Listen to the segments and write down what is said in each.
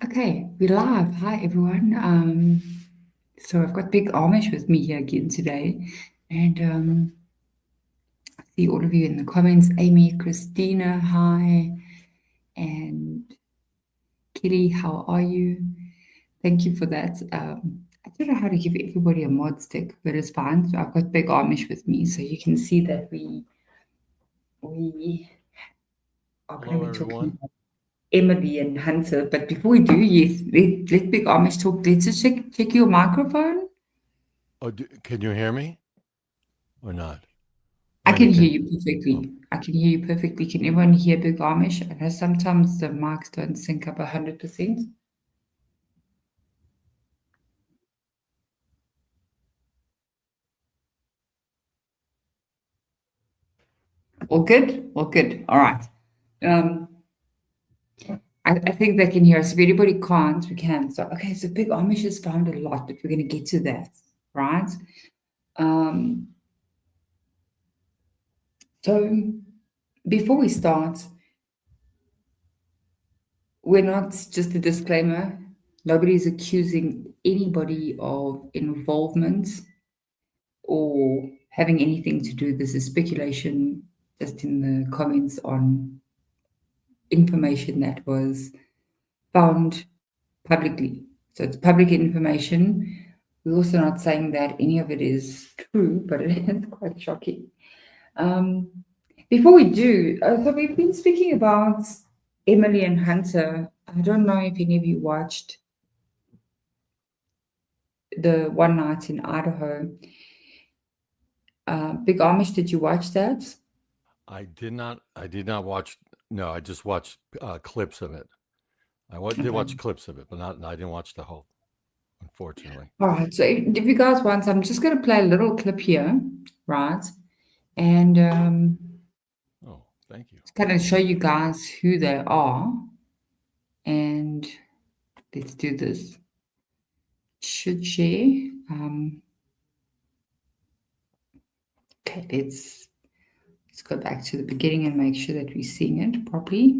Okay, we're live. Hi, everyone. So I've got Big Amish with me here again today, and I see all of you in the comments. Amy, Christina, hi, and Kitty, how are you? Thank you for that. I don't know how to give everybody a mod stick, but it's fine. So I've got Big Amish with me, so you can see that we are going Hello, to be talking everyone. about Emily and Hunter. But before we do, yes, let Big Amish talk. Let's just check your microphone. Oh, can you hear me or not? I Wendy, can hear can you you? Oh, perfectly. I can hear you perfectly. Can everyone hear Big Amish? I know sometimes the mics don't sync up 100%. All good? All good. All right. Um, I think they can hear us. If anybody can't, we can. So, okay, so Big Amish has found a lot, but we're going to get to that, right? Um, so, before we start, we're not just a disclaimer. Nobody's accusing anybody of involvement or having anything to do. This is speculation just in the comments on information that was found publicly. So it's public information. We're also not saying that any of it is true, but it is quite shocking. Um, Before we do, so we've been speaking about Emily and Hunter. I don't know if any of you watched the One Night in Idaho. Big Amish, did you watch that? I did not. I did not watch. No, I just watched clips of it. Did Okay. watch clips of it, but not. I didn't watch the whole. Unfortunately. All right. So if you guys want, I'm just going to play a little clip here, right? And Oh, thank you. kind of show you guys who they are. And let's do this. Should share. Okay, let's go back to the beginning and make sure that we're seeing it properly.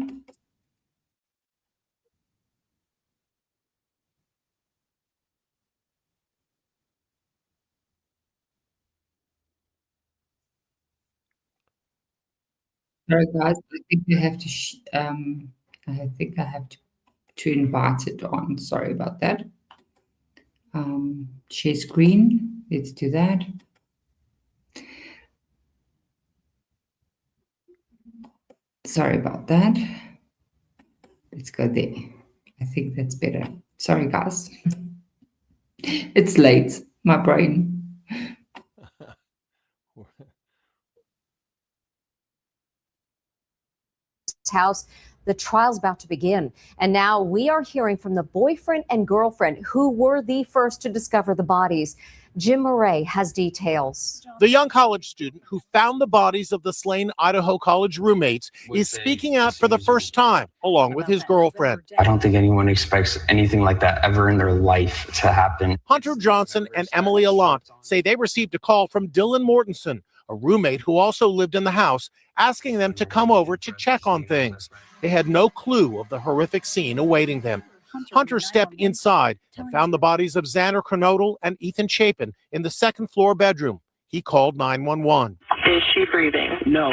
Sorry, guys. I think I have to. I think I have to invite it on. Sorry about that. Share screen. Let's do that. Sorry about that. Let's go there. I think that's better. Sorry, guys. It's late. My brain. House. The trial's about to begin. And now we are hearing from the boyfriend and girlfriend who were the first to discover the bodies. Jim Murray has details. The young college student who found the bodies of the slain Idaho College roommates is speaking out for the first time, along with his girlfriend. I don't think anyone expects anything like that ever in their life to happen. Hunter Johnson and Emily Allant say they received a call from Dylan Mortensen, a roommate who also lived in the house, asking them to come over to check on things. They had no clue of the horrific scene awaiting them. Hunter stepped inside and found the bodies of Xander Kronodal and Ethan Chapin in the second floor bedroom. He called 911. Is she breathing? No.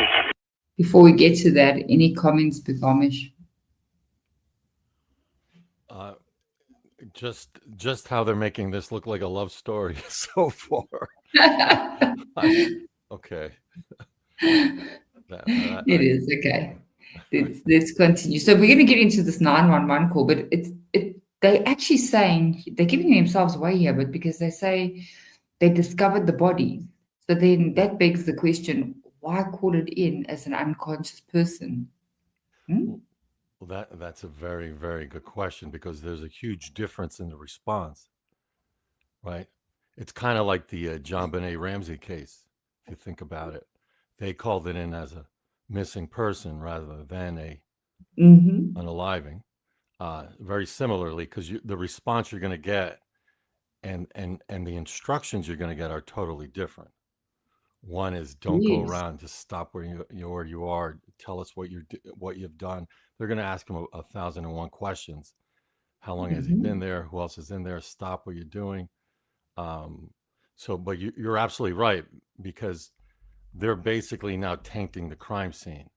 Before we get to that, any comments, Big Amish? Just how they're making this look like a love story so far. Okay. It is okay. Let's continue. So we're going to get into this 911 call, but they actually saying they're giving themselves away here, but because they say they discovered the bodies. So then that begs the question: why call it in as an unconscious person? Well, that's a very, very good question, because there's a huge difference in the response, right? It's kind of like the John Benet Ramsey case, if you think about it. They called it in as a missing person rather than a unaliving. Very similarly, because the response you're going to get and the instructions you're going to get are totally different. One is don't go Yes. around, just stop where you are. Tell us what what you've done. They're going to ask him 1,001 questions. How long has he Mhm. been there? Who else is in there? Stop what you're doing. Um, but you're absolutely right, because they're basically now tainting the crime scene,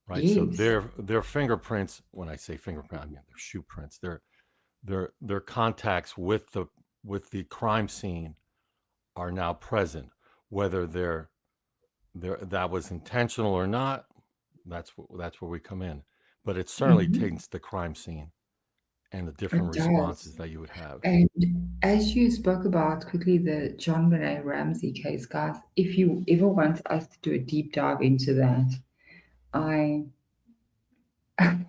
right? So Yes. their fingerprints. When I say fingerprint, I mean their shoe prints. Their contacts with the crime scene are now present, whether that was intentional or not. That's where we come in. But it certainly Mhm. taints the crime scene and the different It does. responses that you would have. And as you spoke about quickly, the John Benet Ramsey case, guys, if you ever want us to do a deep dive into that, I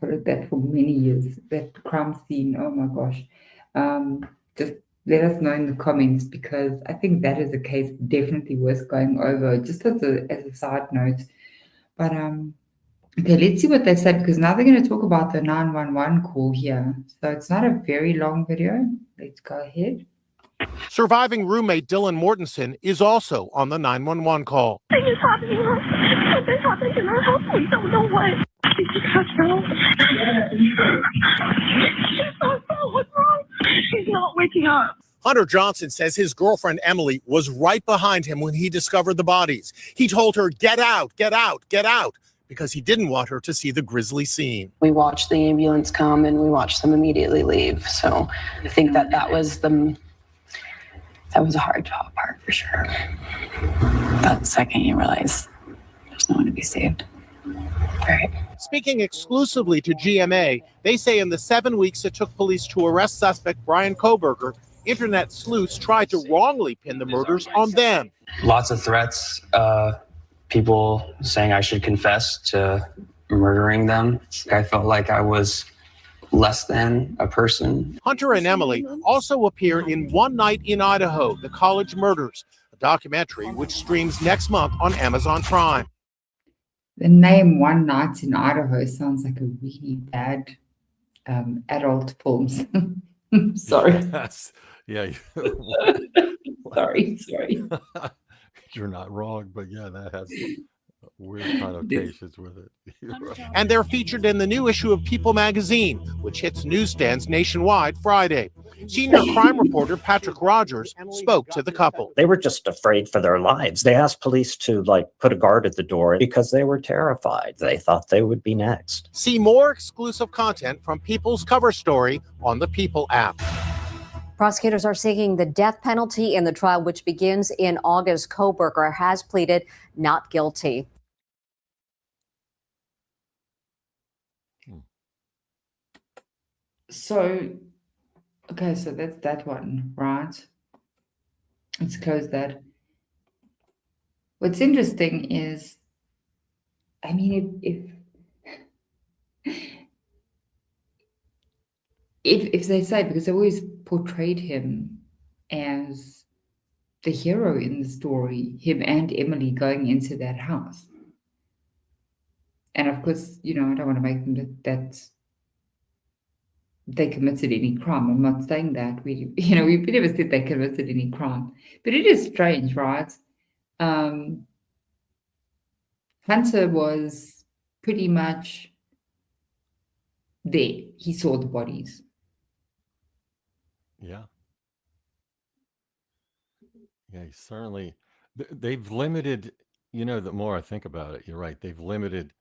followed that for many years, that crime scene. Oh my gosh. Just let us know in the comments, because I think that is a case definitely worth going over, just as a side note. But okay, let's see what they said, because now they're going to talk about the 911 call here. So it's not a very long video. Let's go ahead. Surviving roommate Dylan Mortensen is also on the 911 call. Something is happening. Something happened in our house. We don't know what. She just has no. She's not. What's wrong? She's not waking up. Hunter Johnson says his girlfriend Emily was right behind him when he discovered the bodies. He told her, "Get out, get out, get out," because he didn't want her to see the grisly scene. We watched the ambulance come and we watched them immediately leave. So I think that was a hard part for sure. That second you realize there's no one to be saved. Right. Speaking exclusively to GMA, they say in the 7 weeks it took police to arrest suspect Brian Koberger, internet sleuths tried to wrongly pin the murders on them. Lots of threats, people saying I should confess to murdering them. I felt like I was less than a person. Hunter and Emily also appear in One Night in Idaho, The College Murders, a documentary which streams next month on Amazon Prime. The name One Night in Idaho sounds like a really bad adult film. Sorry. Yes. Yeah. Sorry. You're not wrong, but yeah, that has weird connotations with it. You're right. And they're featured in the new issue of People magazine, which hits newsstands nationwide Friday. Senior crime reporter Patrick Rogers spoke to the couple. They were just afraid for their lives. They asked police to put a guard at the door because they were terrified. They thought they would be next. See more exclusive content from People's cover story on the People app. Prosecutors are seeking the death penalty in the trial, which begins in August. Koberger has pleaded not guilty. So, okay, so that's that one, right? Let's close that. What's interesting is, I mean, if they say, because they always portrayed him as the hero in the story, him and Emily going into that house. And of course, I don't want to make them that they committed any crime. I'm not saying that. We never said they committed any crime. But it is strange, right? Hunter was pretty much there. He saw the bodies. Yeah. Yeah, certainly. They've limited, the more I think about it, you're right. They've limited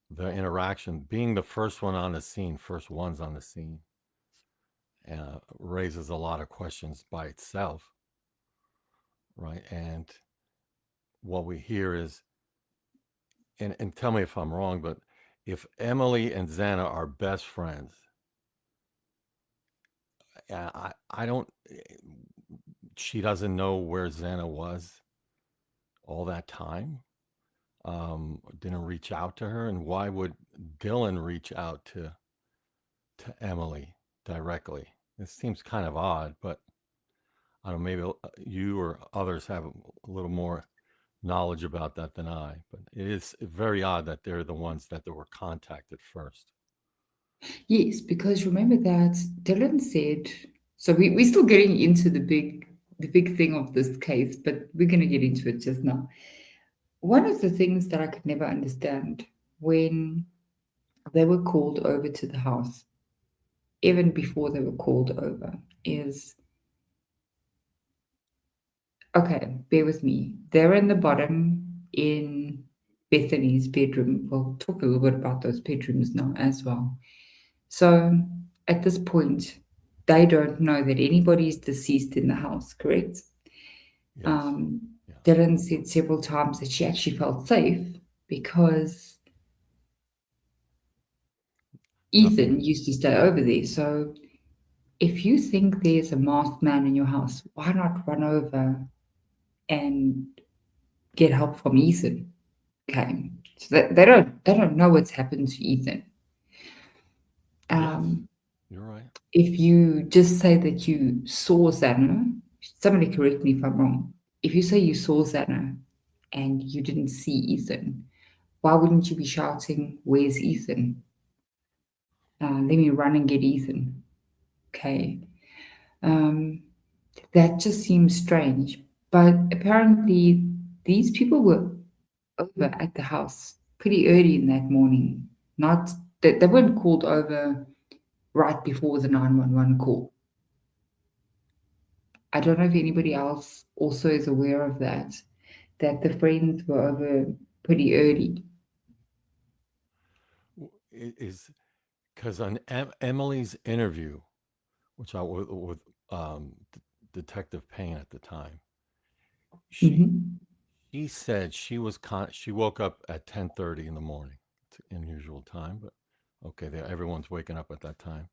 the interaction. Being the first ones on the scene, raises a lot of questions by itself, right? And what we hear is, and tell me if I'm wrong, but if Emily and Xana are best friends, I don't, she doesn't know where Xana was all that time, didn't reach out to her. And why would Dylan reach out to Emily directly? It seems kind of odd, but I don't know, maybe you or others have a little more knowledge about that than I, but it is very odd that they're the ones that were contacted first. Yes, because remember that Dylan said, so we're still getting into the big the big thing of this case, but we're going to get into it just now. One of the things that I could never understand when they were called over to the house, even before they were called over, is okay, bear with me. They're in the bottom in Bethany's bedroom. We'll talk a little bit about those bedrooms now as well. So at this point, they don't know that anybody is deceased in the house, correct? Yes. Dylan said several times that she actually felt safe because Ethan used to stay over there. So if you think there's a masked man in your house, why not run over and get help from Ethan? Okay, so they don't know what's happened to Ethan. Yes, you're right. If you just say that you saw Xana, somebody correct me if I'm wrong. If you say you saw Xana and you didn't see Ethan, why wouldn't you be shouting, "Where's Ethan? Let me run and get Ethan." Okay. That just seems strange. But apparently, these people were over at the house pretty early in that morning. Not that they weren't called over right before the 911 call. I don't know if anybody else also is aware of that the friends were over pretty early. It is because on Emily's interview, which I with Detective Payne at the time, she said she was she woke up at 10:30 in the morning. It's an unusual time, but okay, everyone's waking up at that time.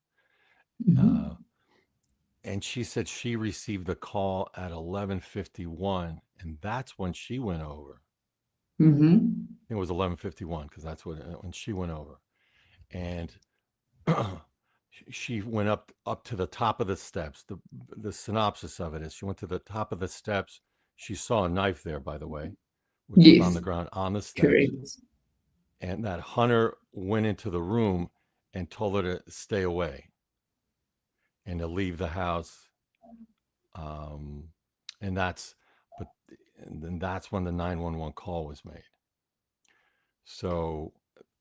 And she said she received a call at 11:51, and that's when she went over. It was 11:51 because that's when she went over, and she went up to the top of the steps. The synopsis of it is she went to the top of the steps. She saw a knife there, by the way, which was on the ground on the steps. Correct. And that Hunter went into the room and told her to stay away and to leave the house. And then that's when the 911 call was made. So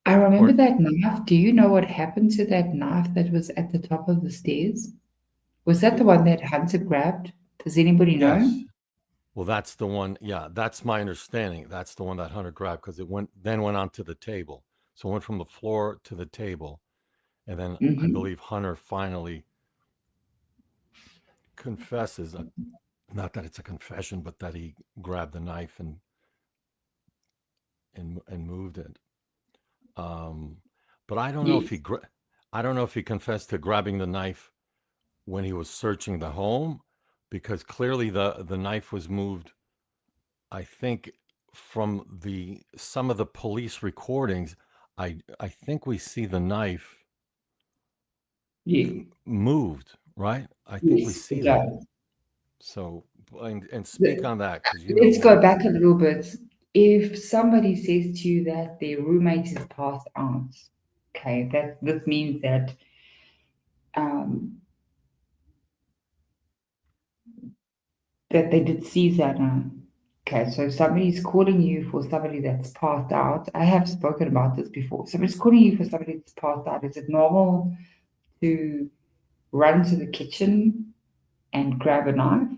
I remember that knife. Do you know what happened to that knife that was at the top of the stairs? Was that the one that Hunter grabbed? Does anybody know? Yes. Well, that's the one. Yeah, that's my understanding. That's the one that Hunter grabbed because it went onto the table. So it went from the floor to the table. And then I believe Hunter finally confesses, not that it's a confession, but that he grabbed the knife and moved it. But I don't know if he confessed to grabbing the knife when he was searching the home, because clearly the knife was moved, I think, from some of the police recordings. I think we see the knife moved, right? I think we see that. So, and speak on that. Let's go back a little bit. If somebody says to you that their roommate is passed out, okay, this means that that they did see Xana. Okay, so somebody's calling you for somebody that's passed out. I have spoken about this before. Somebody's calling you for somebody that's passed out. Is it normal to run to the kitchen and grab a knife?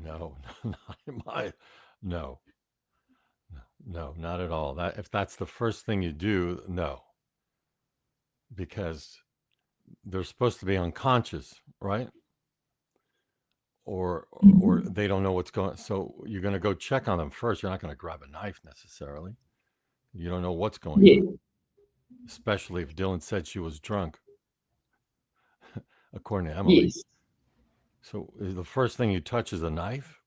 No, not at all. If that's the first thing you do, no, because they're supposed to be unconscious, right? Or they don't know what's going on. So you're going to go check on them first. You're not going to grab a knife necessarily. You don't know what's going on, especially if Dylan said she was drunk, according to Emily. Yes. So the first thing you touch is a knife?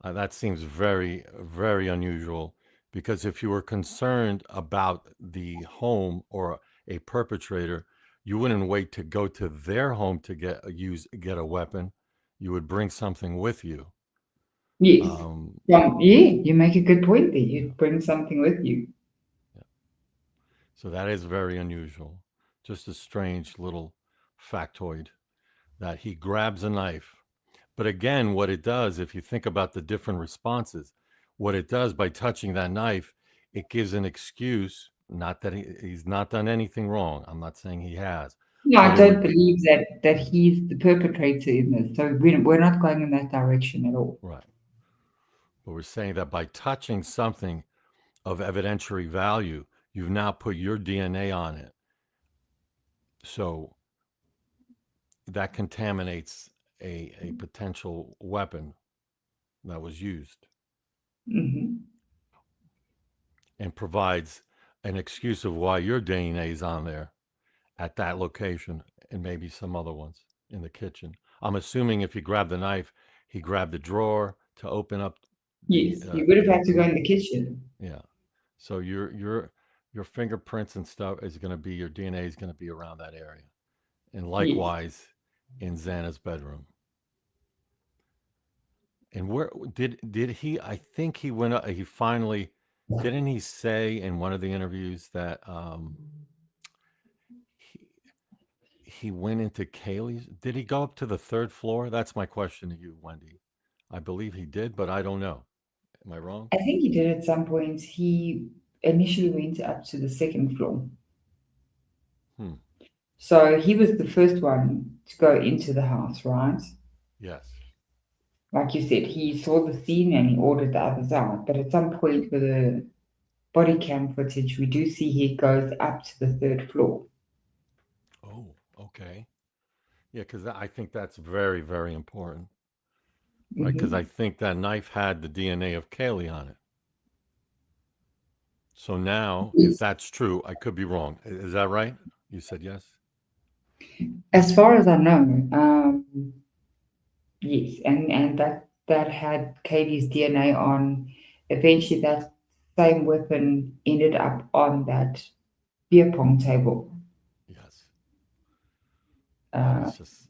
That seems very, very unusual, because if you were concerned about the home or a perpetrator, you wouldn't wait to go to their home to get a weapon. You would bring something with you. Yes. You make a good point there. You'd bring something with you. Yeah. So that is very unusual. Just a strange little factoid. that he grabs a knife. But again, what it does, if you think about the different responses, what it does by touching that knife, it gives an excuse, not that he's not done anything wrong. I'm not saying he has. No, I But it don't would be, believe that he's the perpetrator in this. So we're not going in that direction at all. right. But we're saying that by touching something of evidentiary value, you've now put your DNA on it. So that contaminates a potential weapon that was used Hmm. and provides an excuse of why your DNA is on there at that location and maybe some other ones in the kitchen. I'm assuming if he grabbed the knife, he grabbed the drawer to open up Yes, you would have had to go in the the kitchen. yeah. So your fingerprints and stuff is going to be, your DNA is going to be around that area, and Yes. likewise in Xana's bedroom. And where did he? I think he went up. He finally didn't he say in one of the interviews that he went into Kaylee's? Did he go up to the third floor? That's my question to you, Wendy. I believe he did, but I don't know. Am I wrong? I think he did at some point. He initially went up to the second floor. Hmm. So he was the first one to go into the house, right? Yes. Like you said, he saw the scene and he ordered the others out. But at some point with the body cam footage, we do see he goes up to the third floor. Oh, okay. Yeah, because I think that's very, very important, right? Because I think that knife had the DNA of Kaylee on it. So now, if that's true, I could be wrong. Is that right? You said yes? As far as I know, yes, and that had Katie's DNA on. Eventually, that same weapon ended up on that beer pong table. Yes. That Uh, is just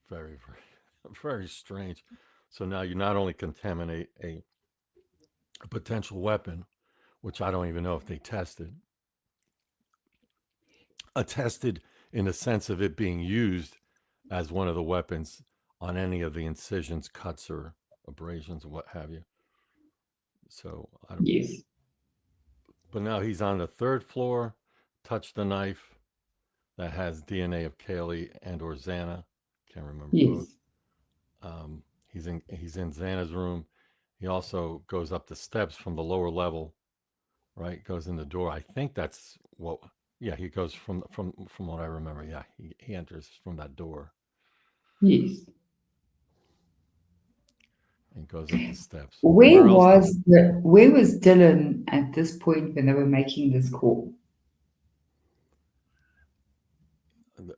very, very, very strange. So now you not only contaminate a potential weapon, which I don't even know if they tested, attested in the sense of it being used as one of the weapons on any of the incisions, cuts, or abrasions, or what have you. So I don't. yes, But now he's on the third floor, touched the knife that has DNA of Kaylee and or Xana. Can't remember both. yes, He's in Xana's room. He also goes up the steps from the lower level, right? Goes in the door. I think that's what. Yeah, he goes from what I remember. Yeah, he enters from that door yes. and goes up the steps. Where Where else where was Dylan at this point when they were making this call?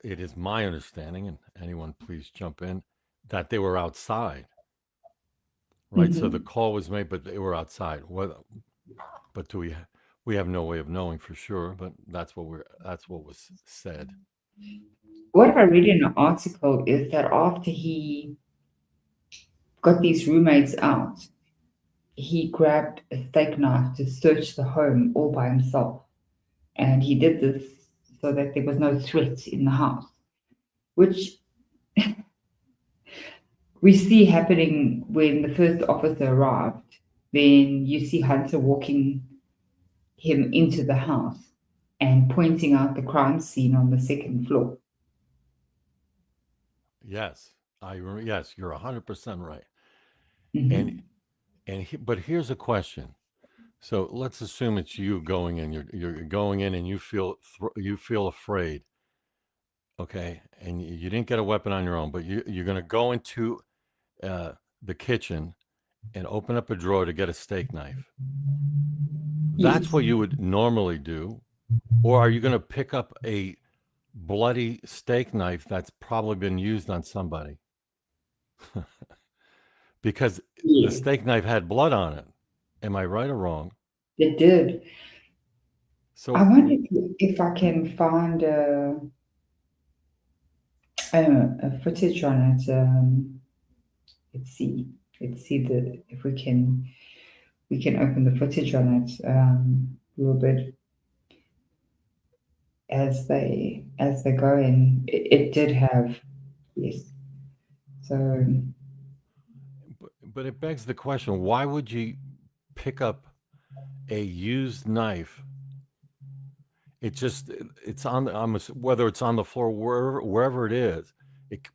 it is my understanding, and anyone please jump in, that they were outside. Right, so the call was made, but they were outside. What? But we have no way of knowing for sure. But that's what was said. What I read in an article is that after he got these roommates out, he grabbed a steak knife to search the home all by himself. And he did this so that there was no threat in the house, which we see happening when the first officer arrived. Then you see Hunter walking him into the house and pointing out the crime scene on the second floor. Yes, yes, you're 100% right. Mhm. But here's a question. So let's assume it's you going in. You're going in and you feel afraid. Okay, and you didn't get a weapon on your own, but you're going to go into the kitchen and open up a drawer to get a steak knife. That's Yes. what you would normally do. Or are you going to pick up a bloody steak knife that's probably been used on somebody? Because the Yes, steak knife had blood on it. Am I right or wrong? it did. So I wonder if I can find a footage on it. Let's see. Let's see if we can open the footage on it a little bit as they go in. It did have Yes. So But it begs the question: why would you pick up a used knife? It's on whether it's on the floor, wherever it is,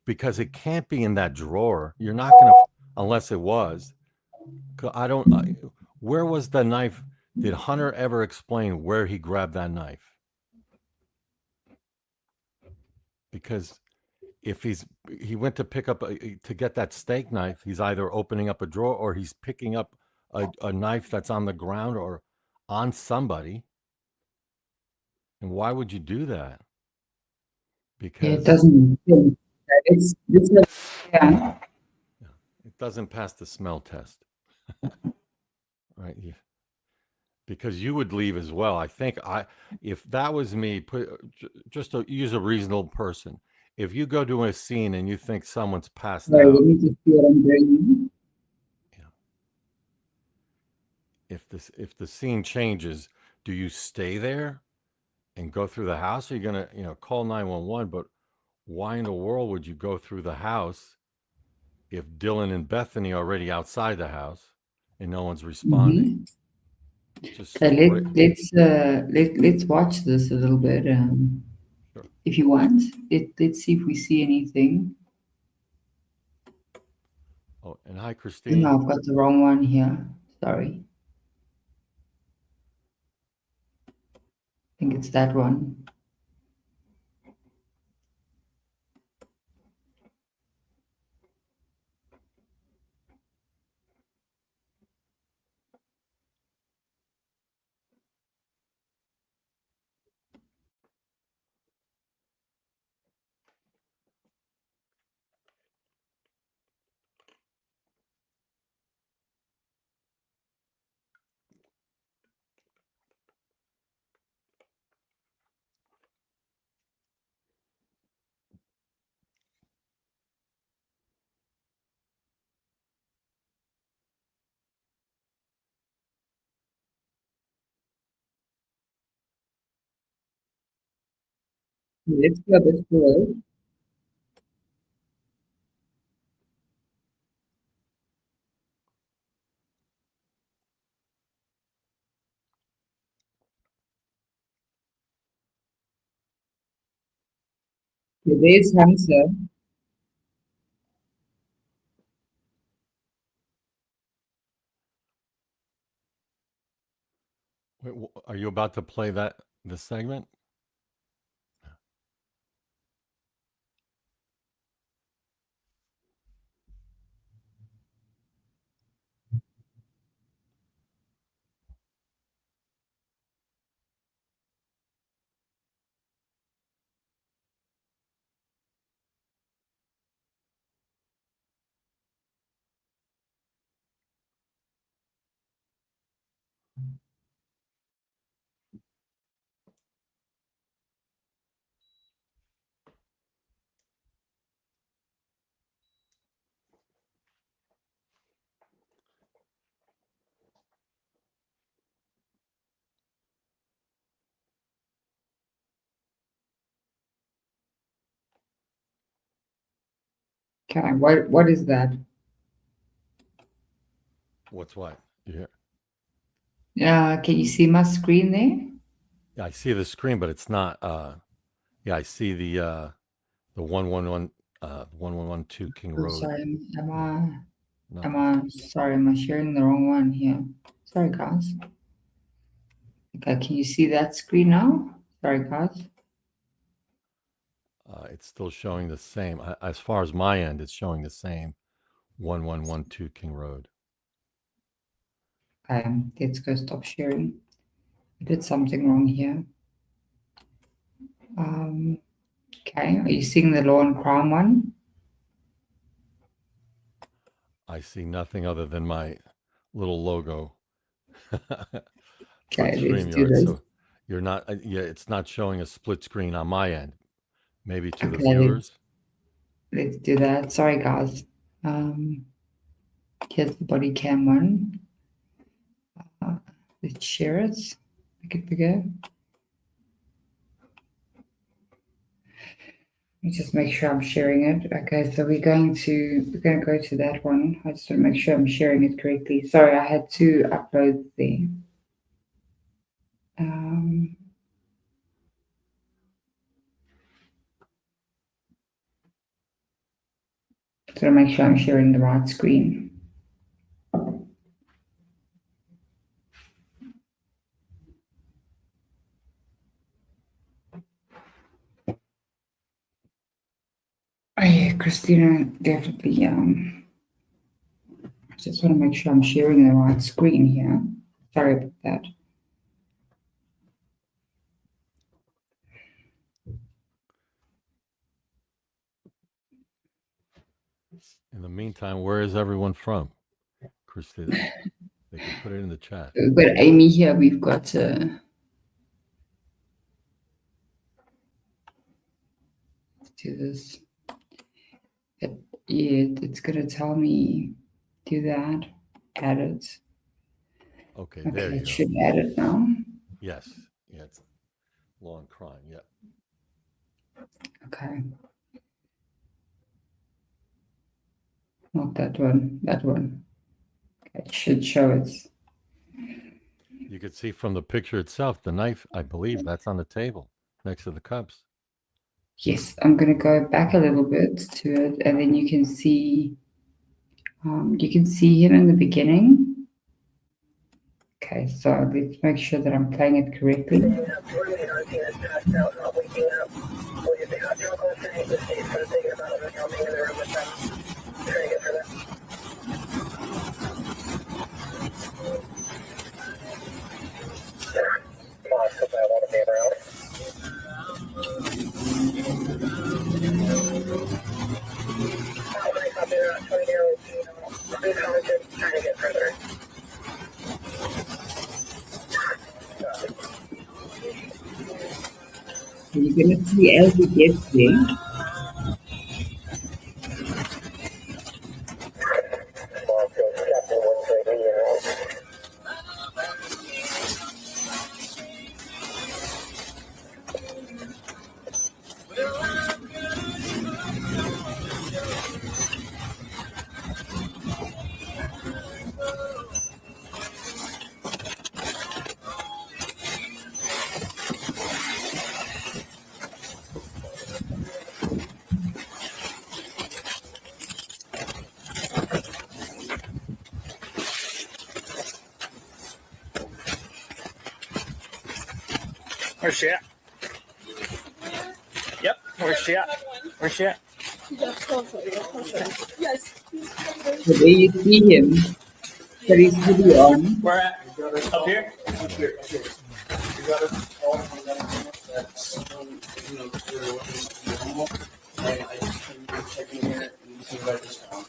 because it can't be in that drawer. You're not gonna, unless it was. Where was the knife? Did Hunter ever explain where he grabbed that knife? Because if he went to pick up to get that steak knife, he's either opening up a drawer or he's picking up a knife that's on the ground or on somebody. And why would you do that? yeah, it Because doesn't. It's yeah. it doesn't pass the smell test, right? Because you would leave as well. I think if that was me, just to use a reasonable person. If you go to a scene and you think someone's passed Sorry, out, let me just see what I'm doing. if the scene changes, do you stay there and go through the house? Or are you gonna call 911? But why in the world would you go through the house if Dylan and Bethany are already outside the house and no one's responding? Just Okay, let's watch this a little bit. Sure. If you want, let's see if we see anything. Oh, and hi, Christine. No, I've got the wrong one here. Sorry. I think it's that one. Let's go a bit forward. Okay, there's Hamza. Wait, are you about to play this segment? Okay, what is that? What's what? You hear? Can you see my screen there? Yeah, I see the screen, but it's not. Yeah, I see the 1112 King Oh, Road. sorry, Nothing. sorry, am I sharing the wrong one here? Sorry, guys. Okay, can you see that screen now? Sorry, guys. It's still showing the same. As far as my end, it's showing the same 1112 King Road. Okay, let's go stop sharing. I did something wrong here. Okay, are you seeing the law and crime one? I see nothing other than my little logo for Okay, let's do StreamYard. this. So you're not. Yeah, it's not showing a split screen on my end. Maybe to the Okay, viewers. let's do that. Sorry, guys. Here's the body cam one. Let's share it. Make it bigger. Let me just make sure I'm sharing it. Okay, so we're going to go to that one. I just want to make sure I'm sharing it correctly. Sorry, I had two uploads there. So to make sure I'm sharing the right screen. Oh yeah, Christina, definitely. I just want to make sure I'm sharing the right screen here. Sorry about that. In the meantime, where is everyone from? Christina, they can put it in the chat. We've got Amy here. We've got do this. It's gonna tell me do that. Add it. Okay, Okay, there you it go. should add it now. Yes. Yeah, it's law and crime. Yeah. Okay. Not that one. That one. Okay, it should show it. You could see from the picture itself, the knife, I believe that's on the table next to the cups. Yes, I'm gonna go back a little bit to it, and then you can see him in the beginning. Okay, so let's make sure that I'm playing it correctly. So you're gonna see as it gets there. Where's she at? Yep. Where's she at? Where's she at? Yes. So there you see him. Put his hoodie on. Where at? Up here? Up here. You got it all that's normal. And I just been checking here and you see what I just found.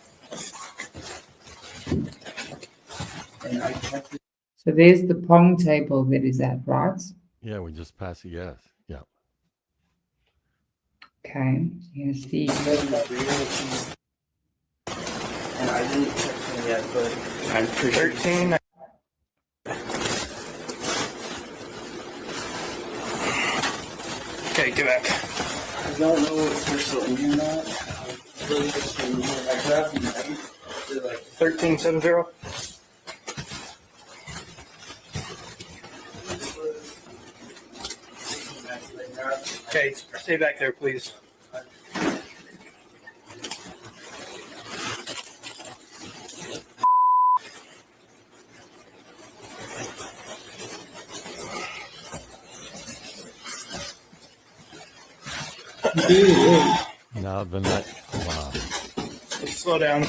And I checked it. So there's the pong table that is at, right? Yeah, we just passed it. Yes. Yeah. Okay, you're gonna see. And I didn't check them yet, but I'm pretty sure. 13. Okay, get back. I don't know if they're still in here or not. I really just been here. I grabbed them. They're like 1370. Okay, stay back there, please. Now the night. Wow. Just slow down.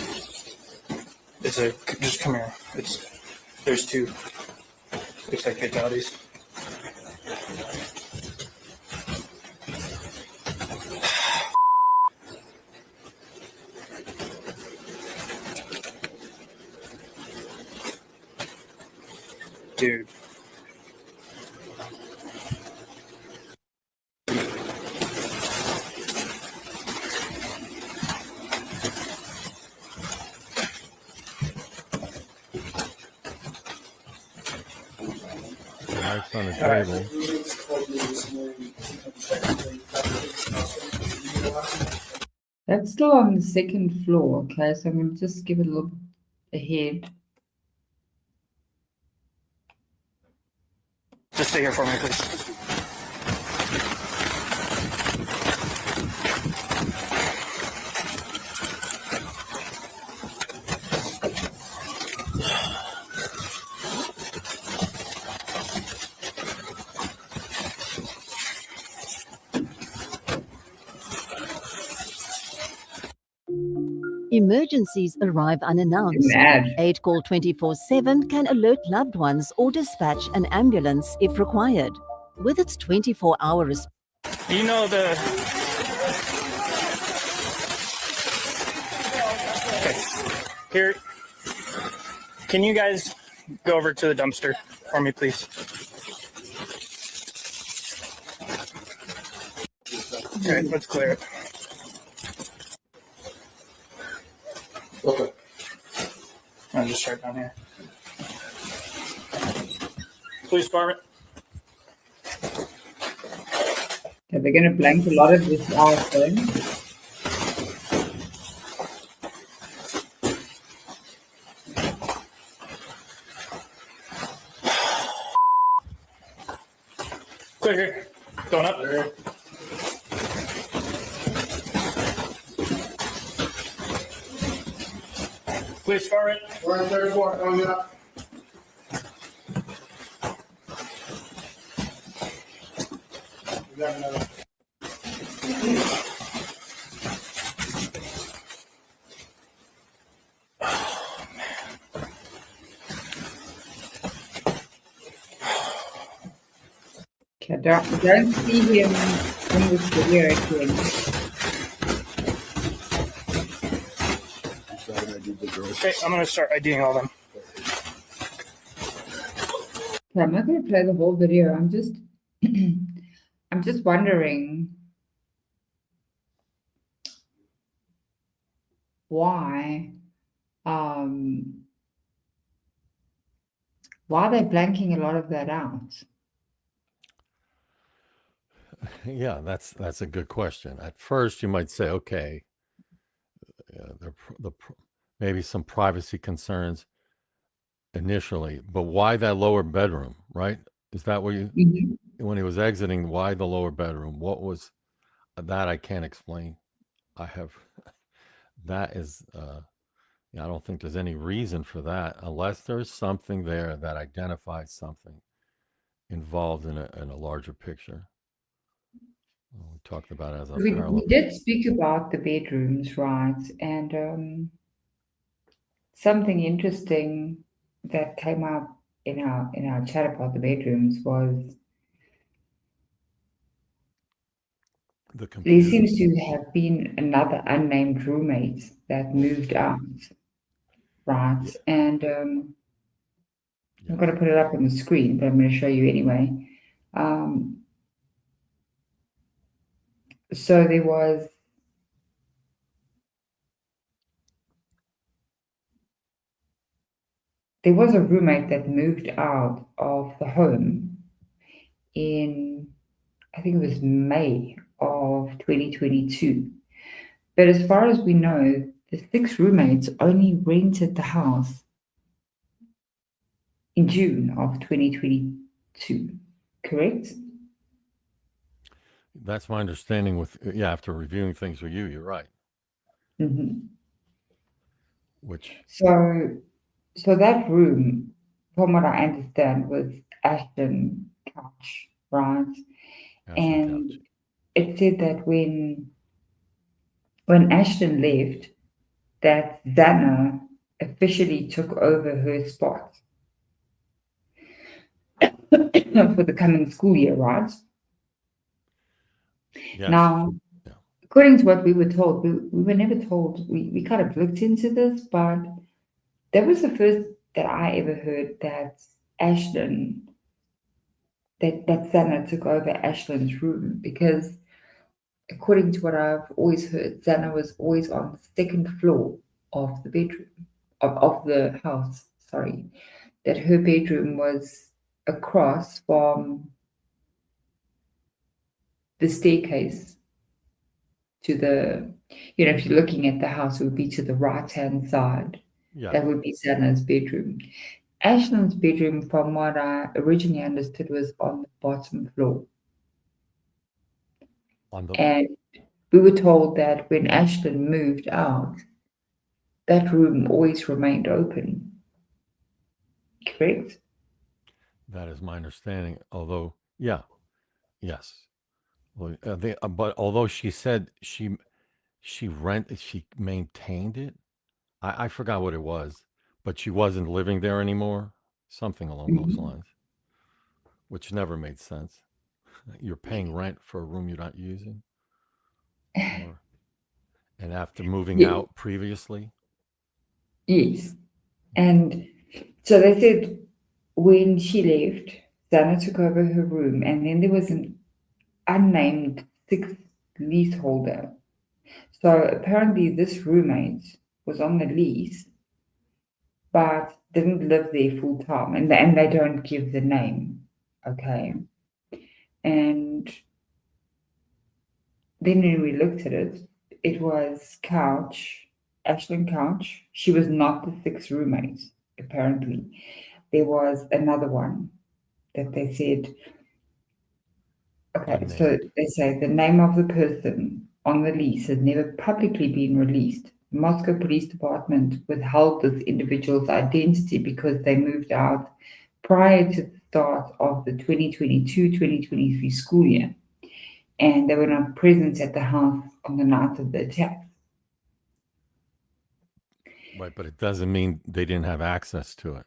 Just come here. There's two. Looks like fatalities. Dude. The knife's on the table. That's still on the second floor, okay? So I'm going to just give it a look ahead. Just stay here for me, please. Emergencies arrive unannounced. Mad. 8 Call 24/7 can alert loved ones or dispatch an ambulance if required. With its 24-hour response. You know the... Okay. Here. Can you guys go over to the dumpster for me, please? Okay, let's clear it. Okay. I'll just start down here. Police department. Are they going to blank a lot of this out then? Clear here. Going up. There. Police department. We're on third floor. Going up. We got another. Okay, I don't see him in this video again. Okay, I'm going to start IDing all them. Okay, I'm not going to play the whole video. I'm just wondering why are they blanking a lot of that out? Yeah, that's a good question. At first, you might say, okay, maybe some privacy concerns initially, but why that lower bedroom, right? Is that what you, when he was exiting, why the lower bedroom? What was that? I can't explain. That is, I don't think there's any reason for that unless there's something there that identifies something involved in a larger picture. We talked about it as a parallel. We did speak about the bedrooms, right? And something interesting that came up in our chat about the bedrooms was there seems to have been another unnamed roommate that moved out, right? And I'm going to put it up on the screen, but I'm going to show you anyway. So there was a roommate that moved out of the home in, I think it was May of 2022. But as far as we know, the 6 roommates only rented the house in June of 2022, correct? That's my understanding after reviewing things with you, you're right. Mm-hmm. So that room, from what I understand, was Ashton Couch, right? And it said that when Ashton left, that Zana officially took over her spot for the coming school year, right? Yes. Now, according to what we were told, we were never told, we kind of looked into this, but that was the first that I ever heard that Ashton, that Zana took over Ashton's room, because according to what I've always heard, Zana was always on the second floor of the bedroom, of the house, sorry, that her bedroom was across from the staircase to the, if you're looking at the house, it would be to the right-hand side. Yeah. That would be Santa's bedroom. Ashland's bedroom, from what I originally understood, was on the bottom floor. And we were told that when Ashland moved out, that room always remained open. Correct? That is my understanding. Although, yes. Well, but although she said she maintained it, I forgot what it was, but she wasn't living there anymore. Something along those lines, which never made sense. You're paying rent for a room you're not using, and after moving out previously. Yes. And so they said when she left, Dana took over her room, and then there was an unnamed sixth leaseholder. So apparently this roommate was on the lease, but didn't live there full time, and they don't give the name. Okay. And then when we looked at it, it was Ashland Couch. She was not the sixth roommate, apparently. There was another one that they said, okay, so they say the name of the person on the lease has never publicly been released. The Moscow Police Department withheld this individual's identity because they moved out prior to the start of the 2022-2023 school year, and they were not present at the house on the night of the attack. Right, but it doesn't mean they didn't have access to it.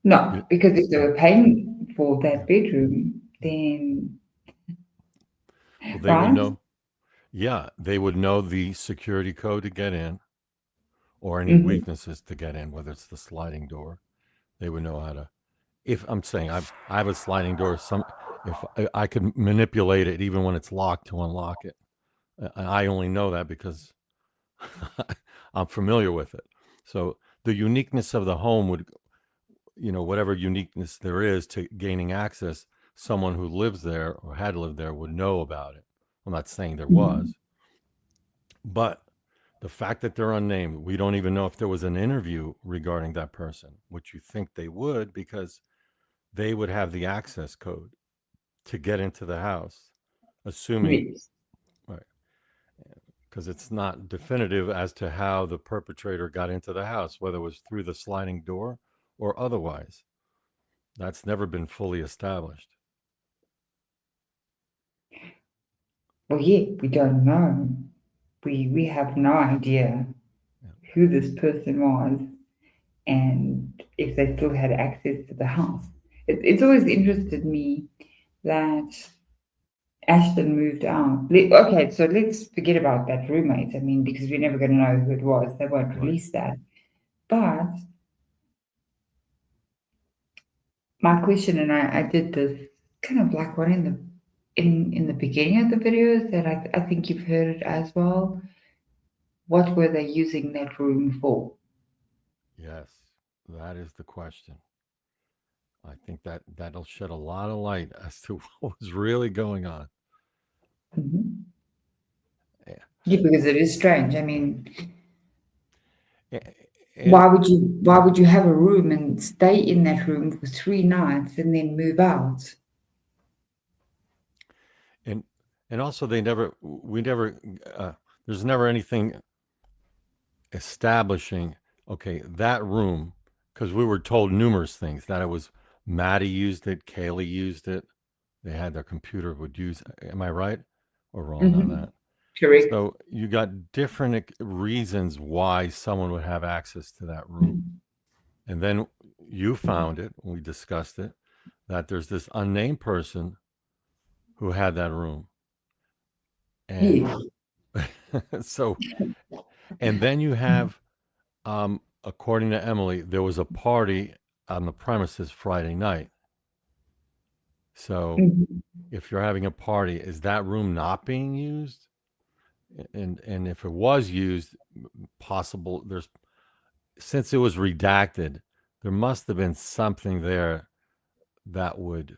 No, because if they were paying for that bedroom, then they would know. Yeah, they would know the security code to get in, or any weaknesses to get in, whether it's the sliding door. They would know how to. If I'm saying I have a sliding door, if I could manipulate it even when it's locked to unlock it. I only know that because I'm familiar with it. So the uniqueness of the home would, whatever uniqueness there is to gaining access, someone who lives there or had lived there would know about it. I'm not saying there was, but the fact that they're unnamed, we don't even know if there was an interview regarding that person, which you think they would, because they would have the access code to get into the house, assuming, right, because it's not definitive as to how the perpetrator got into the house, whether it was through the sliding door or otherwise. That's never been fully established. Well, yeah, we don't know. We have no idea who this person was and if they still had access to the house. It's always interested me that Ashton moved out. Okay, so let's forget about that roommate. I mean, because we're never going to know who it was. They won't release that. But my question, and I did this kind of like one in the beginning of the videos that I think you've heard it as well. What were they using that room for? Yes, that is the question. I think that'll shed a lot of light as to what was really going on. Yeah, because it is strange. I mean, why would you have a room and stay in that room for 3 nights and then move out? And also there's never anything establishing, okay, that room, because we were told numerous things, that it was Maddie used it, Kaylee used it, they had their computer would use. Am I right or wrong on that? Correct. So you got different reasons why someone would have access to that room. And then you found it, we discussed it, that there's this unnamed person who had that room. And so, and then you have, according to Emily, there was a party on the premises Friday night. So if you're having a party, is that room not being used? And if it was used, possible, since it was redacted, there must have been something there that would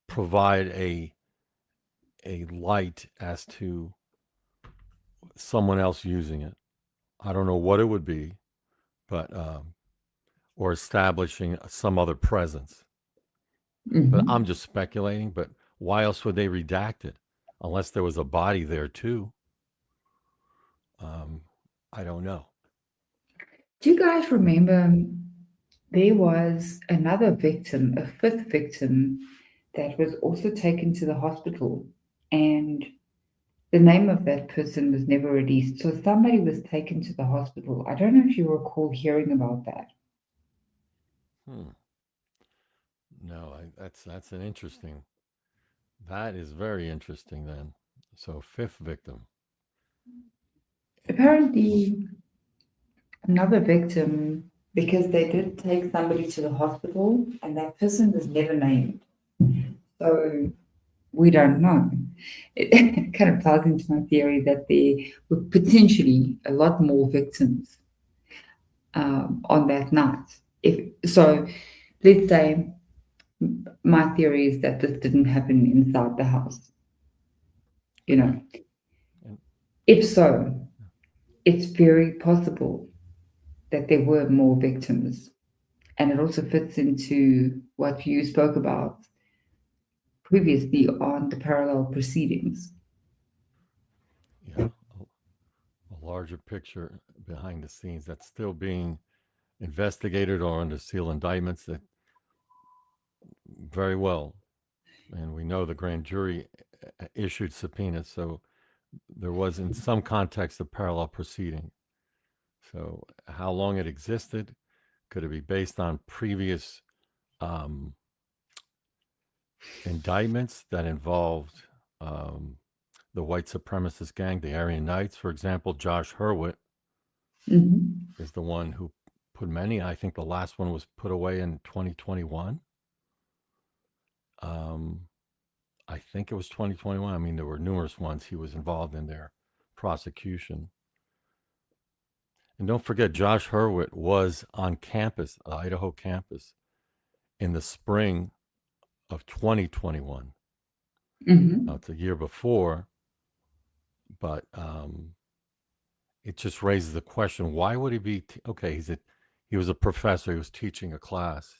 provide a light as to someone else using it. I don't know what it would be, but or establishing some other presence. But I'm just speculating. But why else would they redact it unless there was a body there too? I don't know. Do you guys remember there was another victim, a fifth victim, that was also taken to the hospital, and the name of that person was never released. So somebody was taken to the hospital. I don't know if you recall hearing about that. No, that's an interesting. That is very interesting. Then, so fifth victim. Apparently, another victim, because they did take somebody to the hospital, and that person was never named. So we don't know. It kind of ties into my theory that there were potentially a lot more victims on that night. So, let's say my theory is that this didn't happen inside the house. You know, if so, it's very possible that there were more victims, and it also fits into what you spoke about previously on the parallel proceedings. Yeah, a larger picture behind the scenes that's still being investigated or under seal indictments. That very well, and we know the grand jury issued subpoenas, so there was in some context a parallel proceeding. So how long it existed, could it be based on previous indictments that involved the white supremacist gang, the Aryan Knights, for example? Josh Hurwitz is the one who put many. I think the last one was put away in 2021. I think it was 2021. I mean, there were numerous ones he was involved in their prosecution. And don't forget, Josh Hurwitz was on campus, the Idaho campus, in the spring of 2021. Now, it's a year before, but it just raises the question: why would he be? Okay, he was a professor. He was teaching a class.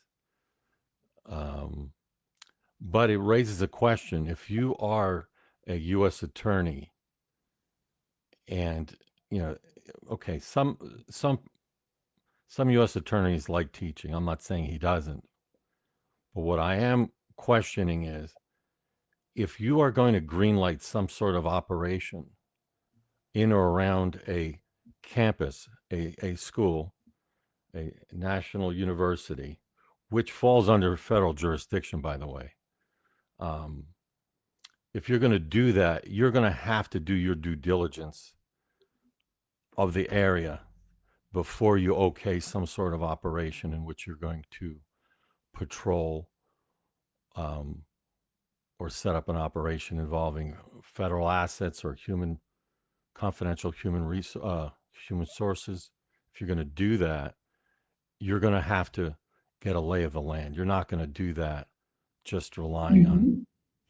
But it raises a question: if you are a U.S. attorney, and okay, some U.S. attorneys like teaching. I'm not saying he doesn't, but what I am questioning is, if you are going to greenlight some sort of operation in or around a campus, a school, a national university, which falls under federal jurisdiction, by the way. If you're going to do that, you're going to have to do your due diligence of the area before you okay some sort of operation in which you're going to patrol or set up an operation involving federal assets or confidential human sources. If you're going to do that, you're going to have to get a lay of the land. You're not going to do that just relying on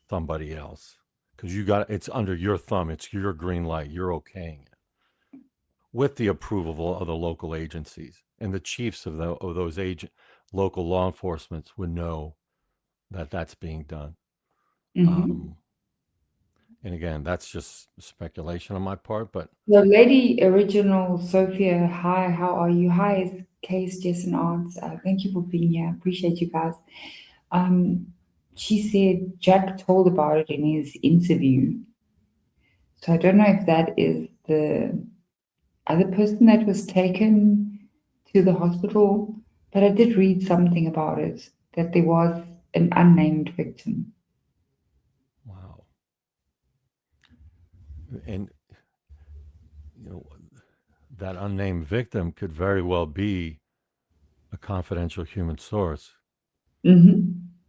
somebody else, because it's under your thumb. It's your green light. You're okaying it with the approval of the local agencies, and the chiefs of those local law enforcement would know that that's being done. And again, that's just speculation on my part, but the lady original Sophia, hi, how are you? Hi, it's Case, Jess, and Arts. Thank you for being here. Appreciate you guys. She said Jack told about it in his interview. So I don't know if that is the other person that was taken to the hospital, but I did read something about it, that there was an unnamed victim. Wow. And that unnamed victim could very well be a confidential human source.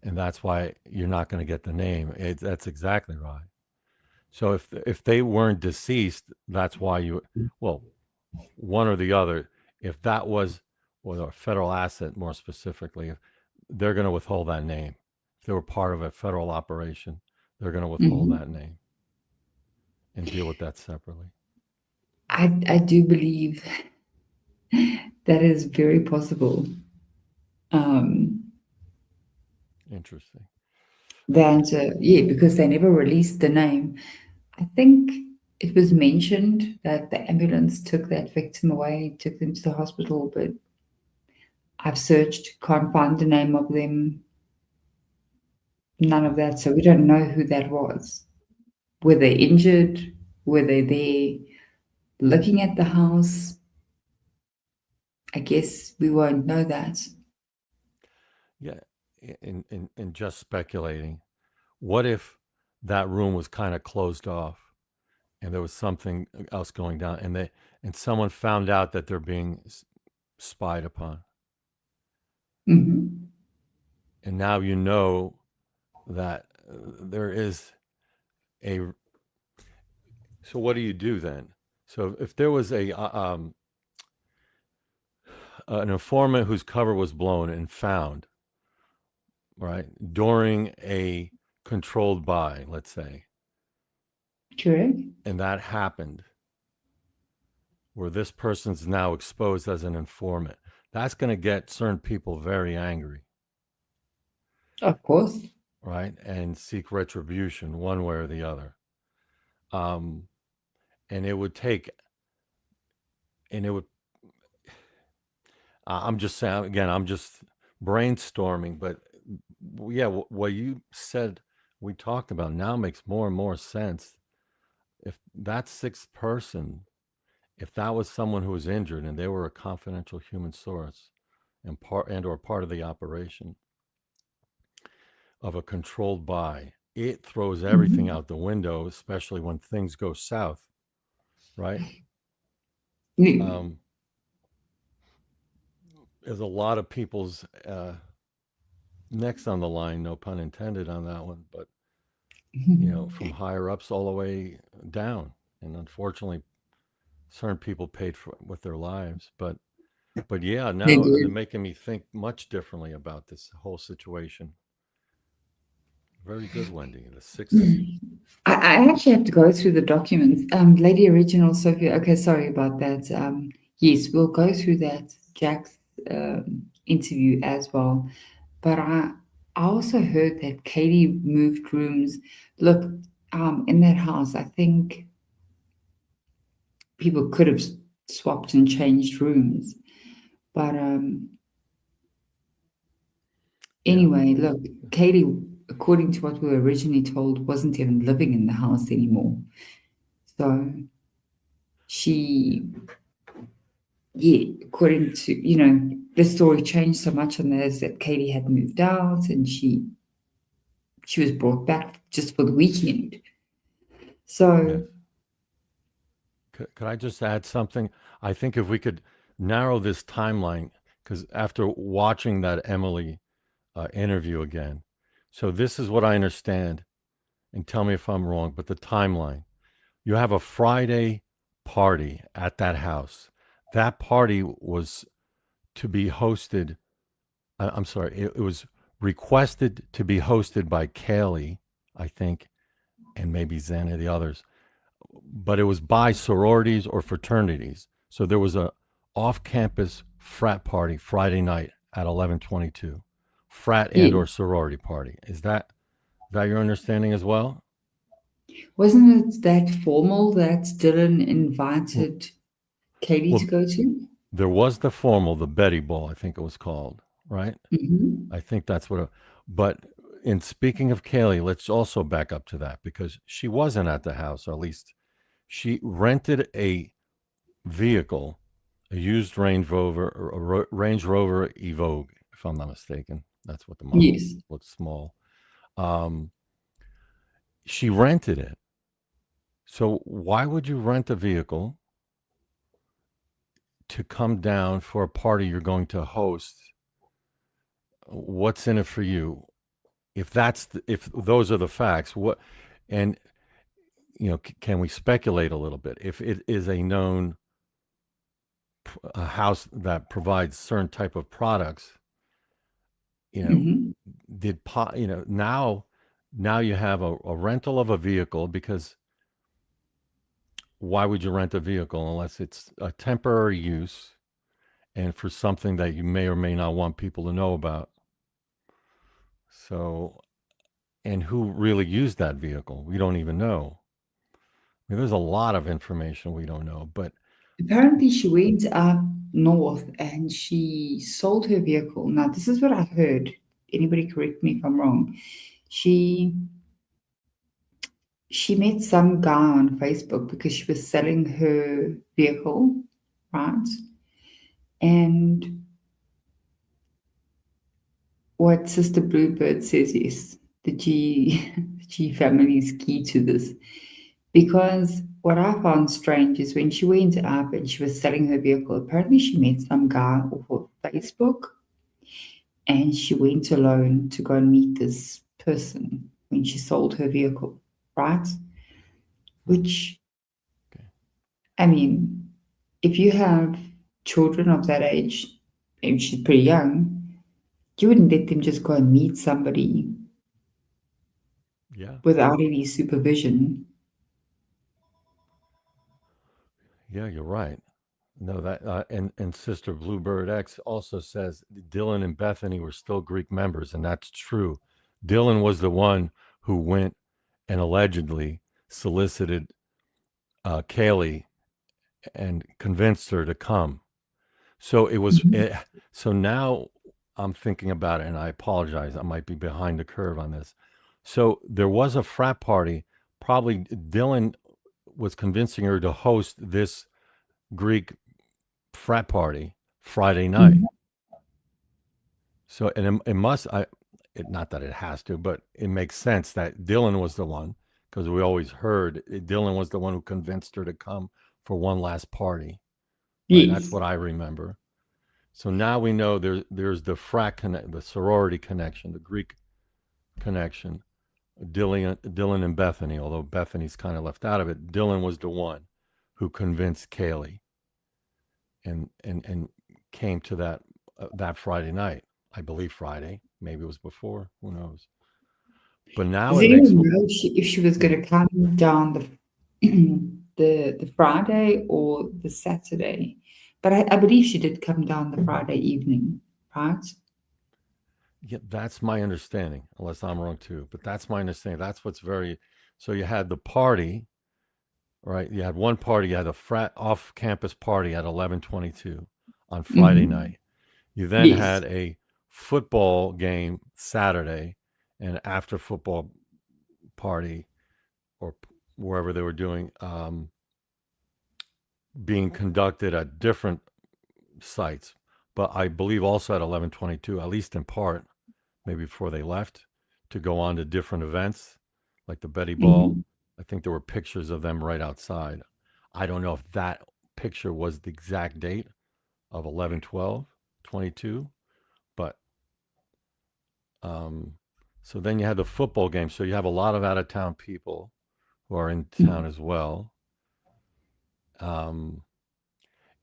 And that's why you're not going to get the name. That's exactly right. So if they weren't deceased, that's why one or the other. If that was a federal asset, more specifically, they're going to withhold that name. If they were part of a federal operation, they're going to withhold that name. and deal with that separately. I do believe that is very possible. Interesting. The answer, yeah, because they never released the name. I think it was mentioned that the ambulance took that victim away, took them to the hospital, but I've searched, can't find the name of them, none of that. So we don't know who that was. Were they injured? Were they there looking at the house? I guess we won't know that. Yeah, in just speculating, what if that room was kind of closed off and there was something else going down, and someone found out that they're being spied upon, Mm-hmm. and now you know that there is a. So what do you do then? So if there was an informant whose cover was blown and found, right, during a controlled buy, let's say, Correct. and that happened, where this person's now exposed as an informant, that's going to get certain people very angry, Of course. right, and seek retribution one way or the other. And it would take, and it would, I'm just saying, again, I'm just brainstorming, but yeah, what you said, we talked about now makes more and more sense. If that sixth person, if that was someone who was injured and they were a confidential human source and or part of the operation of a controlled buy, it throws everything out the window, especially when things go south, right? There's a lot of people's necks on the line, no pun intended on that one, but from higher ups all the way down, and unfortunately certain people paid for it with their lives, but yeah, now they're making me think much differently about this whole situation. Very good, Wendy. The sixth. I actually have to go through the documents. Lady Original Sophia, okay, sorry about that. Yes, we'll go through that Jack's interview as well. But I also heard that Katie moved rooms. Look, in that house, I think people could have swapped and changed rooms. But anyway, look, Katie, according to what we were originally told, wasn't even living in the house anymore. So she, according to, the story changed so much on those that Katie had moved out and she was brought back just for the weekend. So could I just add something? I think if we could narrow this timeline, because after watching that Emily interview again, so this is what I understand, and tell me if I'm wrong, but the timeline. You have a Friday party at that house. That party was to be hosted, I'm sorry, it was requested to be hosted by Kaylee, I think, and maybe Xana, the others. But it was by sororities or fraternities. So there was a off-campus frat party Friday night at 11:22. Frat and or sorority party. Is that your understanding as well? wasn't it that formal that Dylan invited Katie to go to? There was the formal, the Betty Ball, I think it was called, right? Mm-hmm. I think that's what. But in speaking of Kaylee, let's also back up to that because she wasn't at the house, or at least she rented a vehicle, a used Range Rover, or a Range Rover Evoque, if I'm not mistaken. That's what the model looks small. She rented it. So why would you rent a vehicle to come down for a party you're going to host? What's in it for you? If those are the facts, can we speculate a little bit? If it is a known house that provides certain type of products, now you have a rental of a vehicle because why would you rent a vehicle unless it's a temporary use and for something that you may or may not want people to know about? So, and who really used that vehicle? We don't even know. I mean, there's a lot of information we don't know, but Apparently, she went up north and she sold her vehicle. Now, this is what I heard. Anybody correct me if I'm wrong. She met some guy on Facebook because she was selling her vehicle, right? And what Sister Bluebird says is the G family is key to this. Because what I found strange is when she went up and she was selling her vehicle, apparently she met some guy off of Facebook and she went alone to go and meet this person when she sold her vehicle, right? Which, I mean, if you have children of that age, maybe she's pretty young, you wouldn't let them just go and meet somebody without any supervision. Yeah, you're right. No, that and Sister Bluebird X also says Dylan and Bethany were still Greek members, and that's true. Dylan was the one who went and allegedly solicited Kaylee and convinced her to come. So it was. So now I'm thinking about it, and I apologize. I might be behind the curve on this. So there was a frat party. Probably Dylan was convincing her to host this Greek frat party Friday night. So, and it must, not that it has to, but it makes sense that Dylan was the one, because we always heard Dylan was the one who convinced her to come for one last party. Right? Yes. That's what I remember. So now we know there's the the sorority connection, the Greek connection, Dylan and Bethany, although Bethany's kind of left out of it. Dylan was the one who convinced Kaylee and came to that Friday night. I believe Friday. Maybe it was before. Who knows? But now Does it makes. anyone know if she was going to come down the Friday or the Saturday? But I believe she did come down the Friday evening, right? Yeah, that's my understanding, unless I'm wrong too. But that's my understanding. That's what's very. So you had the party, right? You had one party. You had a frat off-campus party at 11:22 on Friday night. You then had a football game Saturday, and after football party, or wherever they were doing, being conducted at different sites. But I believe also at 11:22, at least in part, maybe before they left, to go on to different events, like the Betty Ball. I think there were pictures of them right outside. I don't know if that picture was the exact date of 11/12/22, but so then you had the football game. So you have a lot of out-of-town people who are in town as well.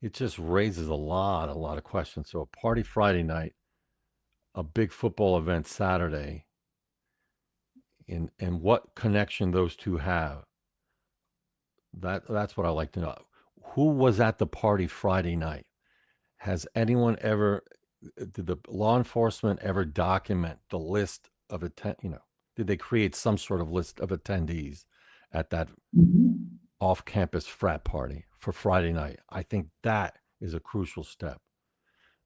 It just raises a lot of questions. So a party Friday night, a big football event Saturday, and what connection those two have. That's what I like to know. Who was at the party Friday night? Has anyone ever, did the law enforcement ever document the list of did they create some sort of list of attendees at that off-campus frat party for Friday night? I think that is a crucial step,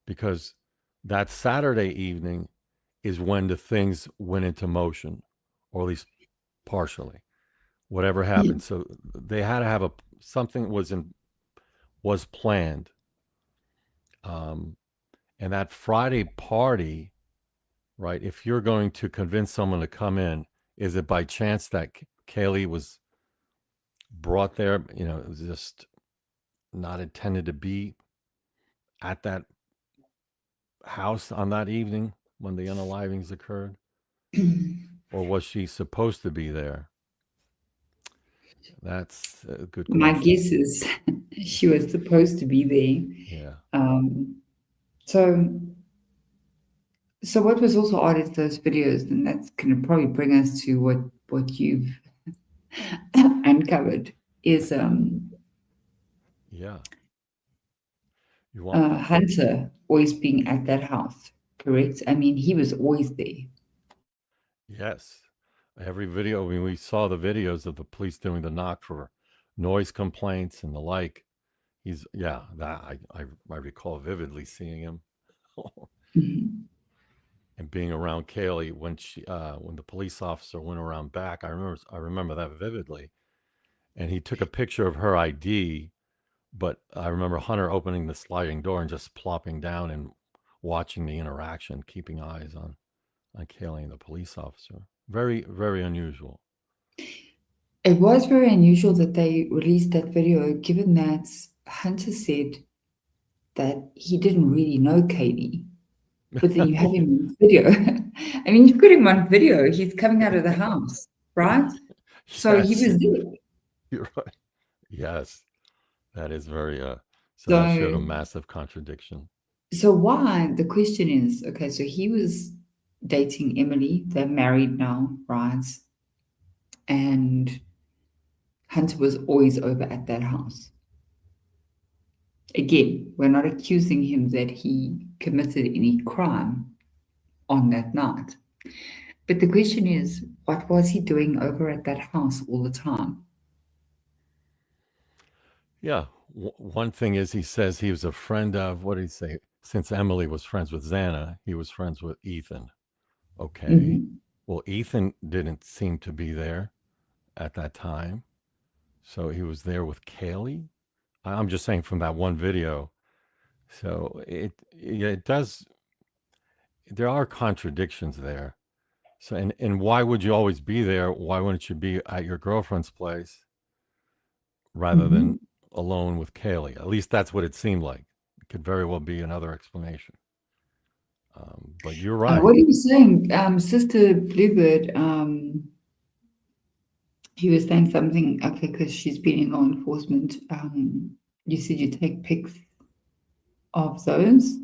because that Saturday evening is when the things went into motion, or at least partially, whatever happened. So they had to have something was planned. And that Friday party, right? If you're going to convince someone to come in, is it by chance that Kaylee was brought there? It was just not intended to be at that house on that evening when the unalivings occurred? Or was she supposed to be there? That's a good question. My guess is she was supposed to be there. Yeah. So what was also odd is those videos, and that's going to probably bring us to what you've uncovered, is Yeah. You want Hunter always being at that house, correct? I mean, he was always there. yes. Every video, when we saw the videos of the police doing the knock for noise complaints and the like, I recall vividly seeing him Mhm. and being around Kaylee when the police officer went around back. I remember that vividly. And he took a picture of her ID, but I remember Hunter opening the sliding door and just plopping down and watching the interaction, keeping eyes on Kaylee and the police officer. Very, very unusual. It was very unusual that they released that video, given that Hunter said that he didn't really know Katie. But then you have him on video. I mean, you've got him on video. He's coming out of the house, right? So he Yes. was there. You're right. Yes. That is very so that showed a massive contradiction. So why? The question is, okay, so he was dating Emily. They're married now, right? And Hunter was always over at that house. Again, we're not accusing him that he committed any crime on that night. But the question is, what was he doing over at that house all the time? Yeah. One thing is he says he was a friend of, what did he say? Since Emily was friends with Xana, he was friends with Ethan. Okay. Mhm. Well, Ethan didn't seem to be there at that time. So he was there with Kaylee. I'm just saying from that one video. So it does, there are contradictions there. So, and why would you always be there? Why wouldn't you be at your girlfriend's place rather than alone with Kaylee? At least that's what it seemed like. It could very well be another explanation. But you're right. What are you saying? Sister Bluebird, he was saying something, okay, because she's been in law enforcement. You said you take pics of those.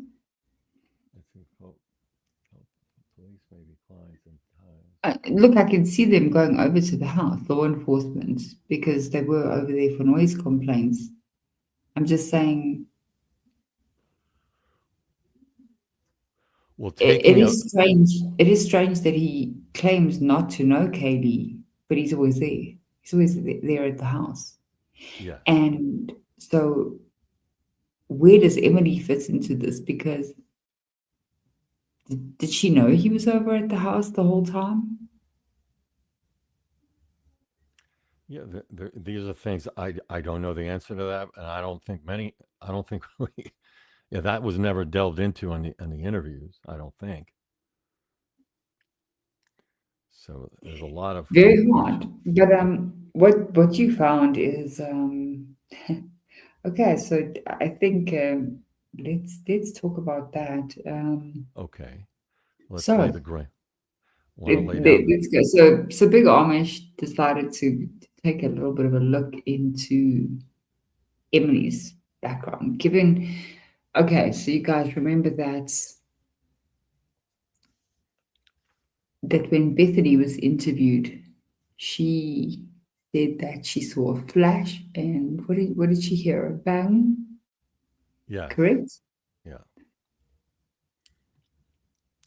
Police may be clients and times. Look, I can see them going over to the house, law enforcement, because they were over there for noise complaints. I'm just saying, Well, it is strange. It is strange that he claims not to know Kaylee, but he's always there. He's always there at the house. Yeah. And so, where does Emily fit into this? Because did she know he was over at the house the whole time? Yeah, these are things I don't know the answer to that, and I don't think we, yeah, that was never delved into in the interviews. I don't think. So there's a lot of Very hard. But what you found is okay. So I think let's talk about that. Okay, let's So lay the ground. Want to lay down? let's go. So Big Amish decided to take a little bit of a look into Emily's background. Okay, so you guys remember that when Bethany was interviewed, she said that she saw a flash, and what did she hear? A bang? Yeah. Correct? Yeah.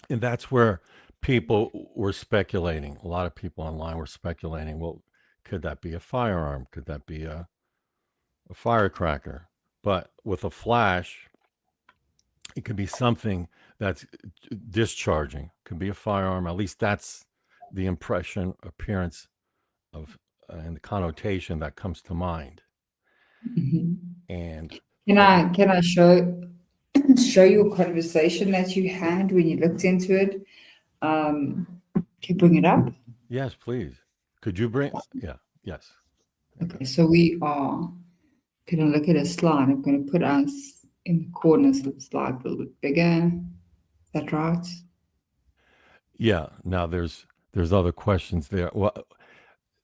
And that's where people were speculating. A lot of people online were speculating, well, could that be a firearm? Could that be a firecracker? But with a flash, it could be something that's discharging. Could be a firearm. At least that's the appearance of, and the connotation that comes to mind. Mhm. And Can I show you a conversation that you had when you looked into it? Can you bring it up? yes, please. Could you bring? Yeah. Yes. Okay, so we are going to look at a slide. I'm going to put us in the corner so the slide a little bit bigger. Is that right? Yeah. Now there's other questions there. Well,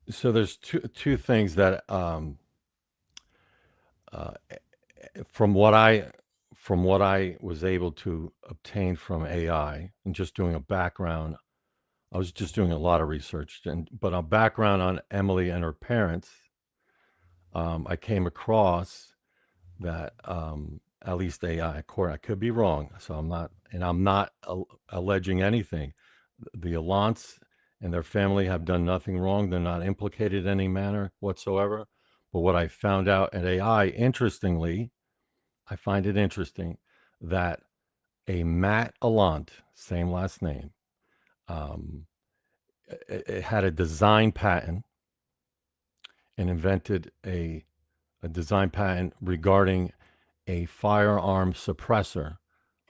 so there's two things that from what I was able to obtain from AI and just doing a background, I was just doing a lot of research, but a background on Emily and her parents. I came across that at least AI, I could be wrong, so I'm not alleging anything. The Allants and their family have done nothing wrong. They're not implicated in any manner whatsoever. But what I found out at AI, interestingly, I find it interesting that a Matt Allant, same last name, it had a design patent and invented a design patent regarding a firearm suppressor,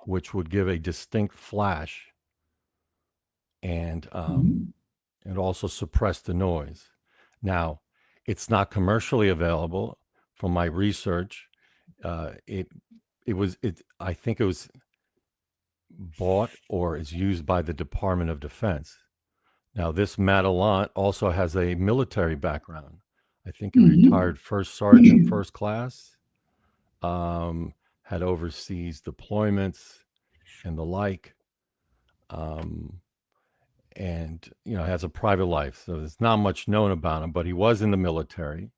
which would give a distinct flash and and also suppress the noise. Now, it's not commercially available. From my research, it I think it was bought or is used by the Department of Defense. Now, this Matt Allant also has a military background. I think he retired first sergeant, first class, had overseas deployments and the like, and has a private life. So there's not much known about him, but he was in the military.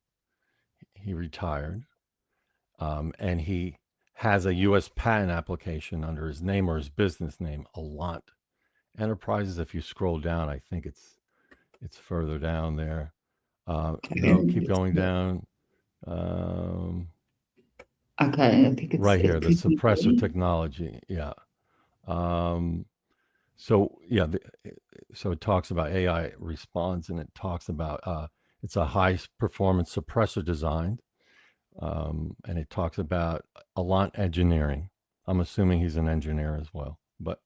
He retired, and he has a U.S. patent application under his name or his business name, Allant Enterprises. If you scroll down, I think it's further down there. No, keep going down. Okay, I think it's right here, it the could be suppressor there. technology. Yeah. So yeah, so it talks about AI response, and it talks about it's a high performance suppressor design, and it talks about Allant engineering. I'm assuming he's an engineer as well, but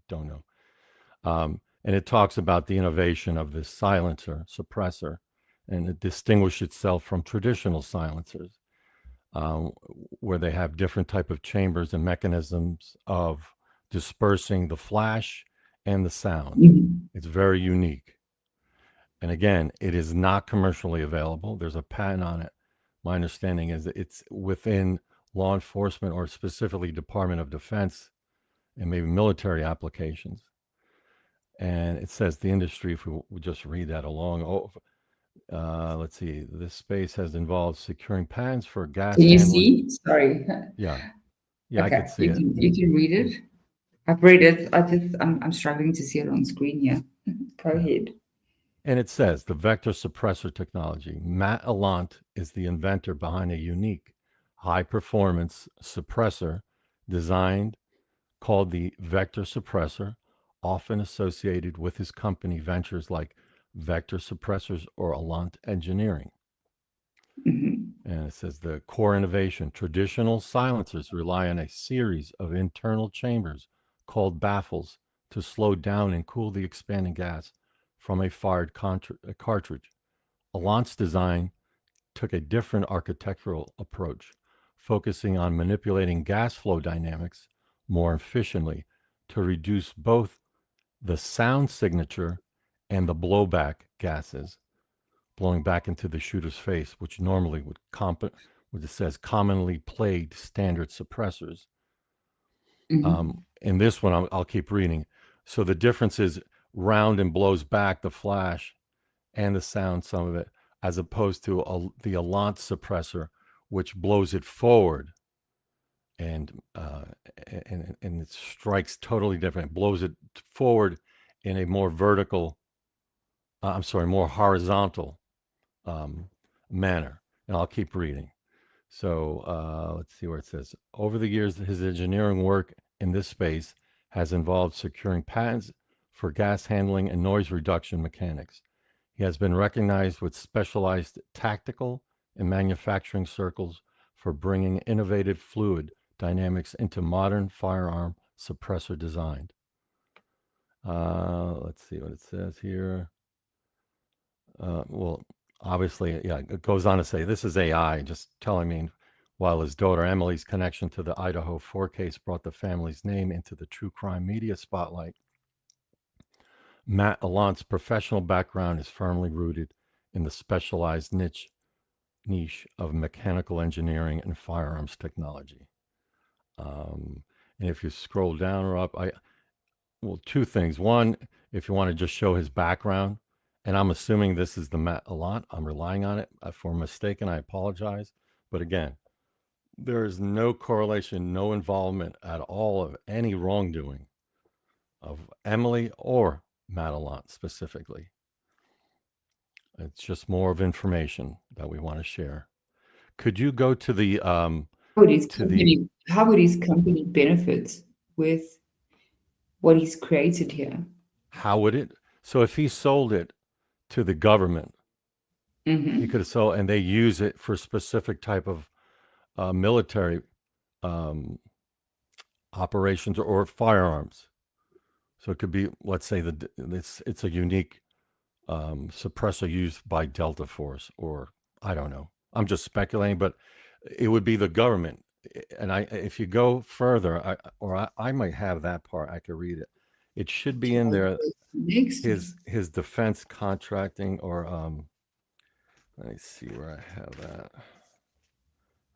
don't know. And it talks about the innovation of this silencer suppressor, and it distinguishes itself from traditional silencers, where they have different type of chambers and mechanisms of dispersing the flash and the sound. It's very unique. And again, it is not commercially available. There's a patent on it. My understanding is that it's within law enforcement or specifically Department of Defense and maybe military applications. And it says the industry, if we just read that along, let's see, this space has involved securing patents for gas Can you handling. see? Sorry. Yeah. Yeah, Okay, I could see it. you can read it. I've read it. I'm struggling to see it on screen here. Go ahead. And it says the vector suppressor technology. Matt Allant is the inventor behind a unique high performance suppressor designed called the vector suppressor, often associated with his company ventures like Vector Suppressors or Allant Engineering. And it says the core innovation, traditional silencers rely on a series of internal chambers called baffles to slow down and cool the expanding gas from a fired cartridge. Allant's design took a different architectural approach, focusing on manipulating gas flow dynamics more efficiently to reduce both the sound signature and the blowback gases blowing back into the shooter's face, which normally would what it says commonly played standard suppressors. In this one, I'll keep reading. So the difference is round and blows back the flash and the sound, some of it, as opposed to the Allant suppressor, which blows it forward and it strikes totally different. It blows it forward in a more vertical, more horizontal manner. And I'll keep reading. So let's see where it says. Over the years, his engineering work in this space has involved securing patents for gas handling and noise reduction mechanics. He has been recognized with specialized tactical and manufacturing circles for bringing innovative fluid dynamics into modern firearm suppressor design. Let's see what it says here. Well, obviously, yeah, it goes on to say this is AI, just telling me while his daughter Emily's connection to the Idaho 4 case brought the family's name into the true crime media spotlight. Matt Allant's professional background is firmly rooted in the specialized niche of mechanical engineering and firearms technology. And if you scroll down or up, two things. One, if you want to just show his background, and I'm assuming this is the Matt Allant. I'm relying on it. If I'm mistaken, I apologize. But again, There is no correlation, no involvement at all of any wrongdoing of Emily or Madeline specifically. It's just more of information that we want to share. Could you go to the How would his company benefit with what he's created here? how would it? So if he sold it to the government, he could have sold, and they use it for specific type of military operations or firearms. So it could be, let's say, it's a unique suppressor used by Delta Force, or I don't know. I'm just speculating, but it would be the government. And if you go further, I might have that part. I could read it. It should be in there. His defense contracting, or let me see where I have that.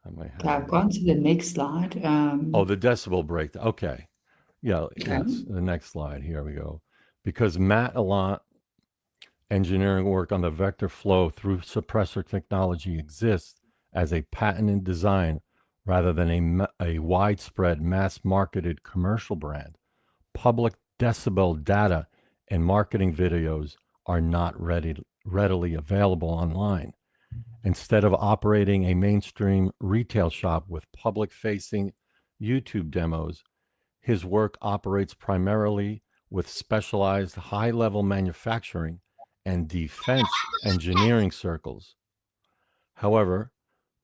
I might have. I've gone to the next slide. Oh, the decibel breakdown. Okay. Yeah. Okay. Yes. The next slide. Here we go. Because Matt Allant engineering work on the vector flow through suppressor technology exists as a patented design rather than a widespread mass-marketed commercial brand. Public decibel data and marketing videos are not readily available online. Instead of operating a mainstream retail shop with public-facing YouTube demos, his work operates primarily with specialized high-level manufacturing and defense engineering circles. However,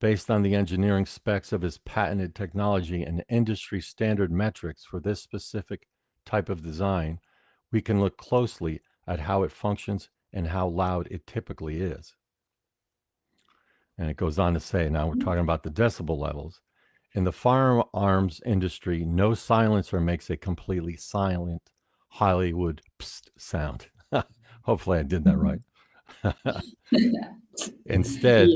based on the engineering specs of his patented technology and industry standard metrics for this specific type of design, we can look closely at how it functions and how loud it typically is. And it goes on to say, now we're talking about the decibel levels. In the firearms industry, no silencer makes a completely silent Hollywood psst sound. Hopefully I did that right. Instead,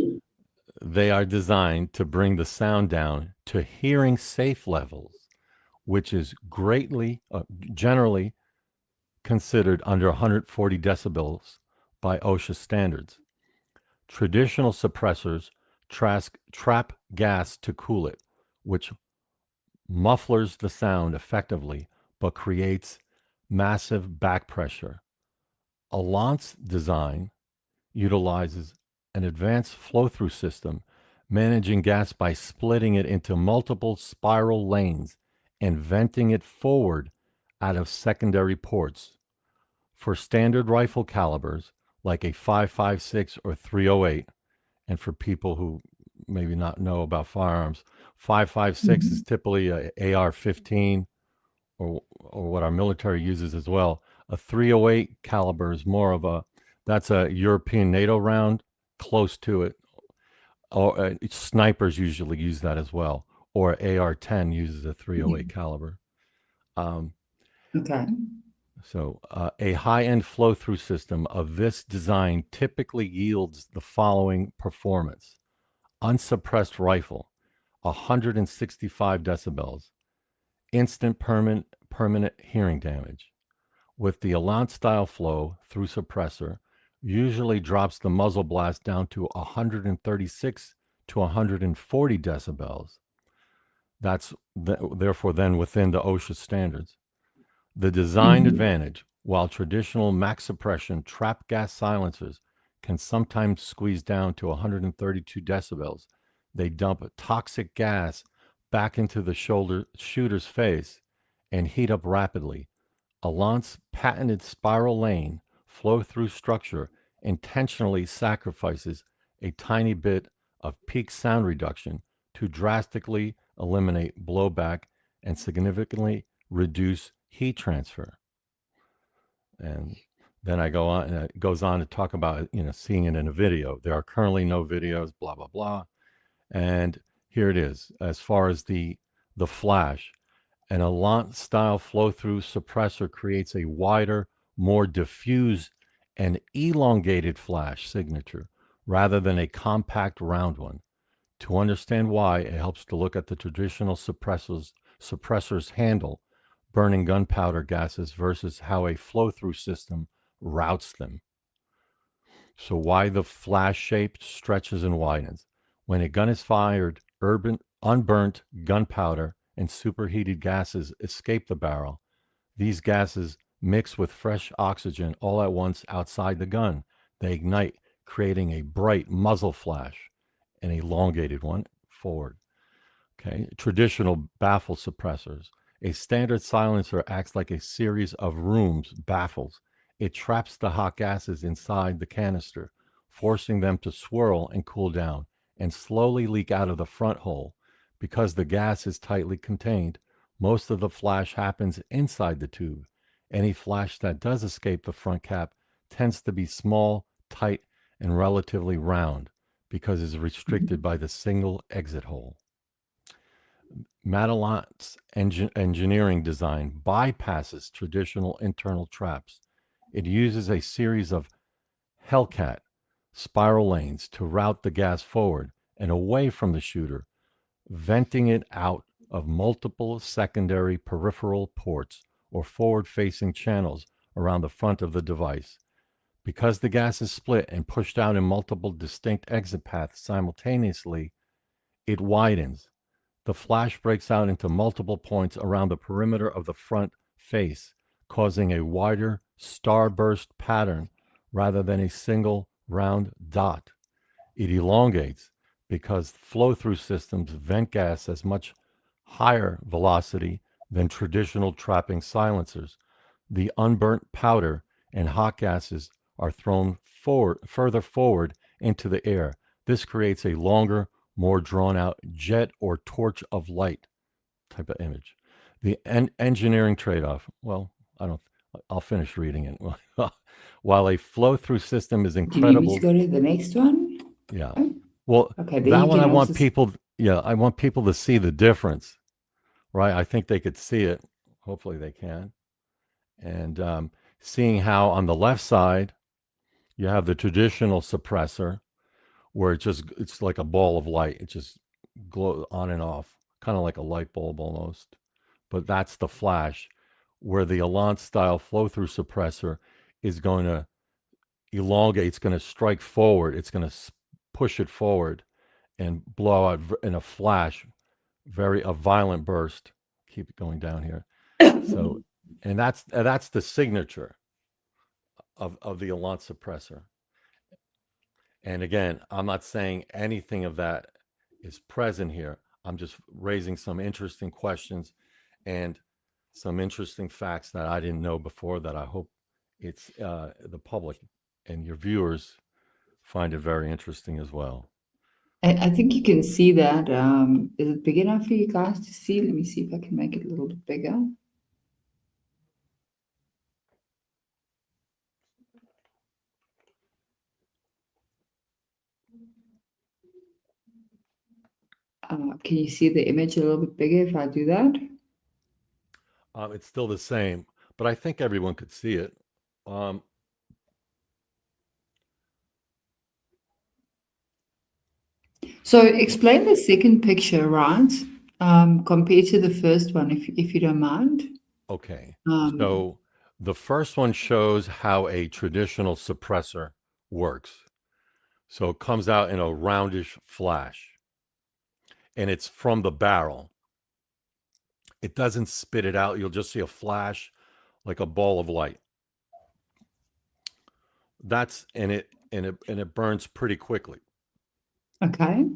they are designed to bring the sound down to hearing safe levels, which is generally considered under 140 decibels by OSHA standards. Traditional suppressors trap gas to cool it, which mufflers the sound effectively but creates massive back pressure. Allant's design utilizes an advanced flow-through system, managing gas by splitting it into multiple spiral lanes and venting it forward out of secondary ports. For standard rifle calibers, like a 5.56 or 308, and for people who maybe not know about firearms, 5.56 is typically a AR-15, or what our military uses as well. A 308 caliber is more of that's a European NATO round, close to it. Or snipers usually use that as well. Or AR-10 uses a 308 caliber. Okay. So a high-end flow-through system of this design typically yields the following performance. Unsuppressed rifle, 165 decibels. Instant permanent hearing damage. With the Allant-style flow through suppressor, usually drops the muzzle blast down to 136 to 140 decibels. That's therefore then within the OSHA standards. The design advantage, while traditional max suppression trap gas silencers can sometimes squeeze down to 132 decibels, they dump a toxic gas back into the shooter's face and heat up rapidly. Allant's patented spiral lane flow-through structure intentionally sacrifices a tiny bit of peak sound reduction to drastically eliminate blowback and significantly reduce heat transfer. And then I go on, and it goes on to talk about, seeing it in a video. There are currently no videos, blah, blah, blah. And here it is. As far as the flash, an Allant-style flow-through suppressor creates a wider, more diffuse and elongated flash signature rather than a compact round one. To understand why, it helps to look at the traditional suppressor's handle burning gunpowder gases versus how a flow-through system routes them. So why the flash shape stretches and widens. When a gun is fired, unburnt gunpowder and superheated gases escape the barrel. These gases mix with fresh oxygen all at once outside the gun. They ignite, creating a bright muzzle flash, an elongated one forward. Okay, traditional baffle suppressors. A standard silencer acts like a series of rooms, baffles. It traps the hot gases inside the canister, forcing them to swirl and cool down and slowly leak out of the front hole. Because the gas is tightly contained, most of the flash happens inside the tube. Any flash that does escape the front cap tends to be small, tight, and relatively round because it's restricted by the single exit hole. Madelon's engineering design bypasses traditional internal traps. It uses a series of Hellcat spiral lanes to route the gas forward and away from the shooter, venting it out of multiple secondary peripheral ports or forward-facing channels around the front of the device. Because the gas is split and pushed out in multiple distinct exit paths simultaneously, it widens. The flash breaks out into multiple points around the perimeter of the front face, causing a wider starburst pattern rather than a single round dot. It elongates because flow-through systems vent gas at much higher velocity than traditional trapping silencers. The unburnt powder and hot gases are thrown further forward into the air. This creates a longer, more drawn-out jet or torch of light type of image. The engineering trade-off, I'll finish reading it. While a flow-through system is Do you need me incredible. to go to the next one? Yeah. Well, Okay, then that you one can I want also people, I want people to see the difference, right? I think they could see it. Hopefully they can. And seeing how on the left side, you have the traditional suppressor where it's like a ball of light. It just glows on and off, kind of like a light bulb almost. But that's the flash, where the Alliance style flow-through suppressor is going to elongate. It's going to strike forward. It's going to push it forward and blow out in a flash, a violent burst. Keep it going down here. So, and that's the signature of the Alliance suppressor. And again, I'm not saying anything of that is present here. I'm just raising some interesting questions and some interesting facts that I didn't know before that I hope it's the public and your viewers find it very interesting as well. I think you can see that. Is it big enough for you guys to see? Let me see if I can make it a little bit bigger. Can you see the image a little bit bigger if I do that? It's still the same, but I think everyone could see it. So explain the second picture, right? Compared to the first one, if you don't mind. Okay. So the first one shows how a traditional suppressor works. So it comes out in a roundish flash, and it's from the barrel. It doesn't spit it out. You'll just see a flash like a ball of light. And it burns pretty quickly. Okay.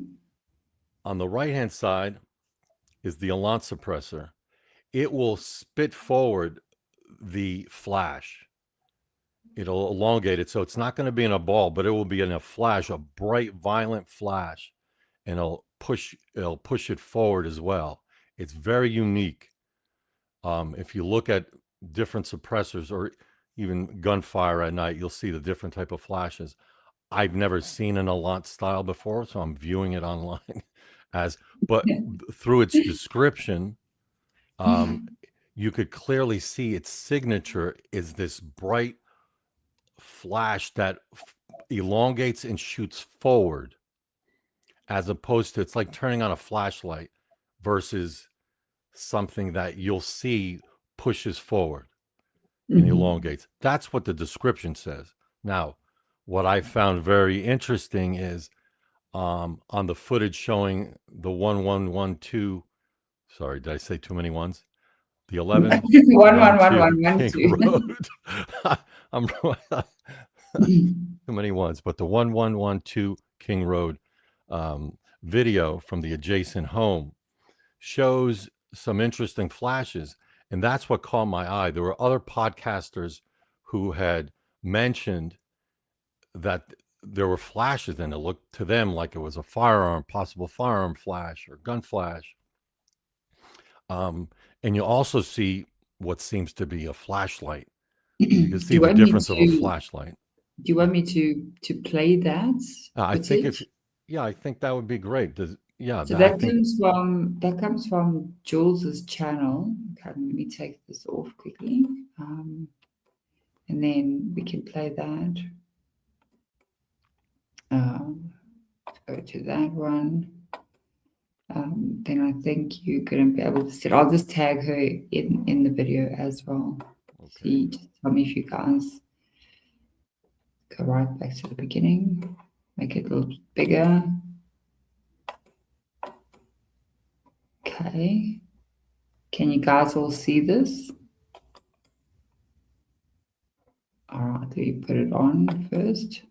On the right-hand side is the Alliance suppressor. It will spit forward the flash. It'll elongate it, so it's not going to be in a ball, but it will be in a flash, a bright, violent flash, and it'll push it forward as well. It's very unique. If you look at different suppressors or even gunfire at night, you'll see the different type of flashes. I've never seen an Alliance style before, so I'm viewing it online but through its description, you could clearly see its signature is this bright flash that elongates and shoots forward, as opposed to, it's like turning on a flashlight versus something that you'll see pushes forward and elongates. That's what the description says. Now, what I found very interesting is on the footage showing the 1112. Sorry, did I say too many ones? The 11 11111 King Road. I'm too many ones, but the 1112 King Road video from the adjacent home shows some interesting flashes, and that's what caught my eye. There were other podcasters who had mentioned that there were flashes, and it looked to them like it was a possible firearm flash or gun flash. And you also see what seems to be a flashlight. You can see the difference of a flashlight. Do you want me to play that? I think I think that would be great. So that comes from Jules's channel. Okay, let me take this off quickly, and then we can play that. Go to that one. Then I think you're going to be able to see it. I'll just tag her in the video as well. Okay. See, just tell me if you guys go right back to the beginning, make it a little bit bigger. Okay. Can you guys all see this? All right, do you put it on first?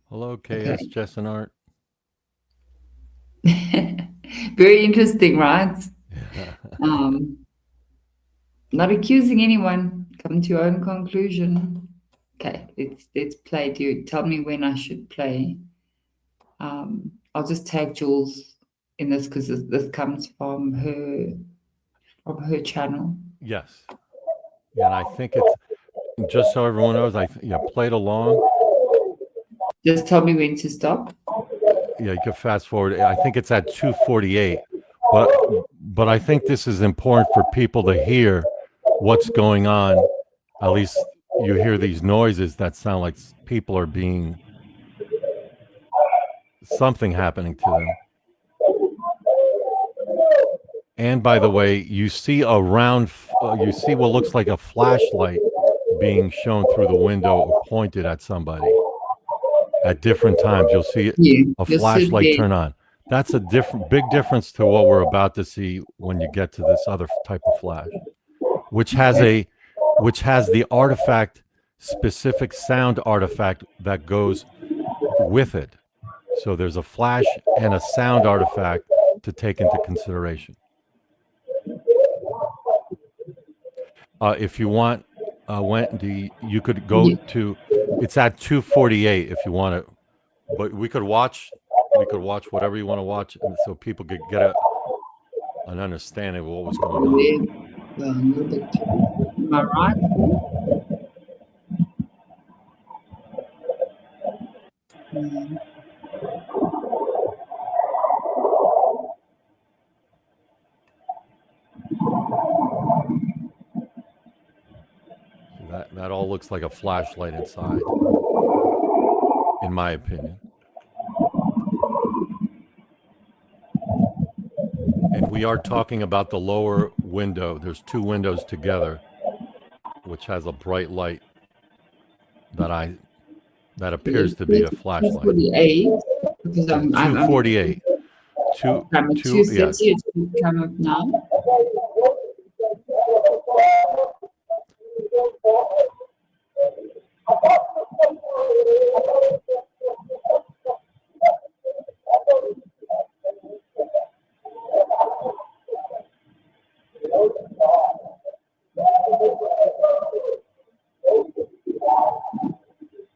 Hello, KS, Jess and Art. Very interesting, right? Not accusing anyone. Come to your own conclusion. Okay, let's play. Do you tell me when I should play? I'll just tag Jules in this because this comes from her channel. Yes. Yeah, and I think it's just so everyone knows. Played along. Just tell me when to stop. Yeah, you can fast forward. I think it's at 2:48. But I think this is important for people to hear what's going on. At least you hear these noises that sound like people are being something happening to them. And by the way, you see you see what looks like a flashlight being shown through the window or pointed at somebody. At different times, you'll see a flashlight turn on. That's a big difference to what we're about to see when you get to this other type of flash, which has the artifact, specific sound artifact that goes with it. So there's a flash and a sound artifact to take into consideration. If you want, Wendy, you could go to. It's at 2:48 if you want to, but we could watch whatever you want to watch, and so people could get an understanding of what was going on. A little bit. Am I right? That all looks like a flashlight inside, in my opinion. And we are talking about the lower window. There's two windows together, which has a bright light that appears to be a flashlight. 248. Because I'm 248. I'm at 230. It's come up now.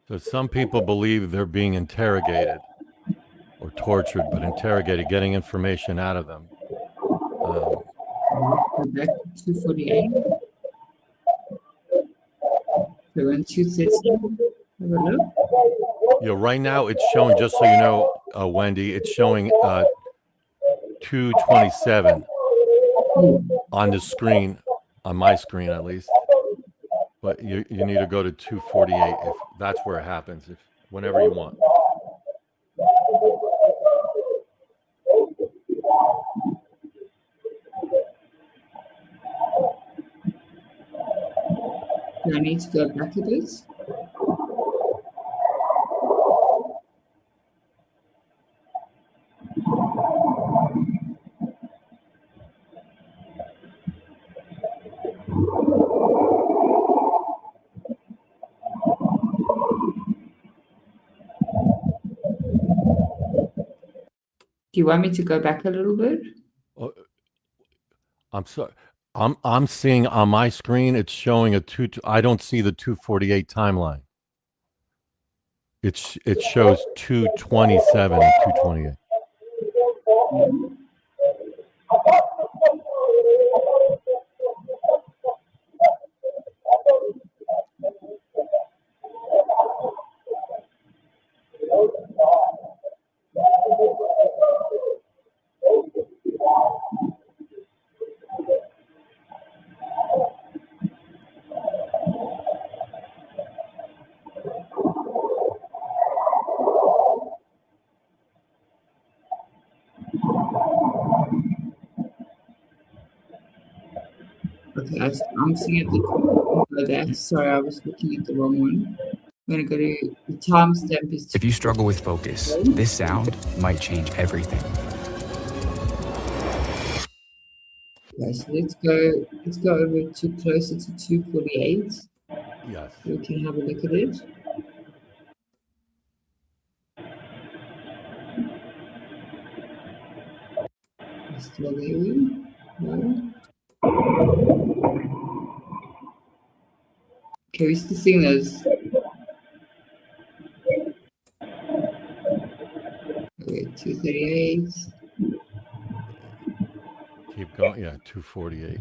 So some people believe they're being interrogated or tortured, but interrogated, getting information out of them. 248. So in 260. Have a look. Yeah, right now it's showing, just so you know, Wendy, it's showing 227 on the screen, on my screen at least. But you need to go to 248 if that's where it happens, whenever you want. Do I need to go back to this? Do you want me to go back a little bit? Oh, I'm sorry. I'm seeing on my screen. It's showing a two. I don't see the 248 timeline. It shows 227 and 228. Okay, I'm seeing at the top of that. Sorry, I was looking at the wrong one. I'm gonna go to the timestamp is. If you struggle with focus, this sound might change everything. Okay, so let's go over to closer to 248. Yes. We can have a look at it. Still there. No. Okay, we're still seeing those. Okay, 238. Keep going. Yeah, 248.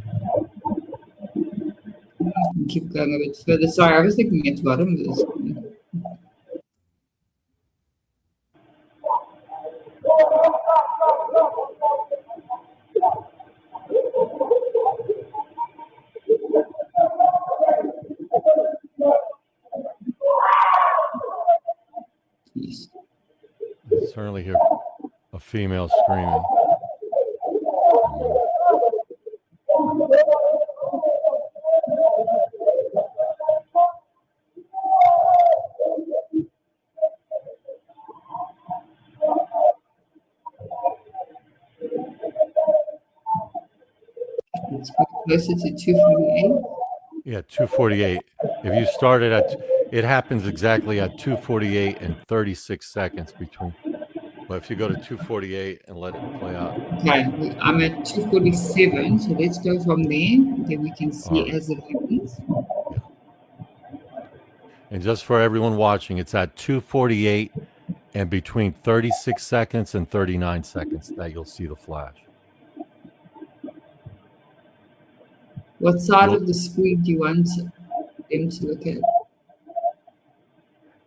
Keep going a bit further. Sorry, I was looking at the bottom of the screen. Yes. I certainly hear a female screaming. Let's go closer to 248. Yeah, 248. If you started at, it happens exactly at 248 and 36 seconds between. But if you go to 248 and let it play out. Okay, I'm at 247, so let's go from there. Then we can see Right. as it happens. Yeah. And just for everyone watching, it's at 248 and between 36 seconds and 39 seconds that you'll see the flash. What side of the screen do you want them to look at?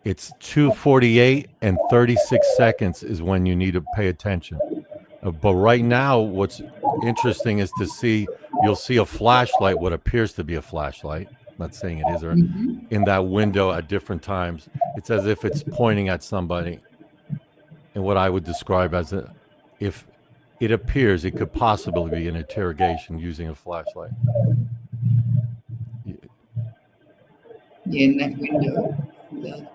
It's 248 and 36 seconds is when you need to pay attention. But right now, what's interesting is to see, you'll see a flashlight, what appears to be a flashlight. I'm not saying it is, or in that window at different times. It's as if it's pointing at somebody. And what I would describe as if it appears it could possibly be an interrogation using a flashlight. Yeah, in that window. That.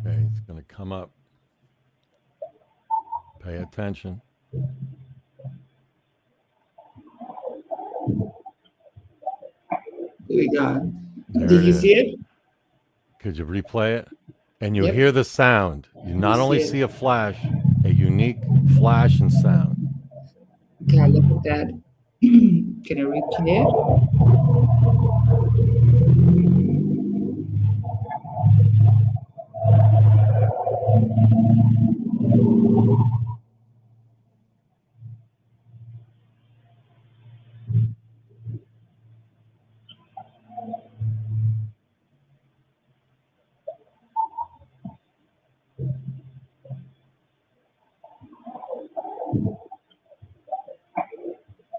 Okay, it's going to come up. Pay attention. There we go. There Did it you is. see it? Could you replay it? And you Yep. hear the sound. You not You only see it. see a flash, a unique flash and sound. Okay, look at that. Can I replay it?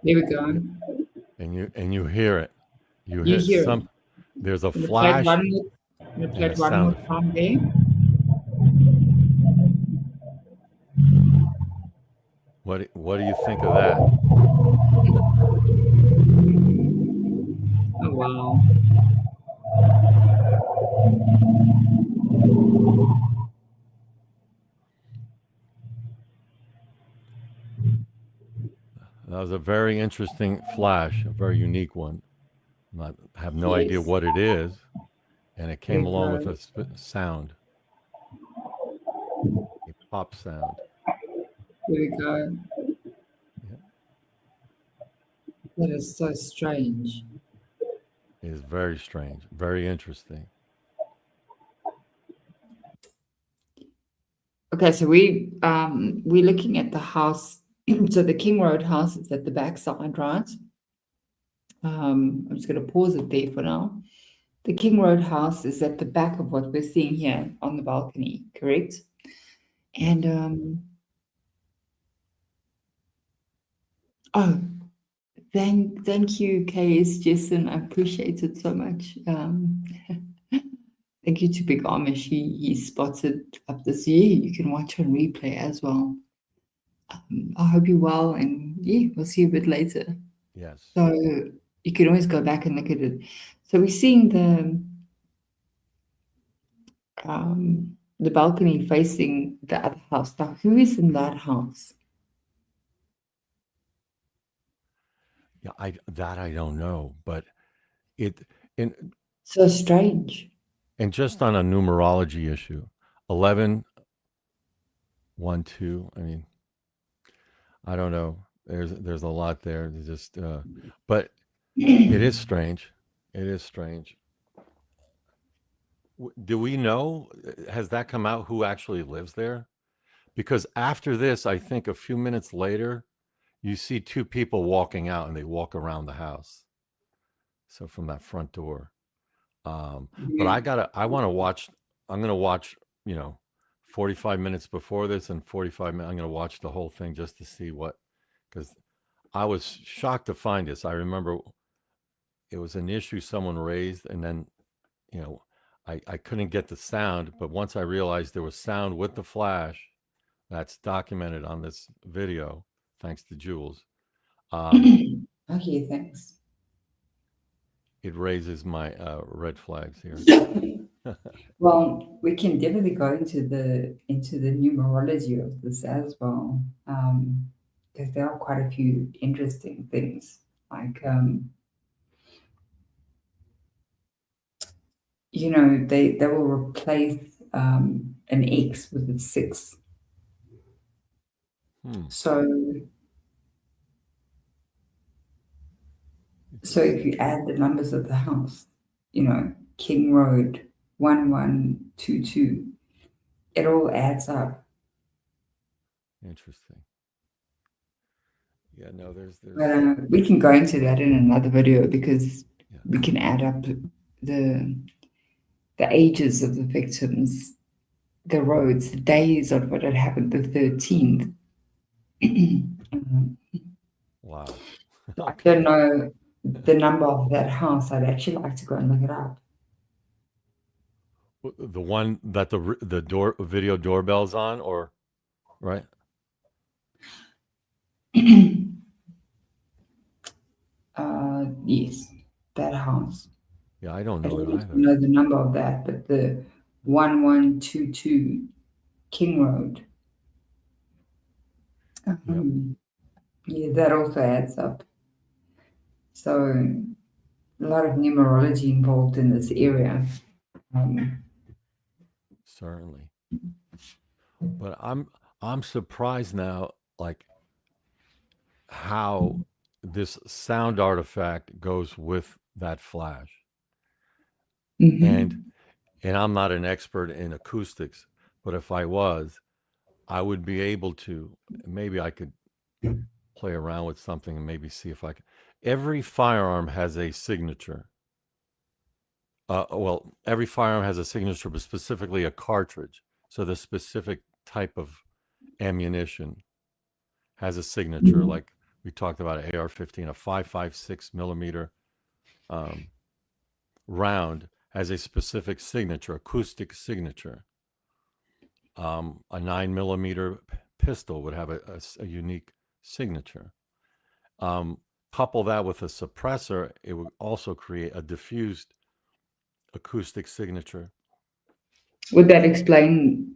There we go. And you hear it. You You hear some. it. There's a I'm gonna flash. play it one sound more time there. What do you think of that? Wow. That was a very interesting flash, a very unique one. I have no idea Yes. what it is, and it came Big along with road. a sound, a pop sound. Here we go. Yeah. That is so strange. It is very strange, very interesting. Okay, so we're looking at the house. So the King Road house is at the back side, right? I'm just going to pause it there for now. The King Road house is at the back of what we're seeing here on the balcony, correct? And oh, thank you, KS Jason. I appreciate it so much. Thank you to Big Amish. He spotted up this year. You can watch on replay as well. I hope you're well, and yeah, we'll see you a bit later. Yes. So you can always go back and look at it. So we're seeing the balcony facing the other house. Now, who is in that house? Yeah, I don't know, but it in So strange. and just on a numerology issue, 11, 1, 2. I mean, I don't know. There's a lot there. There's just, but it is strange. It is strange. Do we know? Has that come out? Who actually lives there? Because after this, I think a few minutes later, you see two people walking out, and they walk around the house. So from that front door. But I want to watch. I'm gonna watch. 45 minutes before this and 45 minutes. I'm gonna watch the whole thing just to see what, because I was shocked to find this. I remember it was an issue someone raised, and then, I couldn't get the sound, but once I realized there was sound with the flash, that's documented on this video, thanks to Jules. Okay, thanks. It raises my red flags here. Well, we can definitely go into the numerology of this as well, because there are quite a few interesting things. Like, they will replace an X with a 6. So if you add the numbers of the house, King Road 1122, it all adds up. Interesting. Yeah, no, there's. But we can go into that in another video, because we can add up the ages of the victims, the roads, the days of what had happened, the 13th. Wow. I don't know the number of that house. I'd actually like to go and look it up. The one that the door video doorbell's on, or right? Yes, that house. Yeah, I don't I know it don't either. know the number of that, but the 1122 King Road. Yeah, that also adds up. So a lot of numerology involved in this area. Certainly. But I'm surprised now, like, how this sound artifact goes with that flash. And I'm not an expert in acoustics, but if I was, I would be able to, maybe I could play around with something and maybe see if I can. Every firearm has a signature. Well, every firearm has a signature, but specifically a cartridge. So the specific type of ammunition has a signature, like we talked about an AR-15, a 5.56 millimeter round has a specific signature, acoustic signature. A 9 millimeter pistol would have a unique signature. couple that with a suppressor, it would also create a diffused acoustic signature. Would that explain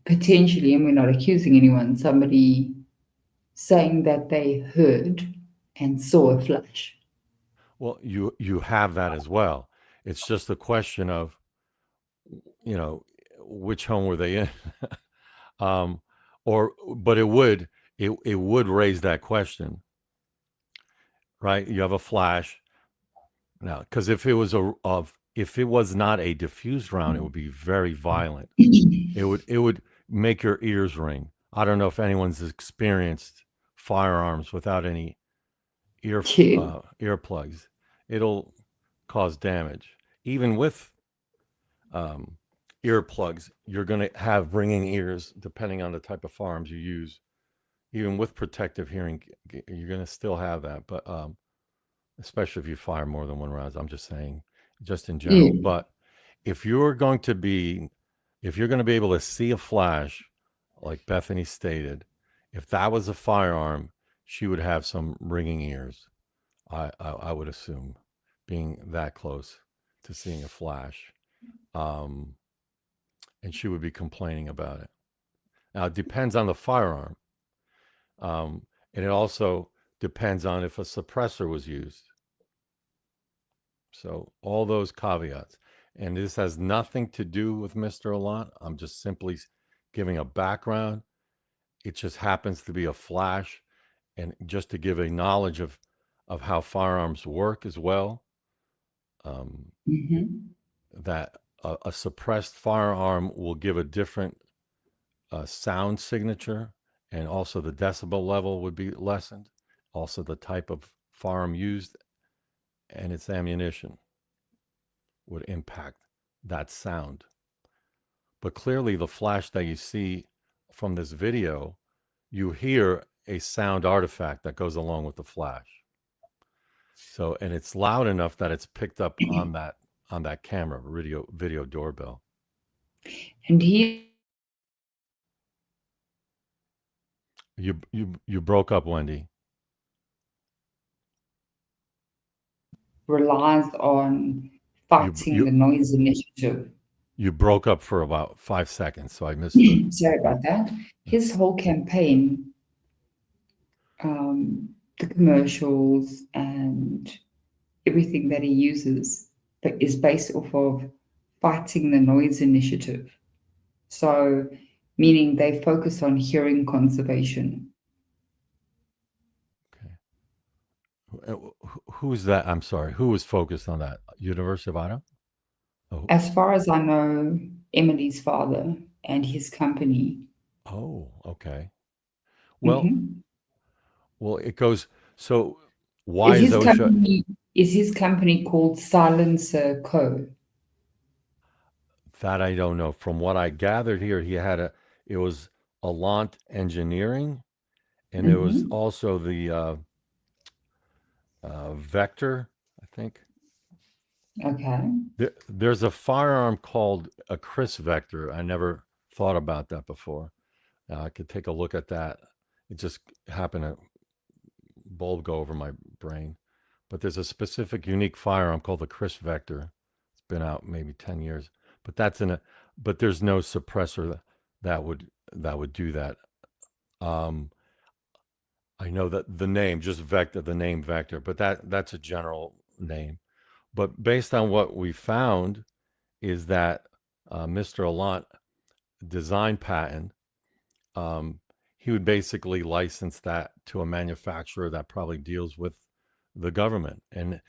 potentially, and we're not accusing anyone, somebody saying that they heard and saw a flash? Well, you have that as well. It's just a question of, which home were they in? But it would raise that question, right? You have a flash now, because if it was not a diffused round, it would be very violent. It would make your ears ring. I don't know if anyone's experienced firearms without any earplugs. It'll cause damage. Even with earplugs, you're going to have ringing ears depending on the type of firearms you use. Even with protective hearing, you're going to still have that. But especially if you fire more than one round, I'm just saying, just in general. Yeah. But if you're going to be able to see a flash, like Bethany stated, if that was a firearm, she would have some ringing ears. I would assume, being that close to seeing a flash, and she would be complaining about it. Now it depends on the firearm, and it also depends on if a suppressor was used. So all those caveats, and this has nothing to do with Mr. Allant. I'm just simply giving a background. It just happens to be a flash, and just to give a knowledge of how firearms work as well. That a suppressed firearm will give a different sound signature, and also the decibel level would be lessened. Also the type of firearm used and its ammunition would impact that sound. But clearly the flash that you see from this video, you hear a sound artifact that goes along with the flash. So, and it's loud enough that it's picked up on that camera, video doorbell. And he You broke up, Wendy. relies on fighting the noise initiative. You broke up for about 5 seconds, so I missed it. Sorry about that. His whole campaign, the commercials and everything that he uses, is based off of fighting the noise initiative. So, meaning they focus on hearing conservation. Who's that? I'm sorry. Who was focused on that? University of Idaho? Oh. As far as I know, Emily's father and his company. Oh, okay. Well, well, it goes. So, why is OSHA? Is his company called Silencer Co? That I don't know. From what I gathered here, it was Allant Engineering, and there was also the Vector, I think. Okay. There's a firearm called a Chris Vector. I never thought about that before. I could take a look at that. It just happened to bulb go over my brain. But there's a specific unique firearm called the Chris Vector. It's been out maybe 10 years. But but there's no suppressor that would do that. I know that the name, just Vector, the name Vector, but that's a general name. But based on what we found is that Mr. Allant design patent, he would basically license that to a manufacturer that probably deals with the government. And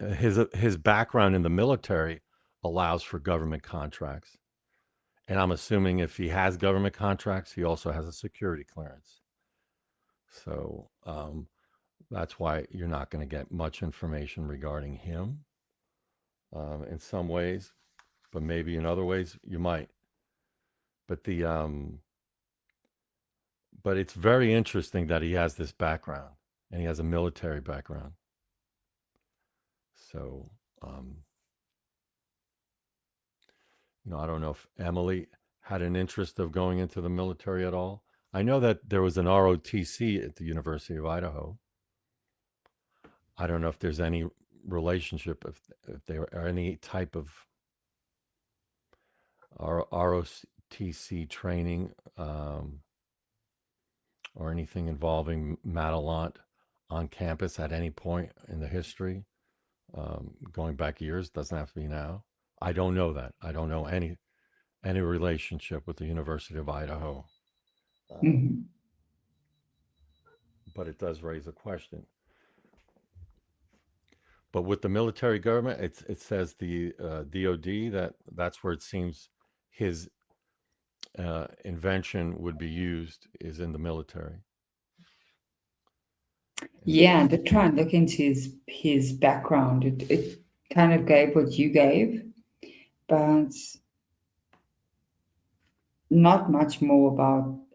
his background in the military allows for government contracts. And I'm assuming if he has government contracts, he also has a security clearance. So that's why you're not going to get much information regarding him in some ways, but maybe in other ways you might. But but it's very interesting that he has this background, and he has a military background. So, I don't know if Emily had an interest of going into the military at all. I know that there was an ROTC at the University of Idaho. I don't know if there's any relationship, if there are any type of ROTC training or anything involving Madelant on campus at any point in the history, going back years, doesn't have to be now. I don't know that. I don't know any relationship with the University of Idaho. Mhm. But it does raise a question. But with the military government, it says the DOD, that's where it seems his invention would be used, is in the military. Yeah, to try and look into his background. It kind of gave what you gave, but not much more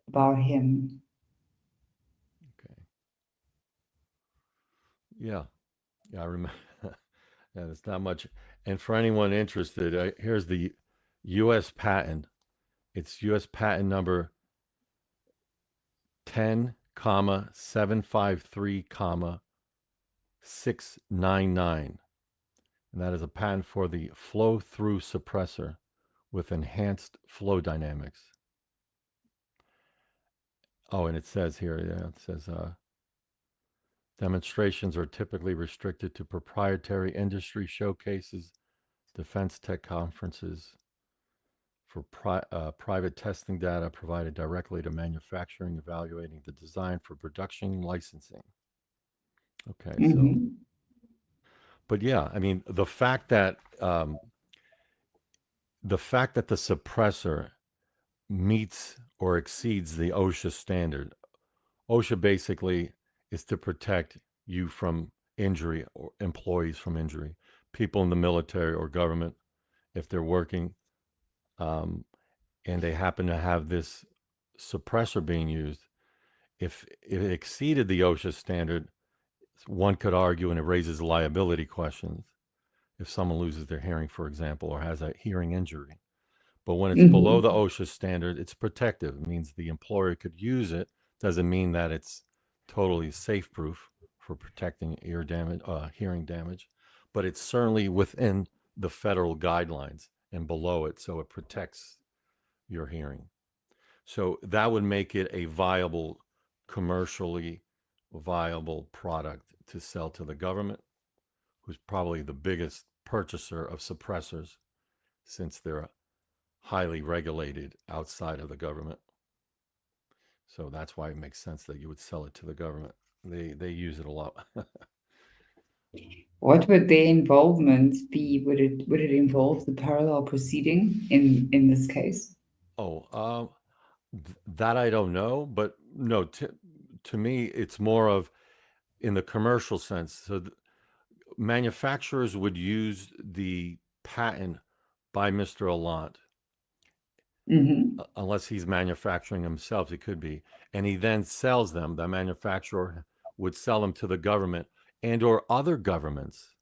about him. Okay. Yeah, I remember. Yeah, there's not much. And for anyone interested, here's the U.S. patent. It's U.S. patent number 10,753,699. And that is a patent for the flow-through suppressor with enhanced flow dynamics. Oh, and it says here, yeah, it says demonstrations are typically restricted to proprietary industry showcases, defense tech conferences, for private testing data provided directly to manufacturing, evaluating the design for production licensing. Okay, so, but yeah, I mean, the fact that the suppressor meets or exceeds the OSHA standard. OSHA basically is to protect you from injury or employees from injury, people in the military or government, if they're working and they happen to have this suppressor being used. If it exceeded the OSHA standard, one could argue, and it raises liability questions if someone loses their hearing, for example, or has a hearing injury. But when it's below the OSHA standard, it's protective. It means the employer could use it. Doesn't mean that it's totally safe-proof for protecting ear damage, hearing damage, but it's certainly within the federal guidelines and below it, so it protects your hearing. So that would make it a viable, commercially viable product to sell to the government, who's probably the biggest purchaser of suppressors since they're highly regulated outside of the government. So that's why it makes sense that you would sell it to the government. They use it a lot. What would their involvement be? Would it involve the parallel proceeding in this case? Oh, that I don't know, but no, to me, it's more of in the commercial sense. So manufacturers would use the patent by Mr. Allant, unless he's manufacturing himself, it could be, and he then sells them. The manufacturer would sell them to the government and or other governments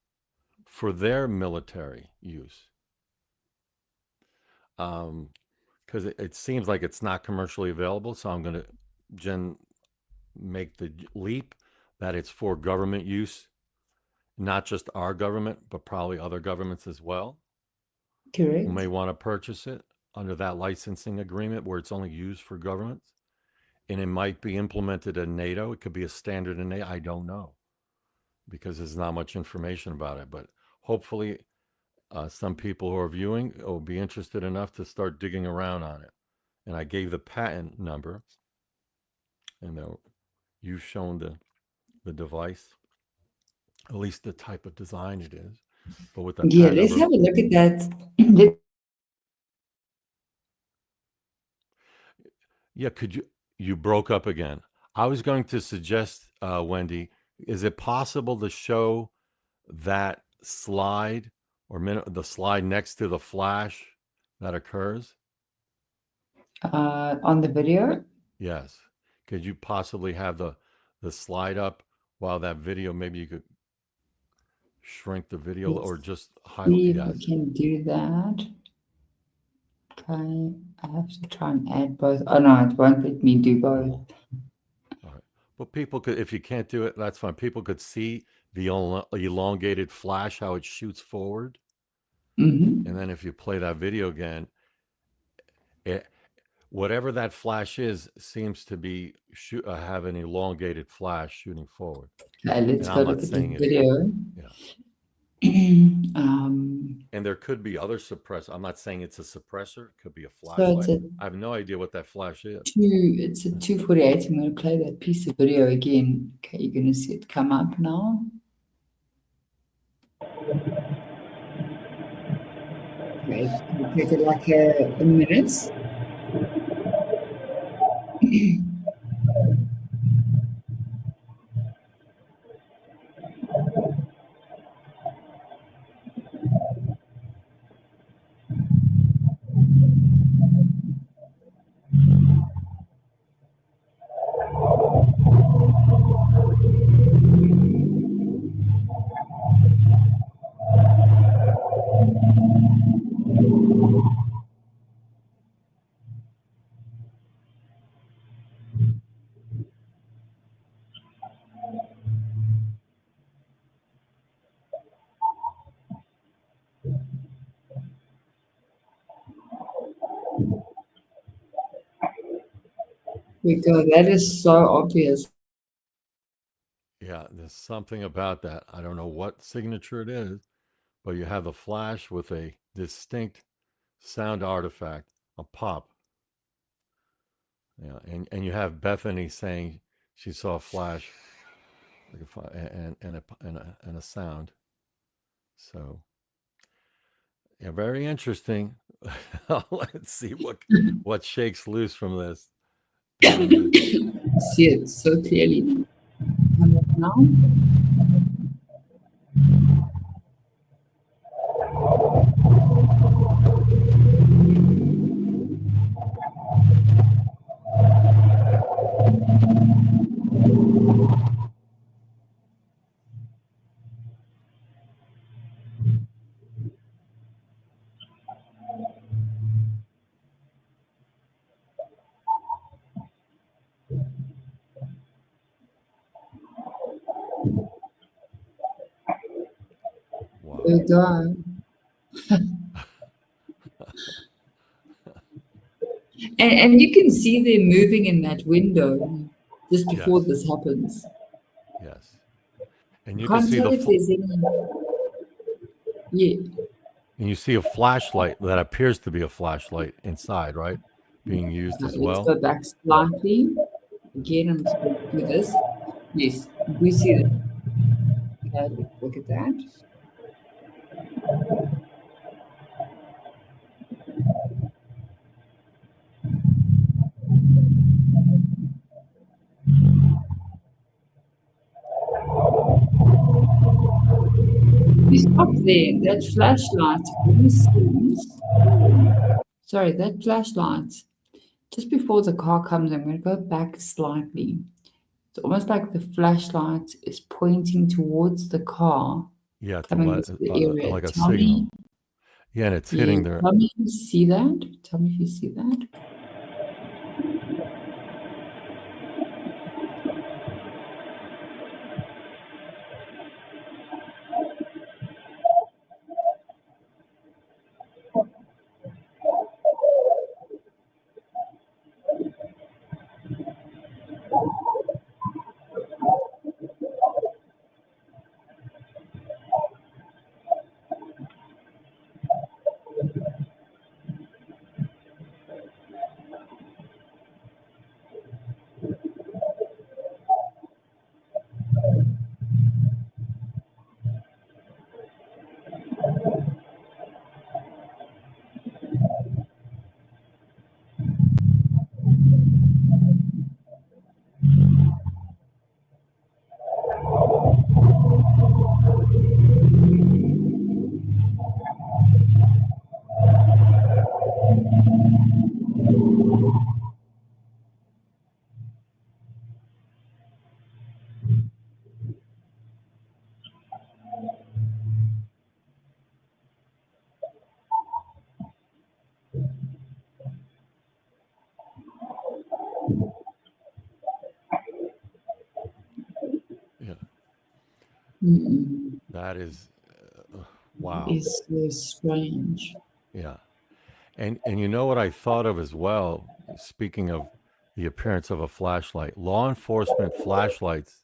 for their military use. Because it seems like it's not commercially available, so I'm going to make the leap that it's for government use, not just our government, but probably other governments as well. Correct. Who may want to purchase it under that licensing agreement where it's only used for governments. And it might be implemented in NATO. It could be a standard in NATO. I don't know because there's not much information about it. But hopefully some people who are viewing will be interested enough to start digging around on it. And I gave the patent number. And you've shown the device, at least the type of design it is. But with the Yeah, patent let's number, have a look at that. Yeah, you broke up again. I was going to suggest, Wendy, is it possible to show that slide or the slide next to the flash that occurs? On the video? Yes. Could you possibly have the slide up while that video, maybe you could shrink the video or just highlight? See if Yes. I can do that. Okay, I have to try and add both. Oh no, it won't let me do both. All right. Well, people could, if you can't do it, that's fine. People could see the elongated flash, how it shoots forward. Mm-hmm. And then if you play that video again, whatever that flash is seems to be have an elongated flash shooting forward. Let's And go I'm look not at the saying it. video. Yeah. Um, And there could be other suppressor. I'm not saying it's a suppressor. It could be a so flashlight. I have no idea what that flash is. it's a 2:48. I'm going to play that piece of video again. Okay, you're going to see it come up now. Okay, it'll take it like a minute. We go. That is so obvious. Yeah, there's something about that. I don't know what signature it is, but you have the flash with a distinct sound artifact, a pop. Yeah, and you have Bethany saying she saw a flash, like and a sound. So, yeah, very interesting. Let's see what shakes loose from this. See it so clearly. Now. Wow. There you go. And you can see them moving in that window just before this happens. Yes. And you Can't can see tell the if there's any. Yeah. and you see a flashlight that appears to be a flashlight inside, right? Being used as well. Let's go back slightly. Again, I'm just going to do this. Yes, we see that. Okay, look at that. You stop there. That flashlight almost seems. Sorry, that flashlight. Just before the car comes, I'm going to go back slightly. It's almost like the flashlight is pointing towards the car. Yeah, to coming let into the area. like a Tell me- signal. Yeah, and it's hitting there. Tell me if you see that. Tell me if you see that. Mm-mm. That is, wow. It's so strange. Yeah. And you know what I thought of as well, speaking of the appearance of a flashlight, law enforcement flashlights,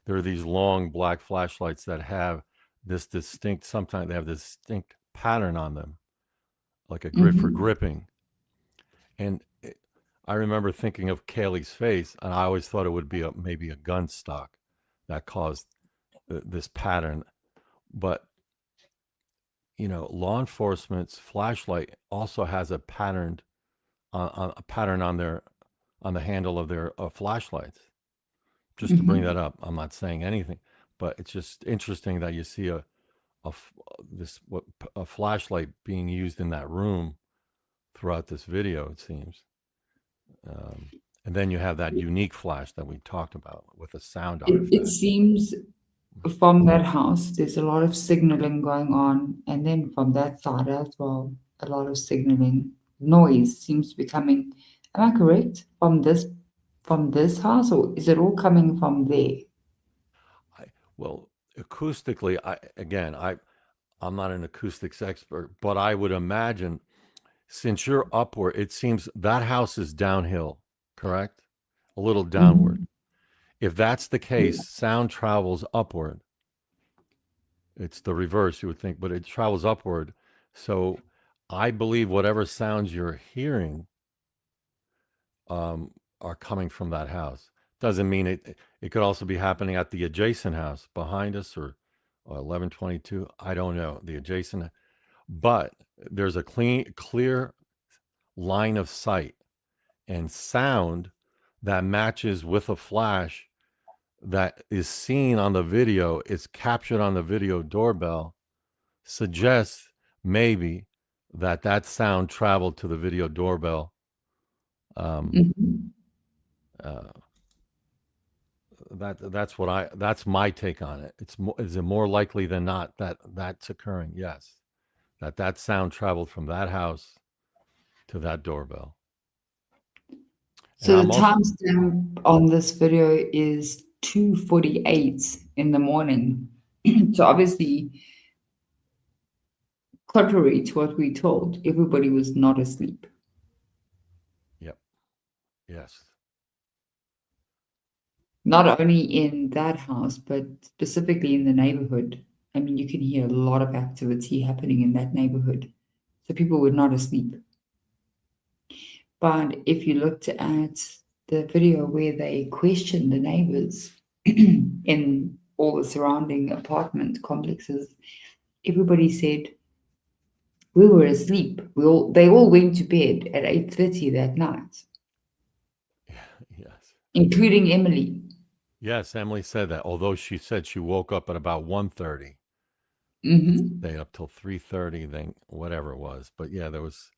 there are these long black flashlights that have this distinct, sometimes they have this distinct pattern on them, like a grip for Mm-hmm. gripping. And I remember thinking of Kaylee's face, and I always thought it would be maybe a gun stock that caused this pattern. But law enforcement's flashlight also has a pattern on the handle of their flashlights. Just to bring that up, I'm not saying anything, but it's just interesting that you see a flashlight being used in that room throughout this video. It seems, and then you have that unique flash that we talked about with a sound artifact. It seems from that house, there's a lot of signaling going on, and then from that side as well, a lot of signaling. Noise seems to be coming. Am I correct? From this house, or is it all coming from there? Well, acoustically, I'm not an acoustics expert, but I would imagine since you're upward, it seems that house is downhill, correct? A little downward. If that's the case, sound travels upward. It's the reverse, you would think, but it travels upward. So I believe whatever sounds you're hearing are coming from that house. Doesn't mean it could also be happening at the adjacent house behind us or 1122. I don't know, the adjacent. But there's a clear line of sight and sound that matches with a flash that is seen on the video, is captured on the video doorbell, suggests maybe that sound traveled to the video doorbell. That's my take on it. Is it more likely than not that that's occurring? Yes. That sound traveled from that house to that doorbell. So the timestamp on this video is 2:48 in the morning. So obviously, contrary to what we told, everybody was not asleep. Yep. Yes. Not only in that house, but specifically in the neighborhood. I mean, you can hear a lot of activity happening in that neighborhood. So people were not asleep. But if you looked at the video where they questioned the neighbors in all the surrounding apartment complexes, everybody said, we were asleep. They all went to bed at 8:30 that night. Yes. Including Emily. Yes, Emily said that, although she said she woke up at about 1:30. Stayed up till 3:30, then whatever it was. But yeah, there was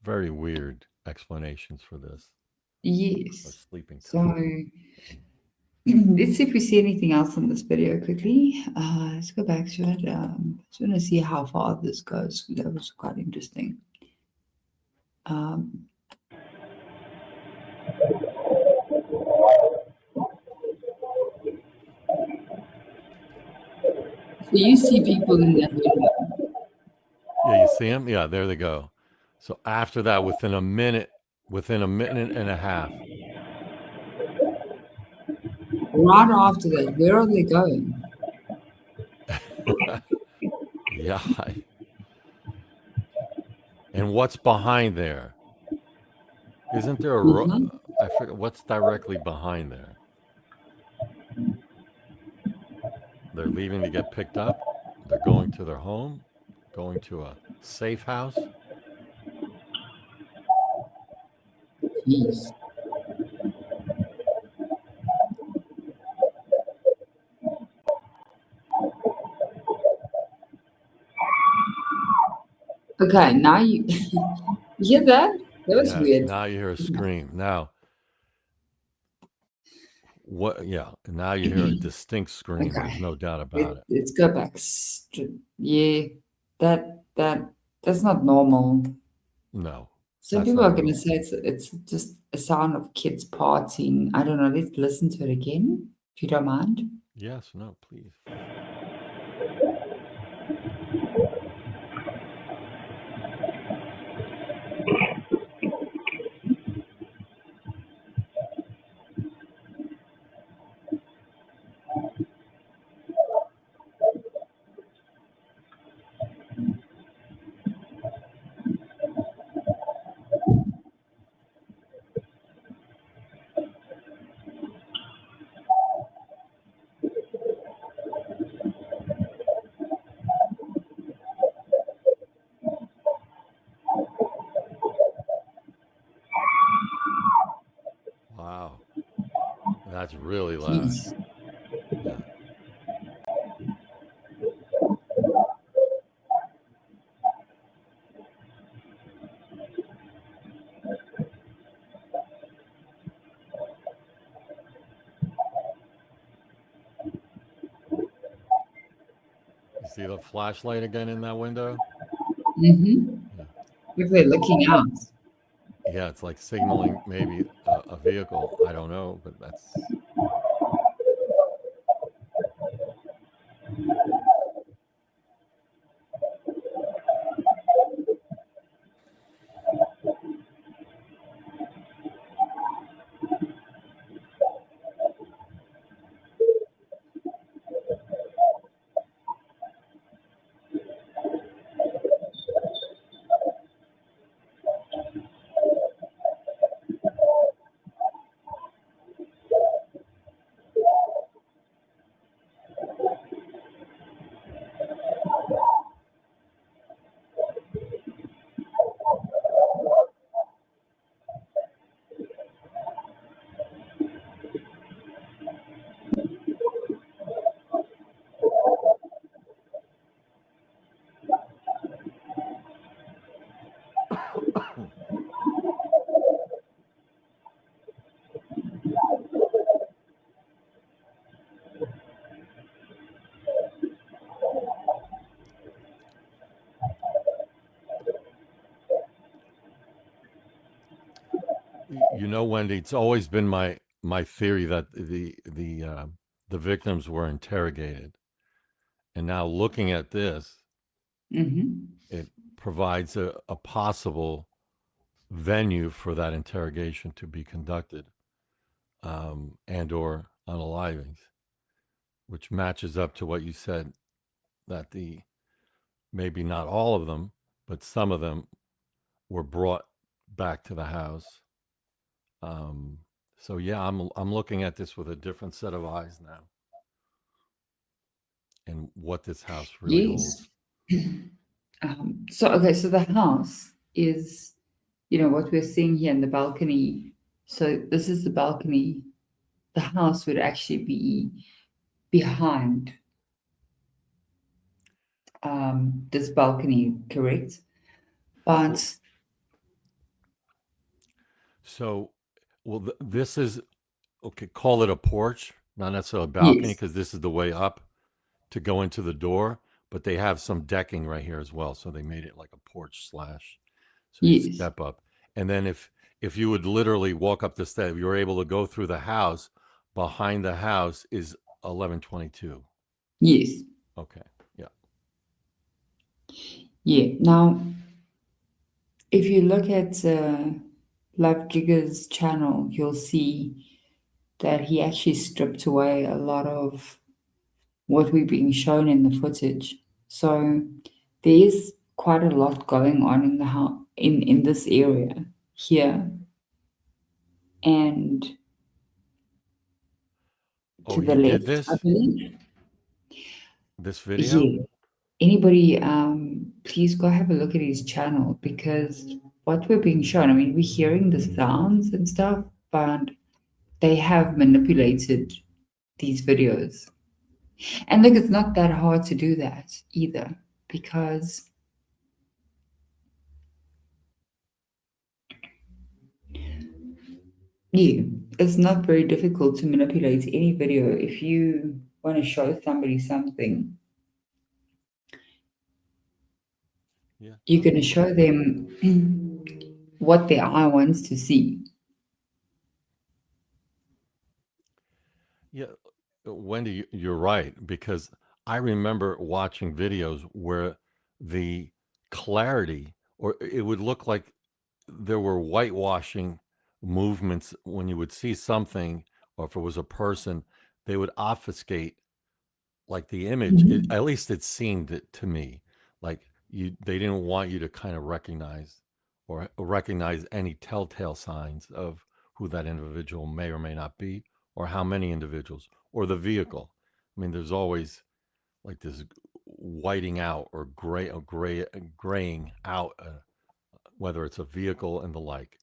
very weird explanations for this. Yes. Sleeping so let's see if we see anything else in this video quickly. Let's go back to it. Just want to see how far this goes. That was quite interesting. So you see people in that video. Yeah, you see them? Yeah, there they go. So after that, within a minute and a half. Right after that, where are they going? Yeah. And what's behind there? Isn't there a I forget what's directly behind there. They're leaving to get picked up. They're going to their home, going to a safe house. Jeez. Okay, now you hear that? That was weird. Now you hear a scream. Now, what? Yeah, now you hear a distinct scream. Okay. There's no doubt about it. Let's go back. Yeah, that's not normal. No. Some people are going to say it's just a sound of kids partying. I don't know. Let's listen to it again, if you don't mind. Yes. No. Please. Wow. That's really loud. Yes. Yeah. You see the flashlight again in that window? Mm-hmm. Yeah. If they're looking out. Yeah, it's like signaling maybe a vehicle. I don't know, but that's Wendy, it's always been my theory that the victims were interrogated, and now looking at this, Mm-hmm. it provides a possible venue for that interrogation to be conducted, and or unalivings, which matches up to what you said that the maybe not all of them, but some of them were brought back to the house. So yeah, I'm looking at this with a different set of eyes now, and what this house really Yes. holds. So the house is, what we're seeing here in the balcony. So this is the balcony. The house would actually be behind this balcony, correct? But So, well, this is okay. Call it a porch, not necessarily a balcony, yes, because this is the way up to go into the door. But they have some decking right here as well, so they made it like a porch slash. So you yes, step up, and then if you would literally walk up the step, you're able to go through the house. Behind the house is 1122. yes, Okay, yeah. yeah. Now, if you look at Love Jigger's channel, you'll see that he actually stripped away a lot of what we're being shown in the footage. So there's quite a lot going on in the house in this area here, and Oh, to the he did left, I this believe. video. Yeah. Anybody, please go have a look at his channel, because what we're being shown, I mean, we're hearing the sounds and stuff, but they have manipulated these videos. And look, it's not that hard to do that either, because yeah, it's not very difficult to manipulate any video. If you want to show somebody something, Yeah, you're going to show them what their eye wants to see. yeah. Wendy, you're right, because I remember watching videos where the clarity, or it would look like there were whitewashing movements when you would see something, or if it was a person, they would obfuscate like the image. At least it seemed it to me like they didn't want you to kind of recognize or recognize any telltale signs of who that individual may or may not be, or how many individuals, or the vehicle. I mean, there's always like this whiting out or graying out, whether it's a vehicle and the like.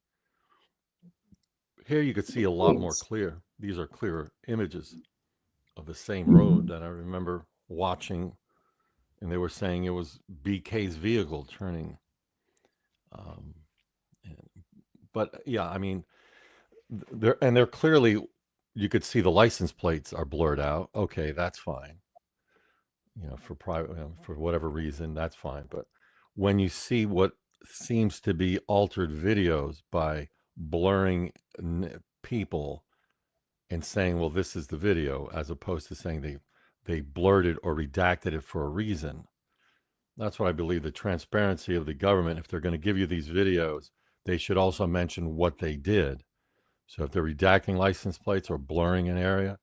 Here you could see a lot more clear. These are clearer images of the same road that I remember watching, and they were saying it was BK's vehicle turning. But yeah, I mean, they're clearly, you could see the license plates are blurred out. Okay, that's fine. For private, for whatever reason, that's fine. But when you see what seems to be altered videos by blurring people and saying, well, this is the video, as opposed to saying they blurred it or redacted it for a reason. That's what I believe, the transparency of the government. If they're going to give you these videos, they should also mention what they did. So if they're redacting license plates or blurring an area,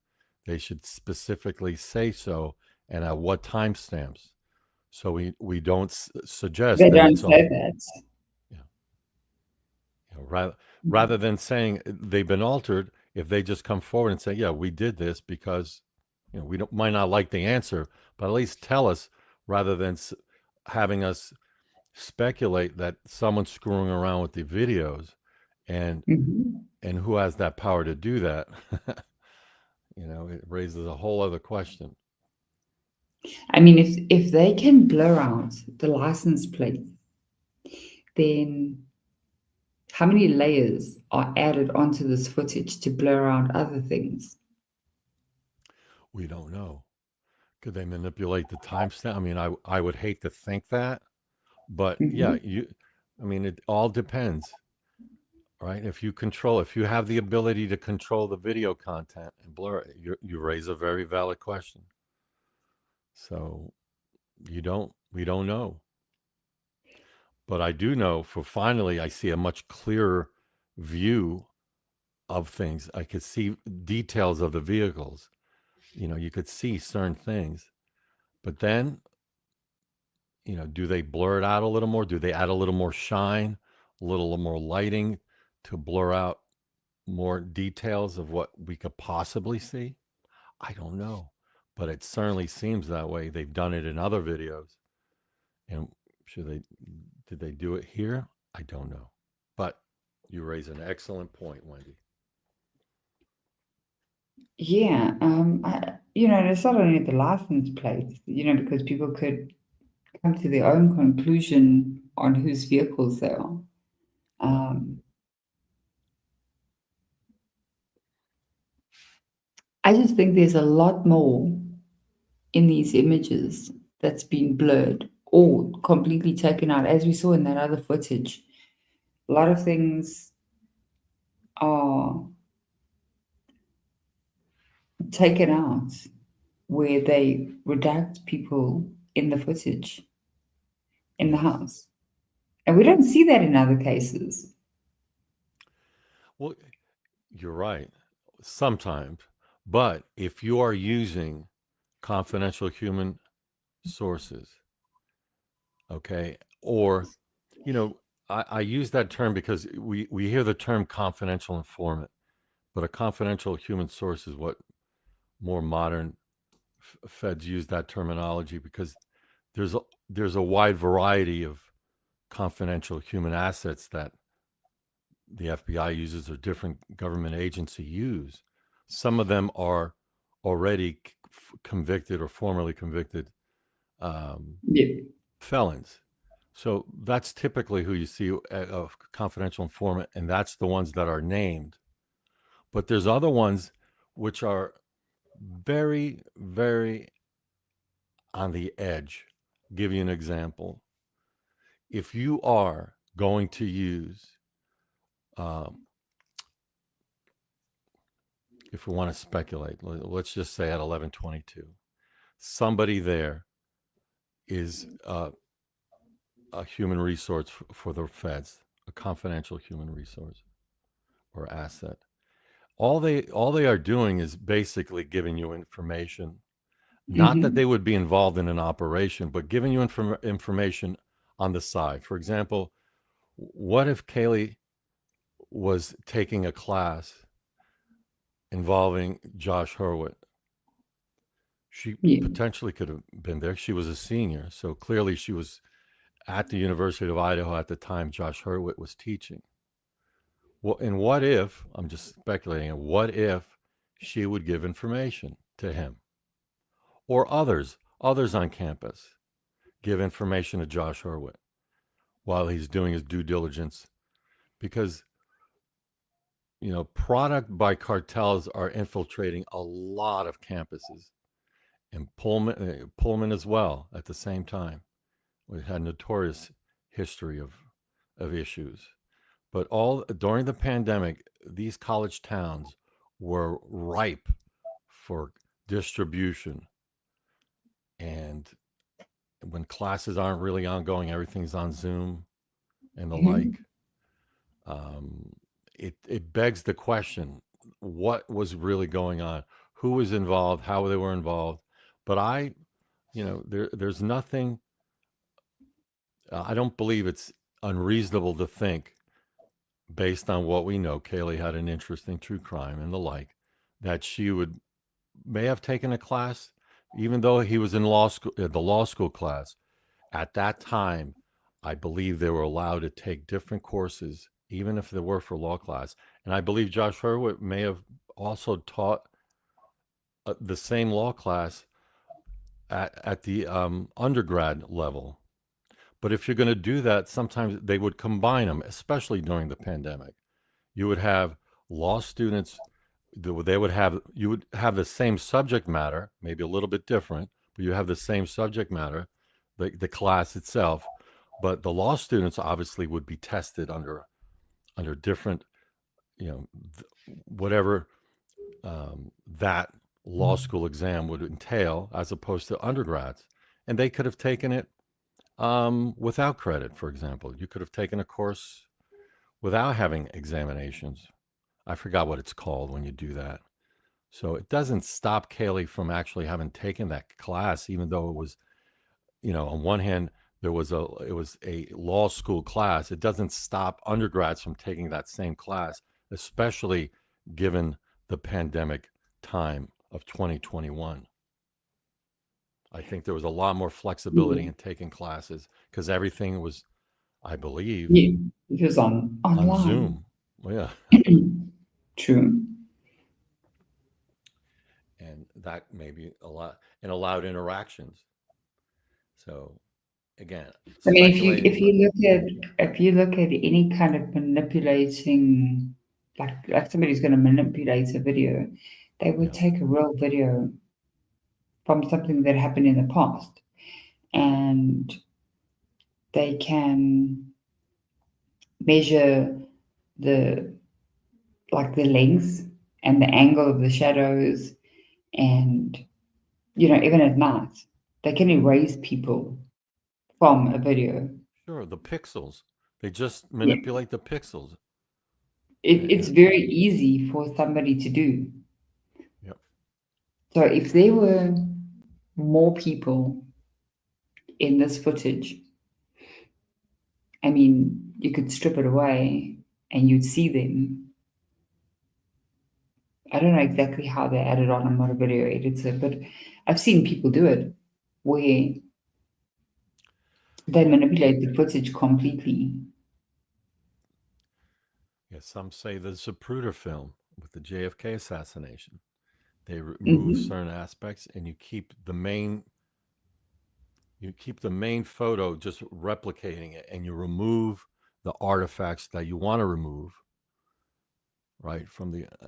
they should specifically say so and at what timestamps. So we don't suggest They that don't it's say that. rather than saying they've been altered, if they just come forward and say, yeah, we did this because we might not like the answer, but at least tell us, rather than having us speculate that someone's screwing around with the videos, and who has that power to do that. It raises a whole other question. I mean, if they can blur out the license plate, then how many layers are added onto this footage to blur out other things? We don't know. Could they manipulate the timestamp? I mean, I would hate to think that, but yeah, it all depends, right? If you have the ability to control the video content and blur it, you raise a very valid question. So we don't know. But I do know, finally, I see a much clearer view of things. I could see details of the vehicles. You could see certain things. But then, do they blur it out a little more? Do they add a little more shine, a little more lighting to blur out more details of what we could possibly see? I don't know. But it certainly seems that way. They've done it in other videos. And did they do it here? I don't know. But you raise an excellent point, Wendy. Yeah, and it's not only the license plates, because people could come to their own conclusion on whose vehicles they are. I just think there's a lot more in these images that's been blurred or completely taken out, as we saw in that other footage. A lot of things are taken out where they redact people in the footage in the house. And we don't see that in other cases. Well, you're right. Sometimes. But if you are using confidential human sources, okay, or, I use that term because we hear the term confidential informant, but a confidential human source is what more modern feds use that terminology, because there's a wide variety of confidential human assets that the FBI uses or different government agencies use. Some of them are already convicted or formerly convicted felons. So that's typically who you see, a confidential informant, and that's the ones that are named. But there's other ones which are very, very on the edge. I'll give you an example. If you are going to use, if we want to speculate, let's just say at 1122, somebody there is a human resource for the feds, a confidential human resource or asset. All they are doing is basically giving you information. Not that they would be involved in an operation, but giving you information on the side. For example, what if Kaylee was taking a class involving Josh Hurwitz? She potentially could have been there. She was a senior, so clearly she was at the University of Idaho at the time Josh Hurwitz was teaching. Well, and what if, I'm just speculating, what if she would give information to him or others on campus give information to Josh Hurwitz while he's doing his due diligence? Because, product by cartels are infiltrating a lot of campuses, and Pullman as well at the same time. We had a notorious history of issues. But all during the pandemic, these college towns were ripe for distribution. And when classes aren't really ongoing, everything's on Zoom and the like. It begs the question, what was really going on? Who was involved? How they were involved? But there's nothing, I don't believe it's unreasonable to think, based on what we know, Kaylee had an interest in true crime and the like, that she may have taken a class, even though he was in law school, the law school class. At that time, I believe they were allowed to take different courses, even if they were for law class. And I believe Josh Hurwitz may have also taught the same law class at the undergrad level. But if you're going to do that, sometimes they would combine them, especially during the pandemic. You would have law students, you would have the same subject matter, maybe a little bit different, but you have the same subject matter, the class itself. But the law students obviously would be tested under different, whatever that law school exam would entail, as opposed to undergrads. And they could have taken it without credit. For example, you could have taken a course without having examinations. I forgot what it's called when you do that. So it doesn't stop Kaylee from actually having taken that class, even though it was, on one hand, it was a law school class. It doesn't stop undergrads from taking that same class, especially given the pandemic time of 2021. I think there was a lot more flexibility in taking classes because everything was, I believe, it was online. on Zoom. Well, yeah. True. And that maybe allowed interactions. So again, I mean, if you look at any kind of manipulating, like somebody's going to manipulate a video, they would take a real video from something that happened in the past, and they can measure the length and the angle of the shadows, and even at night they can erase people from a video. Sure, the pixels. They just manipulate the pixels. It's very easy for somebody to do. Yep. So if there were more people in this footage, I mean, you could strip it away and you'd see them. I don't know exactly how they add it on. I'm not a video editor, but I've seen people do it where they manipulate the footage completely. Yeah, some say the Zapruder film with the JFK assassination. They remove certain aspects, and you keep the main photo, just replicating it, and you remove the artifacts that you want to remove, right?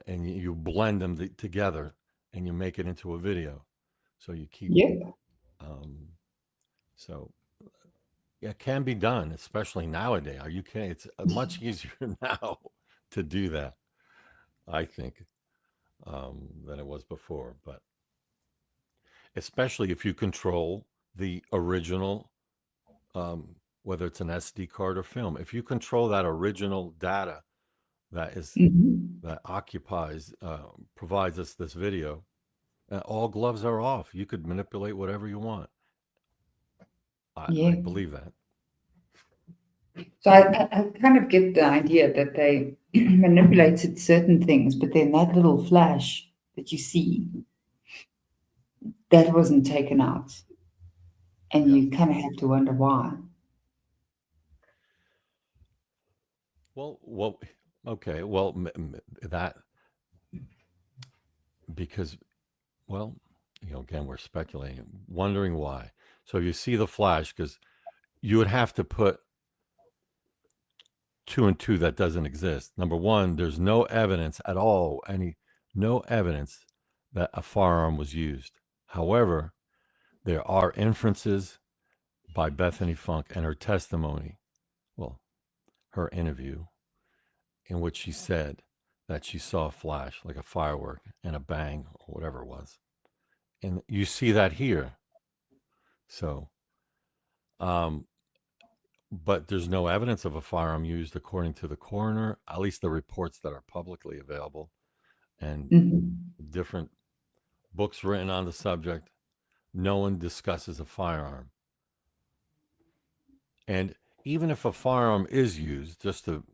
And you blend them together, and you make it into a video. So you keep. Yeah. So it can be done, especially nowadays. Are you kidding? It's much easier now to do that, I think, than it was before. But especially if you control the original, whether it's an SD card or film. If you control that original data that is that occupies, provides us this video, all gloves are off. You could manipulate whatever you want. Yeah. I believe that. So I kind of get the idea that they manipulated certain things, but then that little flash that you see, that wasn't taken out. And you kind of have to wonder why. Well, okay. Well, that, because, well, again, we're speculating, wondering why. So you see the flash, because you would have to put 2 and 2 that doesn't exist. Number one, there's no evidence at all, no evidence that a firearm was used. However, there are inferences by Bethany Funk and her testimony, well, her interview, in which she said that she saw a flash, like a firework, and a bang, or whatever it was. And you see that here. So, but there's no evidence of a firearm used, according to the coroner, at least the reports that are publicly available, and different books written on the subject. No one discusses a firearm. And even if a firearm is used, just to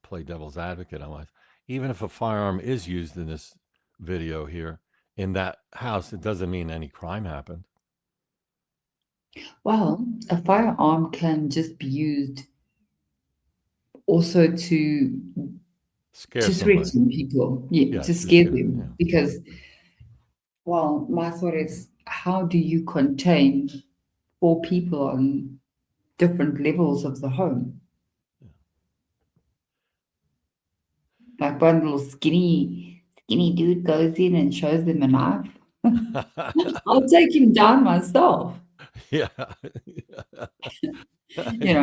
play devil's advocate on my, even if a firearm is used in this video here, in that house, it doesn't mean any crime happened. Well, a firearm can just be used also to threaten people, to scare them. Because, well, my thought is, how do you contain 4 people on different levels of the home? Like one little skinny dude goes in and shows them a knife. I'll take him down myself. Yeah. The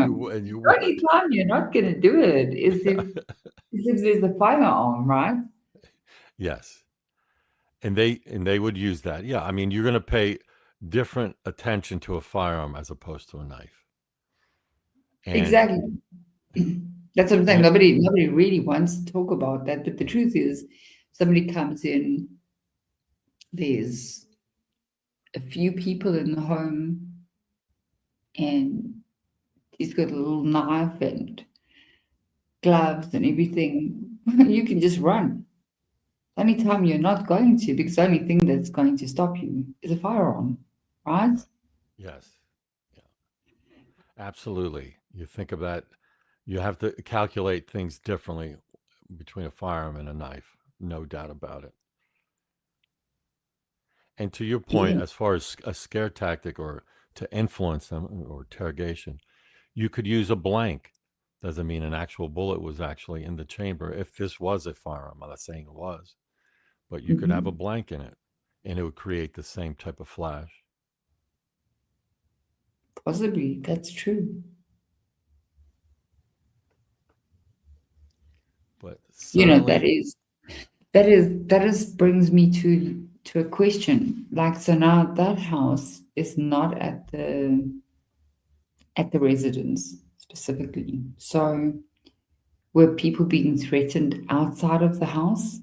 only time you're not going to do it is if there's a firearm, right? Yes. And they would use that. Yeah. I mean, you're going to pay different attention to a firearm as opposed to a knife. And exactly. That's what I'm saying. Nobody really wants to talk about that. But the truth is, somebody comes in, there's a few people in the home, and he's got a little knife and gloves and everything. You can just run. The only time you're not going to, because the only thing that's going to stop you is a firearm, right? Yes. Yeah. Absolutely. You think of that, you have to calculate things differently between a firearm and a knife. No doubt about it. And to your point, as far as a scare tactic or to influence them or interrogation, you could use a blank. Doesn't mean an actual bullet was actually in the chamber. If this was a firearm, I'm not saying it was, but you could have a blank in it and it would create the same type of flash. Possibly, that's true. But that is brings me to a question. Like, so now that house is not at the residence specifically. So were people being threatened outside of the house?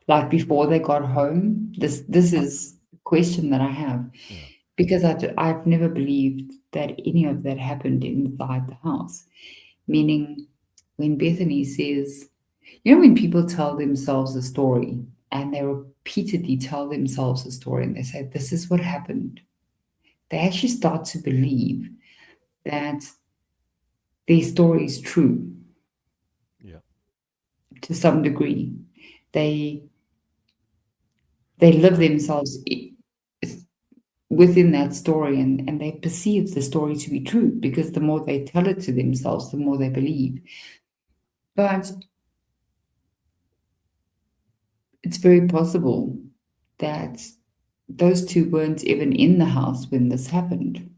Like before they got home? This is a question that I have. Yeah. Because I've never believed that any of that happened inside the house. Meaning, when Bethany says, when people tell themselves a story and they repeatedly tell themselves a story and they say, this is what happened, they actually start to believe that their story is true. Yeah. To some degree. They live themselves within that story and they perceive the story to be true, because the more they tell it to themselves, the more they believe. But it's very possible that those 2 weren't even in the house when this happened.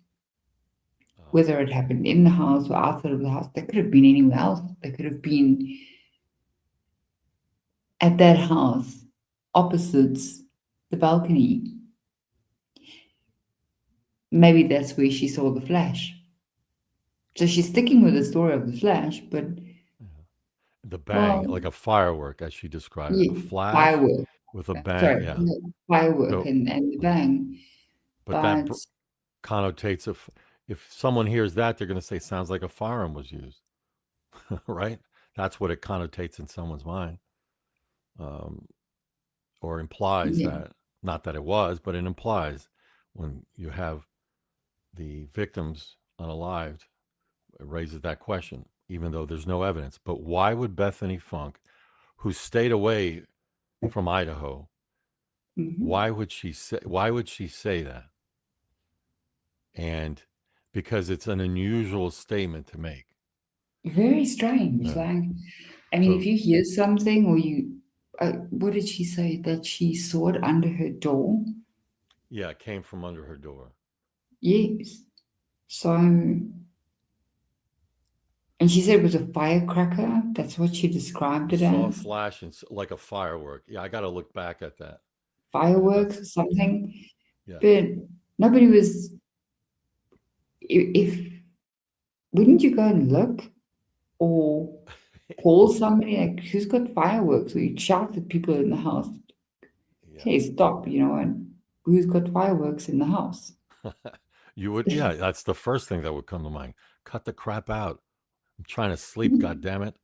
Whether it happened in the house or outside of the house, they could have been anywhere else. They could have been at that house opposite the balcony. Maybe that's where she saw the flash. So she's sticking with the story of the flash, but The bang, well, like a firework, as she described it, a yeah, flash firework. with a bang. Sorry, Yeah. no, firework So, and the bang. but that But connotates if someone hears that, they're going to say sounds like a firearm was used, right? That's what it connotates in someone's mind, um, or implies yeah, that. Not that it was, but it implies when you have the victims unalived. It raises that question, even though there's no evidence. But why would Bethany Funk, who stayed away from Idaho, why would she say that? And because it's an unusual statement to make. very strange. Yeah. Like, I mean, if So you hear something or you, what did she say? That she saw it under her door? yeah, it came from under her door. Yes. So, and she said it was a firecracker. That's what she described it Saw a as. flash and like a firework. Yeah, I got to look back at that. Fireworks or something. Yeah. But nobody was. If wouldn't you go and look or call somebody like who's got fireworks, or you'd shout at people in the house, hey, stop, and who's got fireworks in the house? You would, yeah, that's the first thing that would come to mind. Cut the crap out. I'm trying to sleep, God damn it.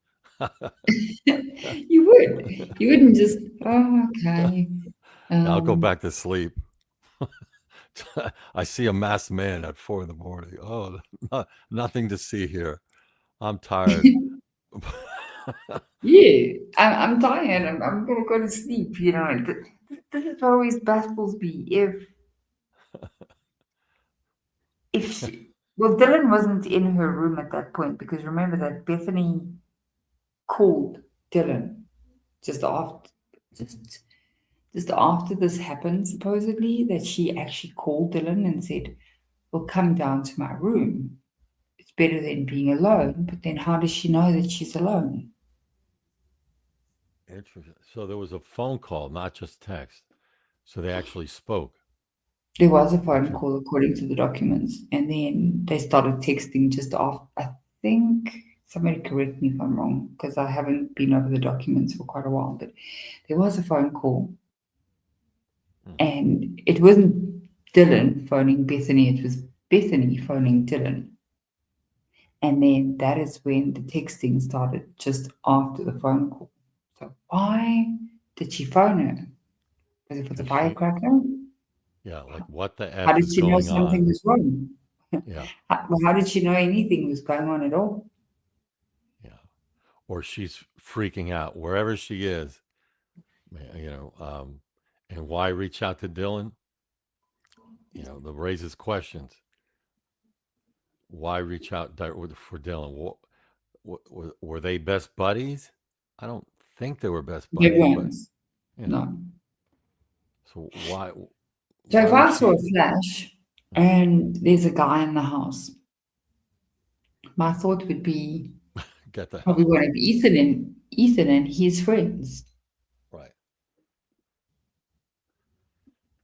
You wouldn't just, oh, okay. Yeah, I'll go back to sleep. I see a masked man at 4 a.m. Oh, nothing to see here. I'm tired. Yeah, I'm tired. I'm gonna go to sleep. This is what always baffles me. If she, well, Dylan wasn't in her room at that point, because remember that Bethany called Dylan just after just after this happened, supposedly, that she actually called Dylan and said, well, come down to my room. It's better than being alone. But then how does she know that she's alone? Interesting. So there was a phone call, not just text. So they actually spoke. There was a phone call according to the documents, and then they started texting just after. I think somebody correct me if I'm wrong, because I haven't been over the documents for quite a while, but there was a phone call, and it wasn't Dylan phoning Bethany, it was Bethany phoning Dylan. And then that is when the texting started, just after the phone call. So why did she phone her? Was it for the firecracker? Yeah, like what the How F did is she know going something on? was wrong? Yeah. How did she know anything was going on at all? Yeah. Or she's freaking out wherever she is, and why reach out to Dylan? That raises questions. Why reach out for Dylan? Were they best buddies? I don't think they were best They buddies, weren't. but No. So why? So if would I saw a she? flash and there's a guy in the house, my thought would be Get the probably hell one of Ethan and his friends. right.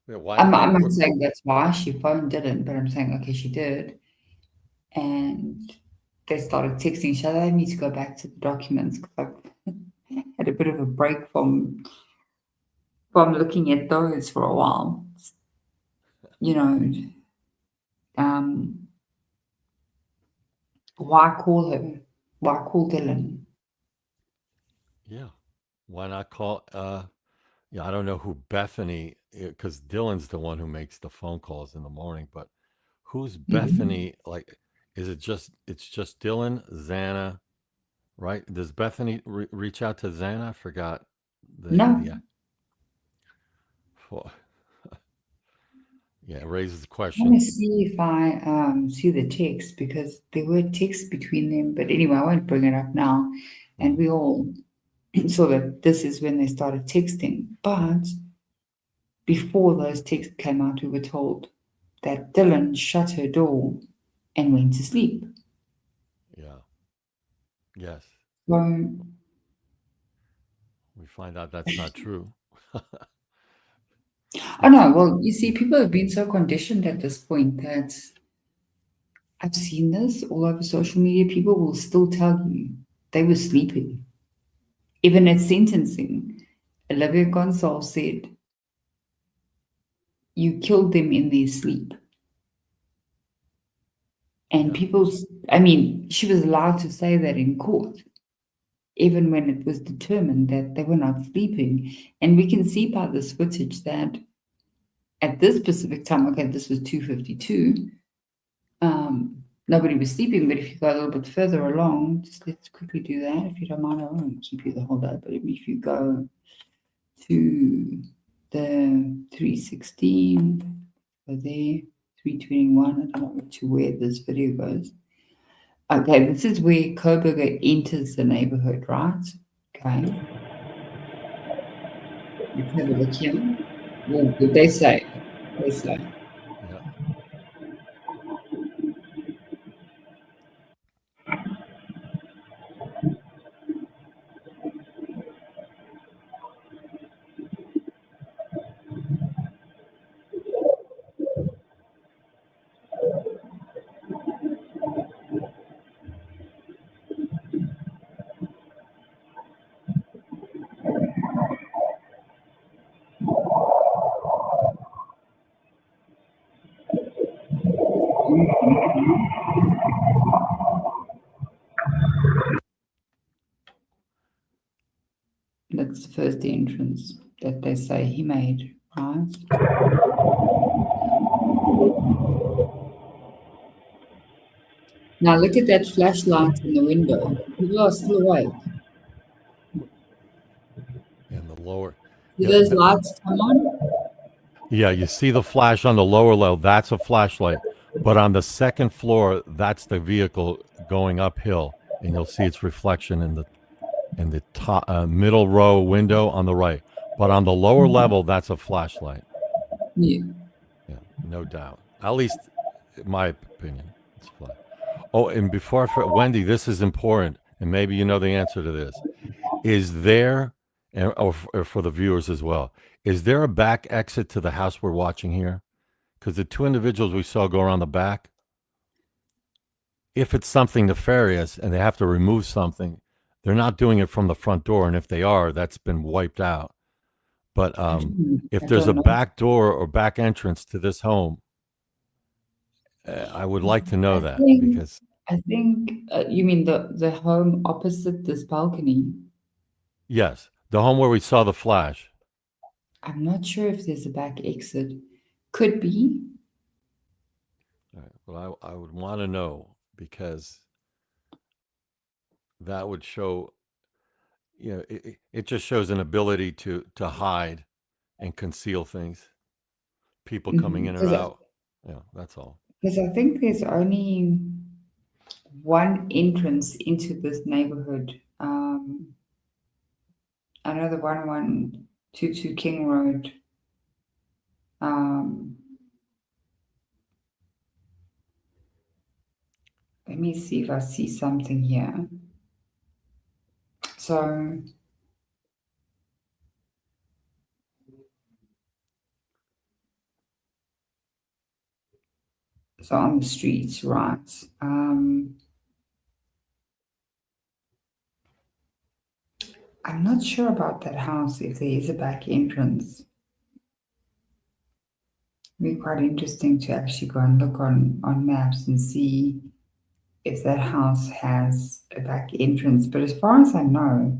Yeah, why? I'm not saying that's why she phoned Dylan, but I'm saying, okay, she did. And they started texting each other. I need to go back to the documents because I've had a bit of a break from looking at those for a while. Why call her? Why call Dylan? Yeah. Why not call? Yeah, I don't know who Bethany, because Dylan's the one who makes the phone calls in the morning. But who's Bethany? Like, it's just Dylan, Xana, right? Does Bethany reach out to Xana? I forgot. No. Yeah, it raises I want to questions. see if I see the text, because there were texts between them. But anyway, I won't bring it up now. And we all saw that this is when they started texting. But before those texts came out, we were told that Dylan shut her door and went to sleep. Yeah. Yes. So We find out that's not true. Oh no, well, you see, people have been so conditioned at this point that I've seen this all over social media. People will still tell you they were sleeping. Even at sentencing, Olivia Gonzalez said, you killed them in their sleep. And people, I mean, she was allowed to say that in court, even when it was determined that they were not sleeping. And we can see by this footage that at this specific time, okay, this was 2:52, nobody was sleeping. But if you go a little bit further along, just let's quickly do that. If you don't mind, I won't keep you the whole day. But if you go to the 3:16, go there, 3:21, I don't know to where this video goes. Okay, this is where Koberger enters the neighborhood, right? Okay. Let's have a look here. Well, they say. They say. Yeah. That's the first entrance that they say he made, right? Now look at that flashlight in the window. People are still awake. And the lower. Do those lights come on? Yeah, you see the flash on the lower level. That's a flashlight. But on the second floor, that's the vehicle going uphill, and you'll see its reflection in the top middle row window on the right. But on the lower level, that's a flashlight. Yeah. Yeah, no doubt. At least, in my opinion, it's a flash. Oh, and before Wendy, this is important, and maybe you know the answer to this. Is there, or for the viewers as well, is there a back exit to the house we're watching here? Because the two individuals we saw go around the back, if it's something nefarious and they have to remove something, they're not doing it from the front door. And if they are, that's been wiped out. But if there's a back door or back entrance to this home, I would like to know that, because I think you mean the home opposite this balcony. yes, the home where we saw the flash. I'm not sure if there's a back exit. Could be. All right. Well, I would want to know, because that would show, you know, it just shows an ability to hide and conceal things. People coming in and out. Yeah, that's all. Because I think there's only one entrance into this neighborhood. I know the 1122 King Road. Let me see if I see something here. So on the streets, right? I'm not sure about that house, if there is a back entrance. It'd be quite interesting to actually go and look on maps and see if that house has a back entrance. But as far as I know,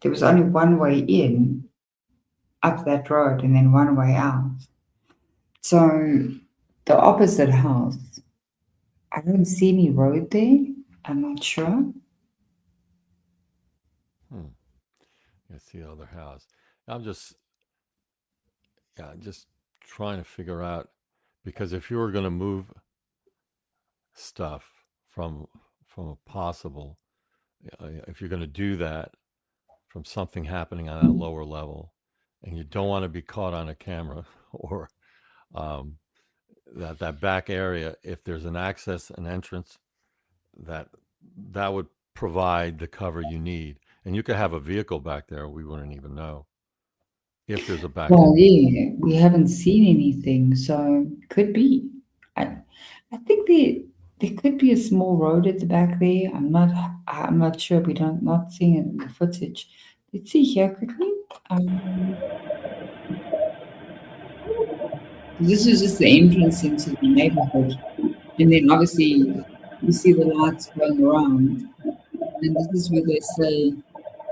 there was only one way in up that road and then one way out. So the opposite house, I don't see any road there. I'm not sure. I see the other house. I'm just trying to figure out, because if you were going to move stuff from a possible, if you're going to do that from something happening on that lower level, and you don't want to be caught on a camera, or that back area, if there's an access, an entrance, that would provide the cover you need. And you could have a vehicle back there, we wouldn't even know. if there's a back Well, entrance. yeah, we haven't seen anything, so could be. I think there could be a small road at the back there. I'm not sure. We don't not seeing it in the footage. Let's see here quickly. This is just the entrance into the neighborhood, and then obviously you see the lights going around, and this is where they say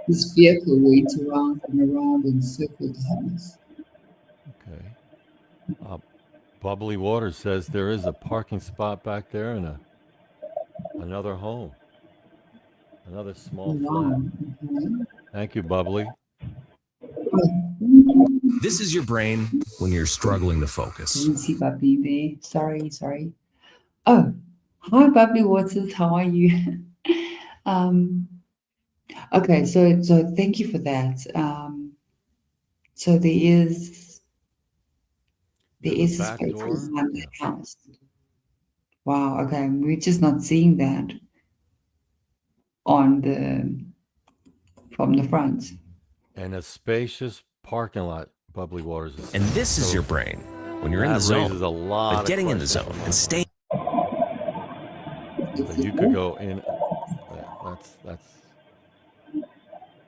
this vehicle went around and around and circled the house. Okay. Bubbly Water says there is a parking spot back there and another home, another small flat. Okay. Thank you, Bubbly. This is your brain when you're struggling to focus. Didn't see Bubbly there. Sorry. Oh, hi, Bubbly Waters. How are you? Okay, so thank you for that. So there is a back space door? behind the house. Wow. Okay, we're just not seeing that from the front. And a spacious parking lot, Bubbly Waters is And saying. this is So your brain when you're in the that zone. raises a lot But of getting in the questions. zone and staying. So you could go in. That's.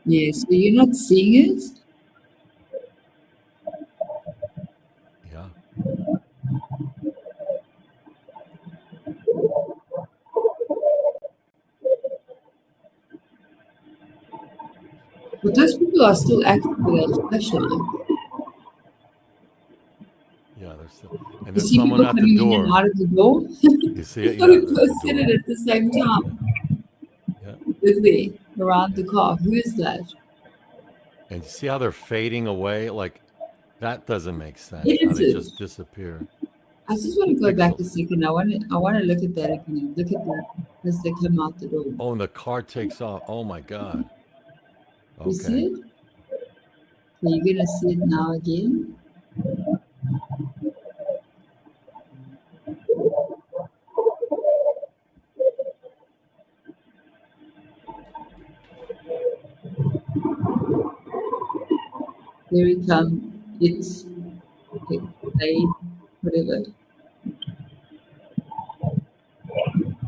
Yeah, so you're not seeing it? Yeah. But those people are still active with their flashlight. Yeah, there's still, and You there's see someone people at the coming in door. and out of the door? You see it? Yeah, We at the both said door. it at the same time. Yeah. Look there, around the car. Who is that? And you see how they're fading away? Like that doesn't make sense. How they Edited. just disappear. I just want to go back a Pixels. second. I want to look at that again. Look at that as they come out the door. Oh, and the car takes off. Oh my God. You see Okay. it? So you're gonna see it now again. There it comes. It's they whatever.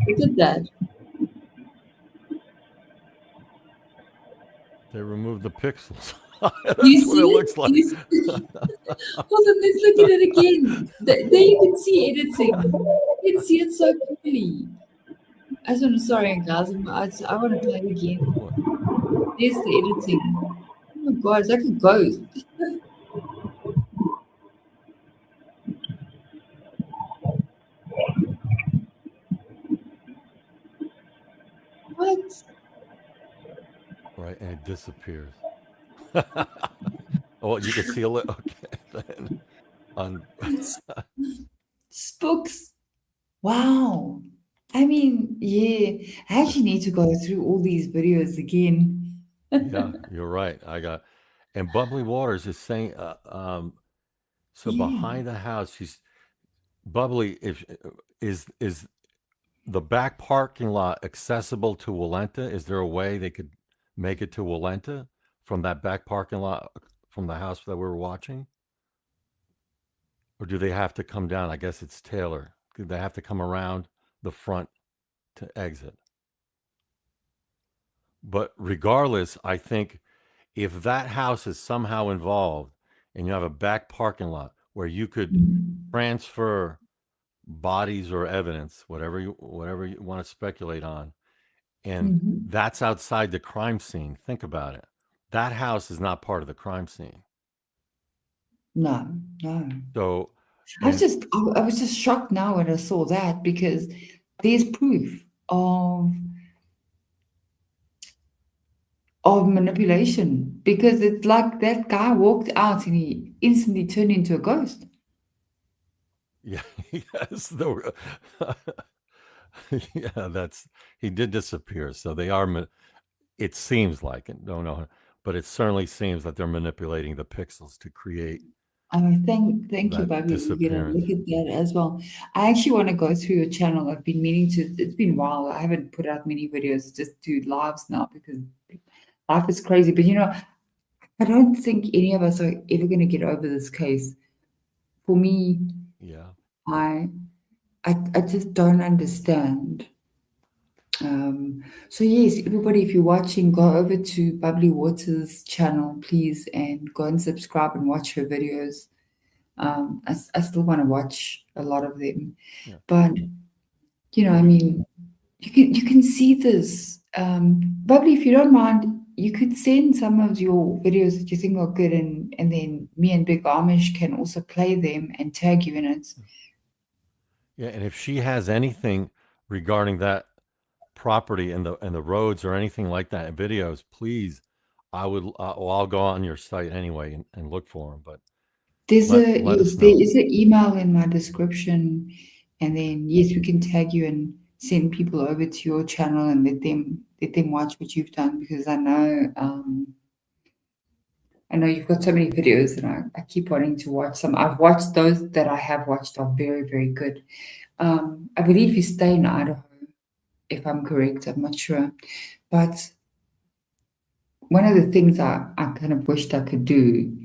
Look at that. They removed the pixels. Do you That's what see it looks it? like. Do you see it? Hold on, let's look at it again. There you can see editing. You can see it so clearly. Sorry, guys. I want to play it again. There's the editing. Oh my God, it's like a ghost. What? Right, and it disappears. Oh, you can see a little. Okay, then on. Spooks. Wow. I mean, yeah. I actually need to go through all these videos again. Yeah, you're right. And Bubbly Waters is saying, so Yeah. behind the house, she's Bubbly. Is the back parking lot accessible to Walenta? Is there a way they could make it to Walenta from that back parking lot from the house that we were watching? Or do they have to come down? I guess it's Taylor. Do they have to come around the front to exit? But regardless, I think if that house is somehow involved and you have a back parking lot where you could transfer bodies or evidence, whatever you want to speculate on, and that's outside the crime scene. Think about it. That house is not part of the crime scene. No. So I was just shocked now when I saw that because there's proof of manipulation because it's like that guy walked out and he instantly turned into a ghost. yeah, yes, yeah, he did disappear. So they are. It seems like it. Don't know, but it certainly seems that they're manipulating the pixels to create. Thank you, that Bobby. We're gonna disappearance. look at that as well. I actually want to go through your channel. I've been meaning to. It's been a while. I haven't put out many videos. Just do lives now because life is crazy. But I don't think any of us are ever going to get over this case. For me, Yeah. I just don't understand. So yes, everybody, if you're watching, go over to Bubbly Waters channel, please, and go and subscribe and watch her videos. I still want to watch a lot of them, Yeah. but I mean, you can see this. Bubbly, if you don't mind, you could send some of your videos that you think are good, and then me and Big Amish can also play them and tag you in it. Yeah, and if she has anything regarding that property and the roads or anything like that, videos, please, I'll go on your site anyway and look for them. But There's let us there know. is an email in my description, and then yes, we can tag you and send people over to your channel and let them watch what you've done, because I know you've got so many videos, and I keep wanting to watch some. I've watched those that I have watched are very, very good. I believe you stay in Idaho, if I'm correct. I'm not sure, but one of the things I kind of wished I could do,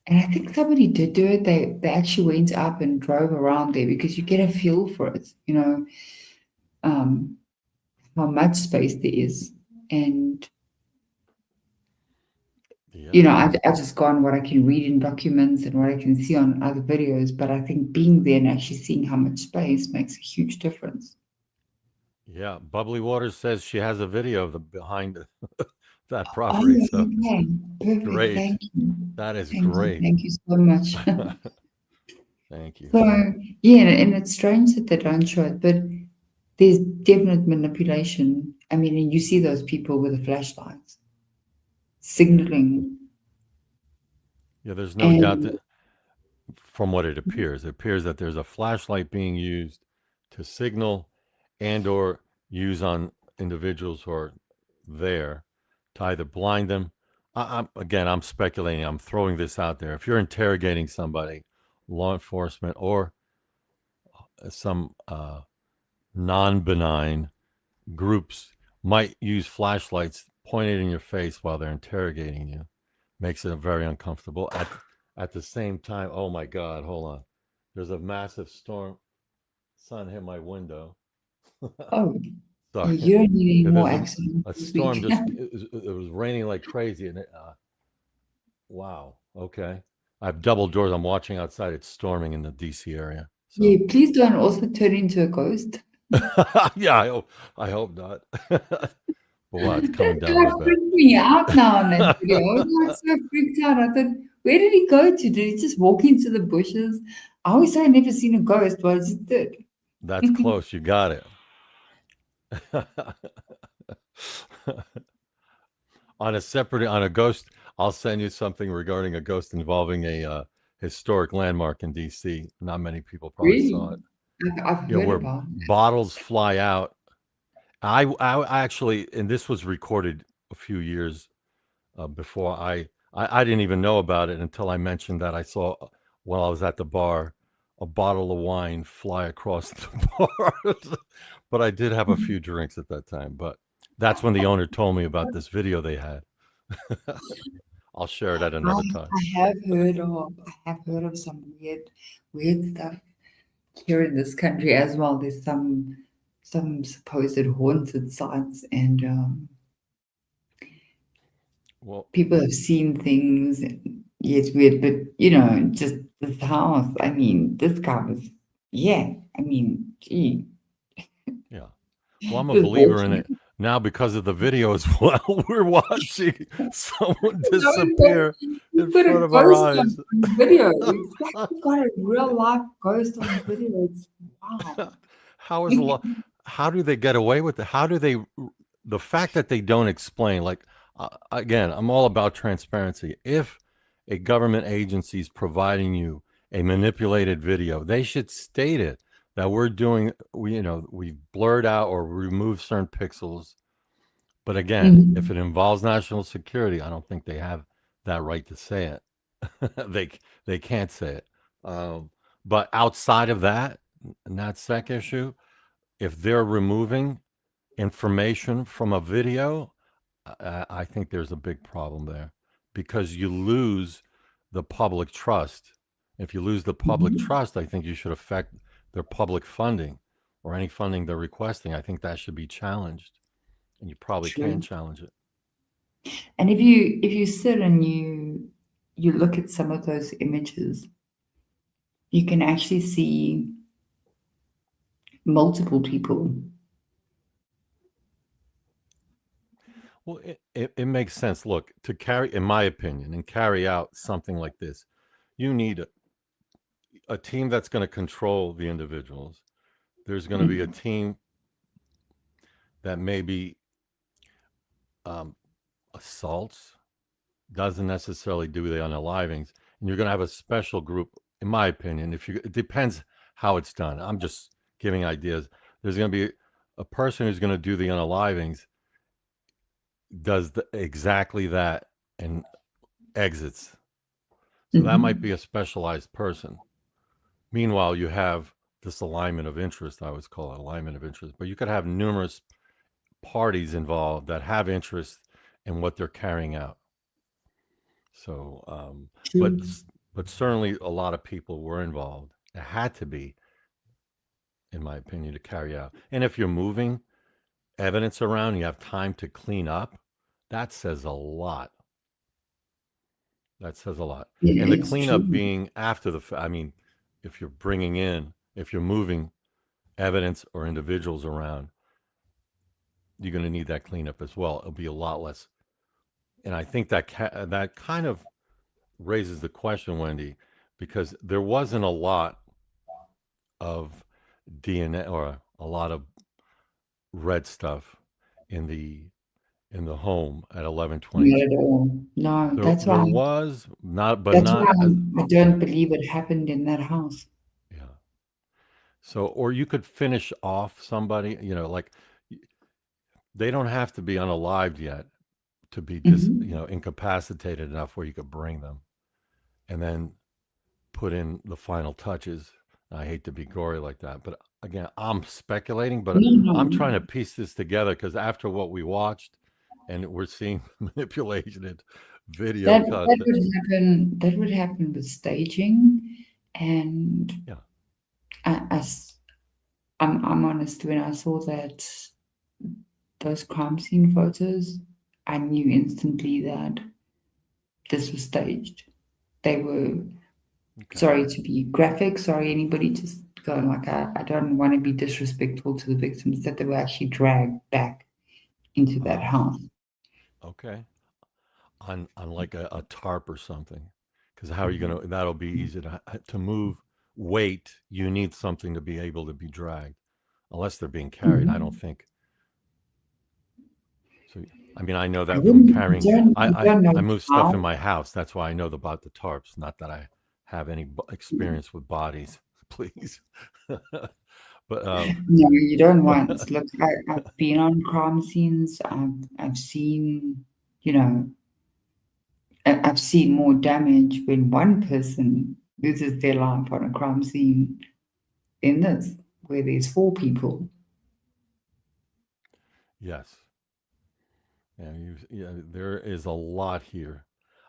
and I think somebody did do it. They actually went up and drove around there, because you get a feel for it, how much space there is. And Yeah. I just go on what I can read in documents and what I can see on other videos, but I think being there and actually seeing how much space makes a huge difference. Yeah, Bubbly Waters says she has a video of the behind that Oh, property. So okay. Perfect. great. Thank you. That is Thank you. great. Thank you so much. Thank you. So, yeah, and it's strange that they don't show it, but there's definite manipulation. I mean, and you see those people with the flashlights signaling. Yeah, there's no doubt And that from what it appears that there's a flashlight being used to signal and or use on individuals who are there to either blind them. I'm speculating. I'm throwing this out there. If you're interrogating somebody, law enforcement or some non-benign groups might use flashlights pointed in your face while they're interrogating you. Makes it very uncomfortable. At the same time, oh my God, hold on. There's a massive storm. Sun hit my window. oh, Sorry. you don't need any Yeah, more there's accidents a this storm week. it was raining like crazy. And wow. Okay. I have double doors. I'm watching outside. It's storming in the DC area. So. Yeah, please don't also turn into a ghost. Yeah, I hope not. But wow, it's coming That down guy real bad. freaked me out now on that video. I was like so freaked out. I thought, where did he go to? Did he just walk into the bushes? I always say I've never seen a ghost, but I just did. That's close. You got it. On a ghost, I'll send you something regarding a ghost involving a historic landmark in DC. Not many people probably Really? saw it. I've heard Where about it. bottles fly out. I actually, and this was recorded a few years before I didn't even know about it until I mentioned that I saw while I was at the bar a bottle of wine fly across the bar. But I did have a few drinks at that time. But that's when the owner told me about this video they had. I'll share it at another time. I have heard of some weird stuff here in this country as well. There's some supposed haunted sites, and well, people have seen things. And yeah, it's weird, but just this house. I mean, this guy was, yeah. I mean, gee. Yeah. Well, I'm a Just believer in watching it now because of the video as well. We're watching someone No, disappear in put a front of our ghost eyes. on video. You've got a real life ghost on video. It's, wow. How do they get away with it? The fact that they don't explain, like, again, I'm all about transparency. If a government agency is providing you a manipulated video, they should state it that we've blurred out or removed certain pixels. But again, if it involves national security, I don't think they have that right to say it. They can't say it. But outside of that, NatSec issue, if they're removing information from a video, I think there's a big problem there because you lose the public trust. If you lose the public trust, I think you should affect their public funding or any funding they're requesting. I think that should be challenged, and you probably can challenge it. And if you sit and you look at some of those images, you can actually see multiple people. Well, it makes sense. Look, to carry, in my opinion, and carry out something like this, you need a team that's going to control the individuals. There's going to be a team that maybe assaults, doesn't necessarily do the unalivings, and you're going to have a special group, in my opinion. It depends how it's done. I'm just giving ideas. There's going to be a person who's going to do the unalivings, does exactly that, and exits. So that might be a specialized person. Meanwhile, you have this alignment of interest. I always call it alignment of interest, but you could have numerous parties involved that have interest in what they're carrying out. So, but certainly a lot of people were involved. It had to be, in my opinion, to carry out. And if you're moving evidence around, you have time to clean up. That says a lot. That says a lot. Yeah, and the it's cleanup true. being after I mean, if you're moving evidence or individuals around, you're going to need that cleanup as well. It'll be a lot less. And I think that that kind of raises the question, Wendy, because there wasn't a lot of DNA or a lot of red stuff in the home at 1122. Not at all. No, that's There why. was not, but That's not. why I don't believe it happened in that house. Yeah. So, or you could finish off somebody, like they don't have to be unalived yet to be just, incapacitated enough where you could bring them and then put in the final touches. I hate to be gory like that, but again, I'm speculating, but I'm trying to piece this together because after what we watched and we're seeing manipulated video That content. that would happen with staging, and I'm honest, when I saw those crime scene photos, I knew instantly that this was staged. They were, sorry to be graphic, sorry anybody just going like, I don't want to be disrespectful to the victims, that they were actually dragged back into that house. Okay. On like a tarp or something, because how are you going to, that'll be easy to move weight. You need something to be able to be dragged unless they're being carried. I don't think. So, I mean, I know that from carrying, I move stuff in my house. That's why I know about the tarps. Not that I have any experience with bodies, please. But no, you don't want. Look, I've been on crime scenes. I've seen, I've seen more damage when one person loses their life on a crime scene than this, where there's 4 people. Yes. Yeah, there is a lot here.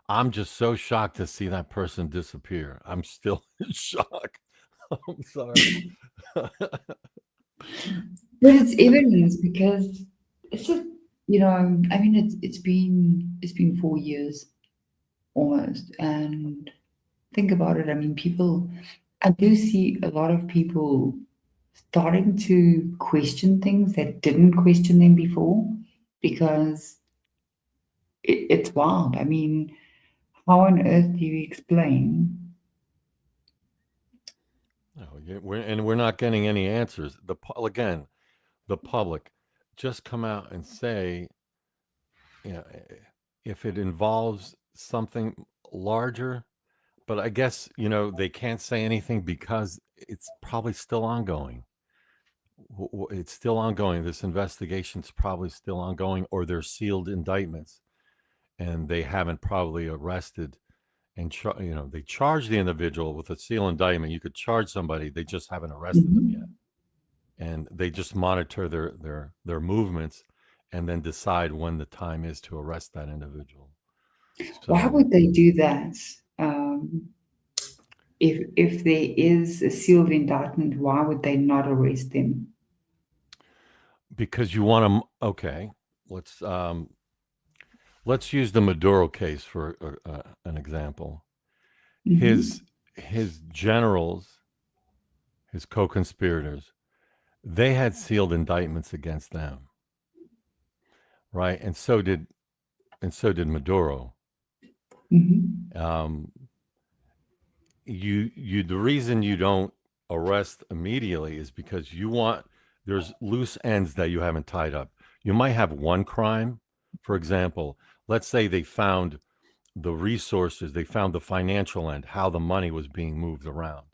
I'm just so shocked to see that person disappear. I'm still in shock. I'm sorry. But it's evidence because it's just, I mean, it's been 4 years almost, and think about it. I mean, I do see a lot of people starting to question things that didn't question them before, because it's wild. I mean, how on earth do you explain? No, we're not getting any answers. Again, the public, just come out and say, if it involves something larger. But I guess, they can't say anything because it's probably still ongoing. It's still ongoing. This investigation's probably still ongoing, or they're sealed indictments and they haven't probably arrested and, they charge the individual with a sealed indictment. You could charge somebody, they just haven't arrested them yet. And they just monitor their movements and then decide when the time is to arrest that individual. Why So would they do that? If there is a sealed indictment, why would they not arrest them? because you want to, okay, let's use the Maduro case for an example. Mhm. His generals, his co-conspirators, they had sealed indictments against them, right? And so did Maduro. Mhm. The reason you don't arrest immediately is because there's loose ends that you haven't tied up. You might have one crime, for example, let's say they found the resources, they found the financial end, how the money was being moved around,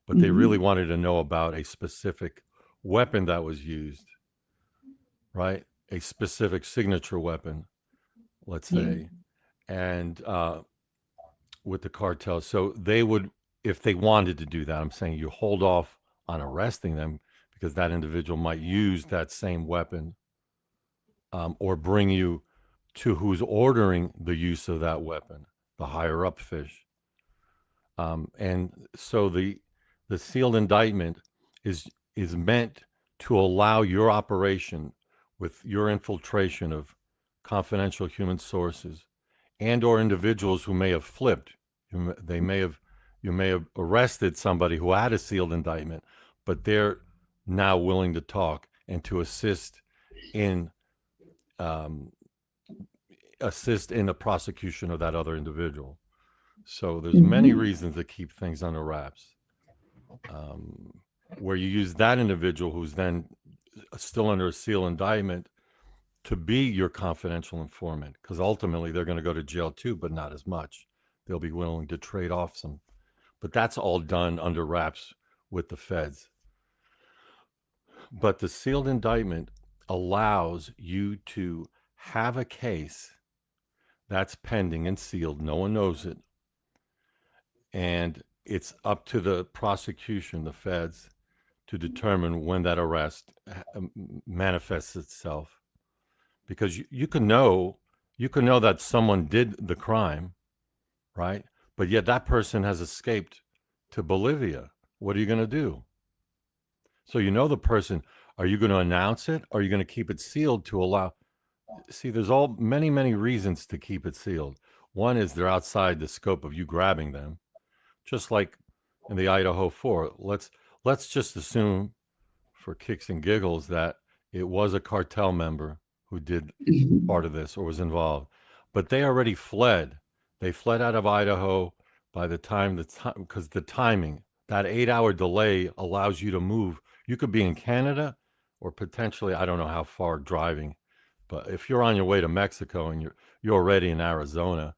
but they really Mhm. wanted to know about a specific weapon that was used, right? A specific signature weapon, let's Yeah. say, and with the cartel. So they would, if they wanted to do that, I'm saying you hold off on arresting them because that individual might use that same weapon, or bring you to who's ordering the use of that weapon, the higher up fish. And so the sealed indictment is meant to allow your operation with your infiltration of confidential human sources and or individuals who may have flipped. They may have You may have arrested somebody who had a sealed indictment, but they're now willing to talk and to in um, assist in the prosecution of that other individual. So there's many reasons to keep things under wraps, where you use that individual who's then still under a seal indictment to be your confidential informant, because ultimately they're going to go to jail too, but not as much. They'll be willing to trade off some, but that's all done under wraps with the feds. But the sealed indictment allows you to have a case that's pending and sealed. No one knows it. And it's up to the prosecution, the feds, to determine when that arrest manifests itself. Because you can know that someone did the crime, right? But yet that person has escaped to Bolivia. What are you going to do? So you know the person. Are you going to announce it? Or are you going to keep it sealed to allow? See, there's many reasons to keep it sealed. One is they're outside the scope of you grabbing them, just like in the Idaho 4. Let's just assume, for kicks and giggles, that it was a cartel member who did part of this or was involved, but they already fled. They fled out of Idaho by the time because the timing, that 8-hour delay allows you to move. You could be in Canada or potentially, I don't know how far driving, but if you're on your way to Mexico and you're already in Arizona,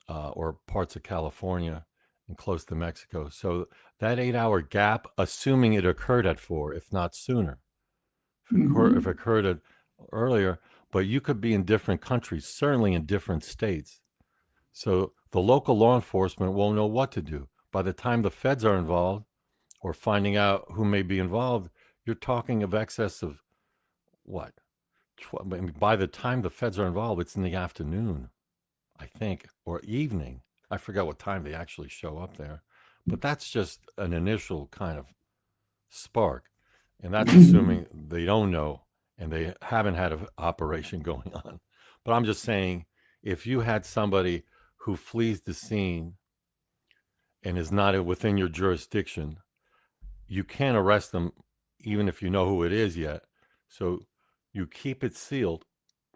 or parts of California and close to Mexico. So that 8-hour gap, assuming it occurred at 4, if not sooner, if it occurred earlier, but you could be in different countries, certainly in different states. So the local law enforcement won't know what to do. By the time the feds are involved or finding out who may be involved, you're talking of excess of what? By the time the feds are involved, it's in the afternoon, I think, or evening. I forgot what time they actually show up there. But that's just an initial kind of spark. And that's assuming they don't know and they haven't had an operation going on. But I'm just saying, if you had somebody who flees the scene and is not within your jurisdiction, you can't arrest them even if you know who it is yet. So you keep it sealed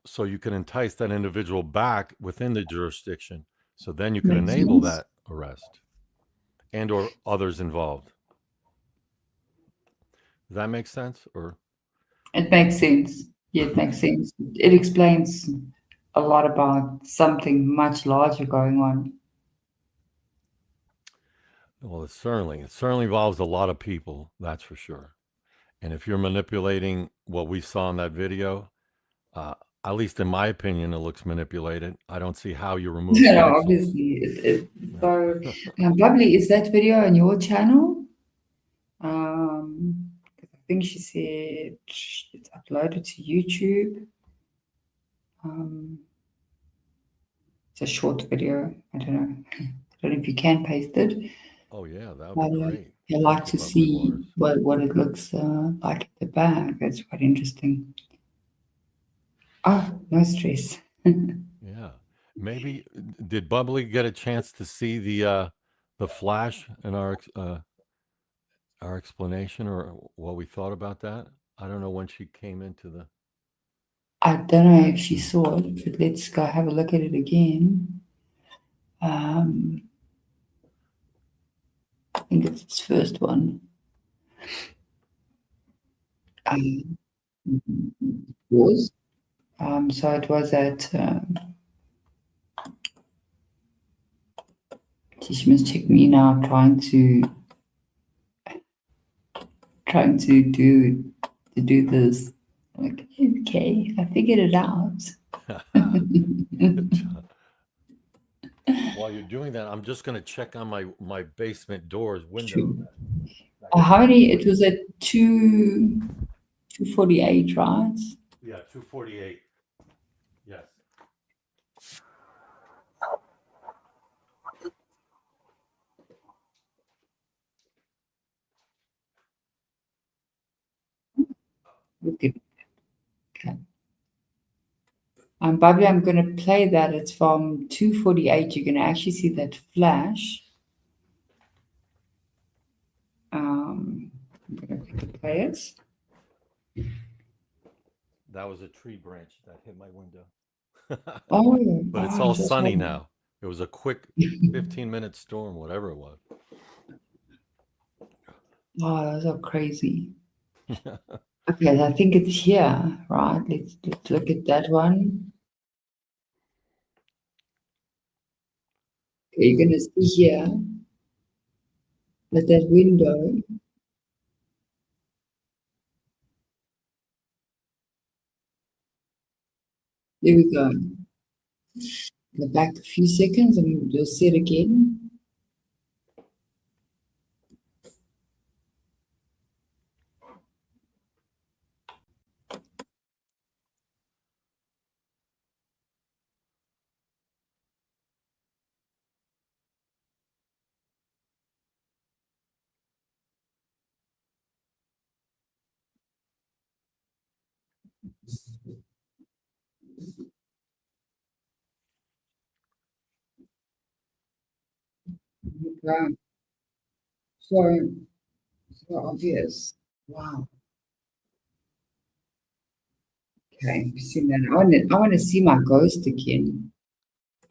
so you can entice that individual back within the jurisdiction. So then you can Makes enable sense. that arrest and or others involved. Does that make sense? Or It makes sense. Yeah, it makes sense. It explains a lot about something much larger going on. well, it certainly involves a lot of people, that's for sure. And if you're manipulating what we saw in that video, at least in my opinion, it looks manipulated. I don't see how you remove No, pixels. obviously. So, Bubbly, is that video on your channel? I think she said it's uploaded to YouTube. It's a short video. I don't know. I don't know if you can paste it. Oh yeah, that But would be great. I like The to bubbly see waters. what it looks like at the back. That's quite interesting. Oh, no stress. Yeah. Maybe did Bubbly get a chance to see the flash in our explanation or what we thought about that? I don't know when she came into the. I don't know if she saw it, but let's go have a look at it again. I think it's its first one. Was so it was at. She must check me now, trying to do this. Like, okay, I figured it out. While you're doing that, I'm just going to check on my basement doors window. Sure. How many? It was at 2:48, right? Yeah, 2:48. Yes. Okay. Bobby, I'm going to play that. It's from 2:48. You're going to actually see that flash. I'm going to play it. That was a tree branch that hit my window. Oh, but it's oh, all that's sunny right. now. It was a quick 15-minute storm, whatever it was. Oh, those are crazy. Okay, I think it's here, right? Let's look at that one. Okay, you're going to see here that window. There we go. Go back a few seconds and you'll see it again. Wow. So obvious. Wow. Okay, I've seen that. I want to see my ghost again.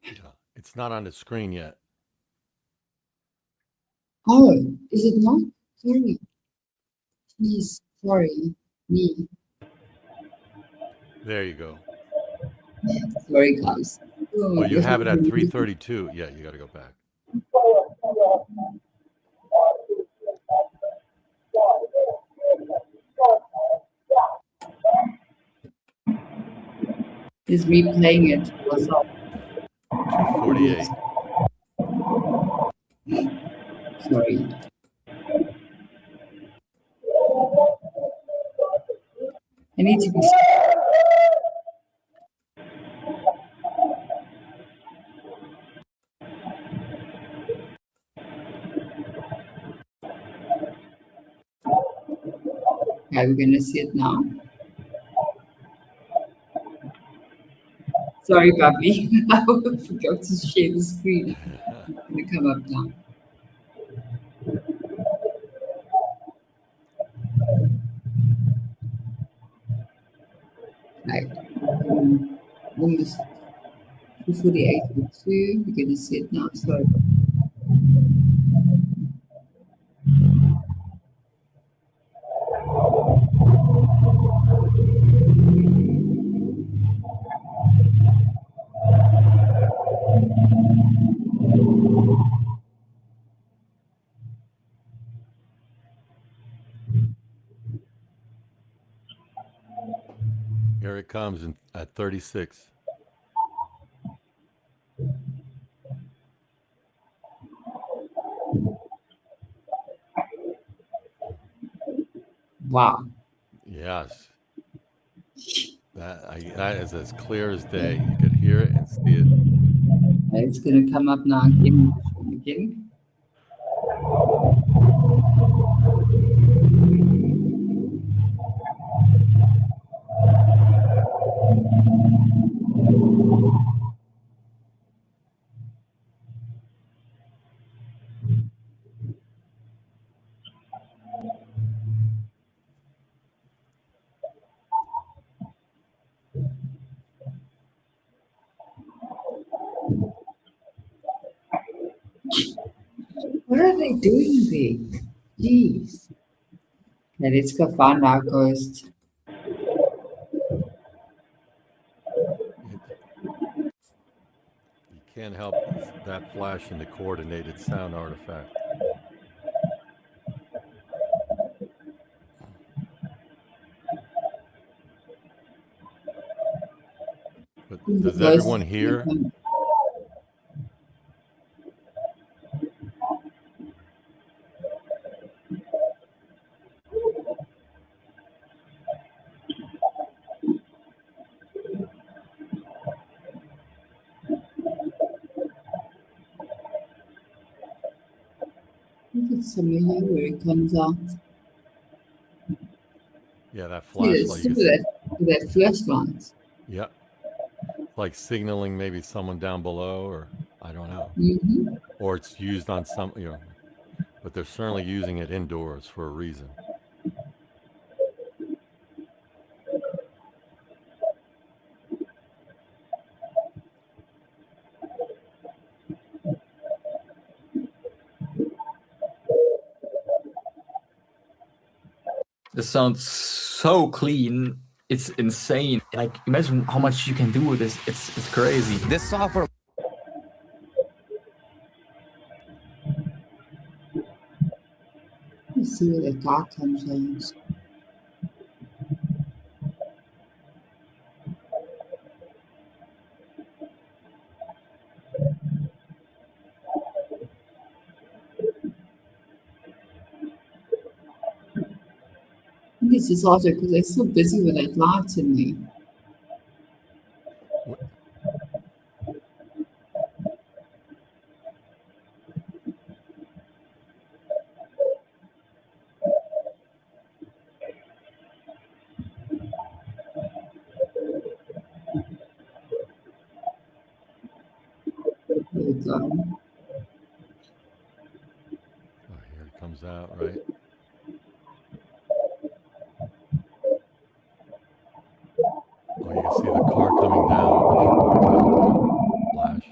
Yeah, it's not on the screen yet. Oh, is it not? Sorry. Please, sorry. Me. There you go. Sorry, guys. Oh, Well, you yes, have it at I'm- 3:32. Yeah, you got to go back. Is replaying it. What's up? 2:48. Sorry. I need to be. Okay, we're going to see it now. Sorry, Bobby. I forgot to share the screen. It's going to come up now. Right. Almost 2:48 or 2. We're going to see it now. So, Here it comes at 36. wow. Yes. That is as clear as day. You could hear it and see it. It's going to come up now again. What are they doing there? Jeez. Okay, let's go find our ghost. You can't help that flash in the coordinated sound artifact. But does everyone hear? Look at somewhere here where it comes out. Yeah, that Yeah, flashlight. it's that flashlight. Yeah. Like signaling maybe someone down below, or I don't know. Mm-hmm. Or it's used on some, but they're certainly using it indoors for a reason. This sounds so clean. It's insane. Like, imagine how much you can do with this. It's crazy. This software. Let's see where the car comes out. This is also because they're so busy with that light in there. There we go. Oh, here it comes out, right? Oh, you can see the car coming down with the flash.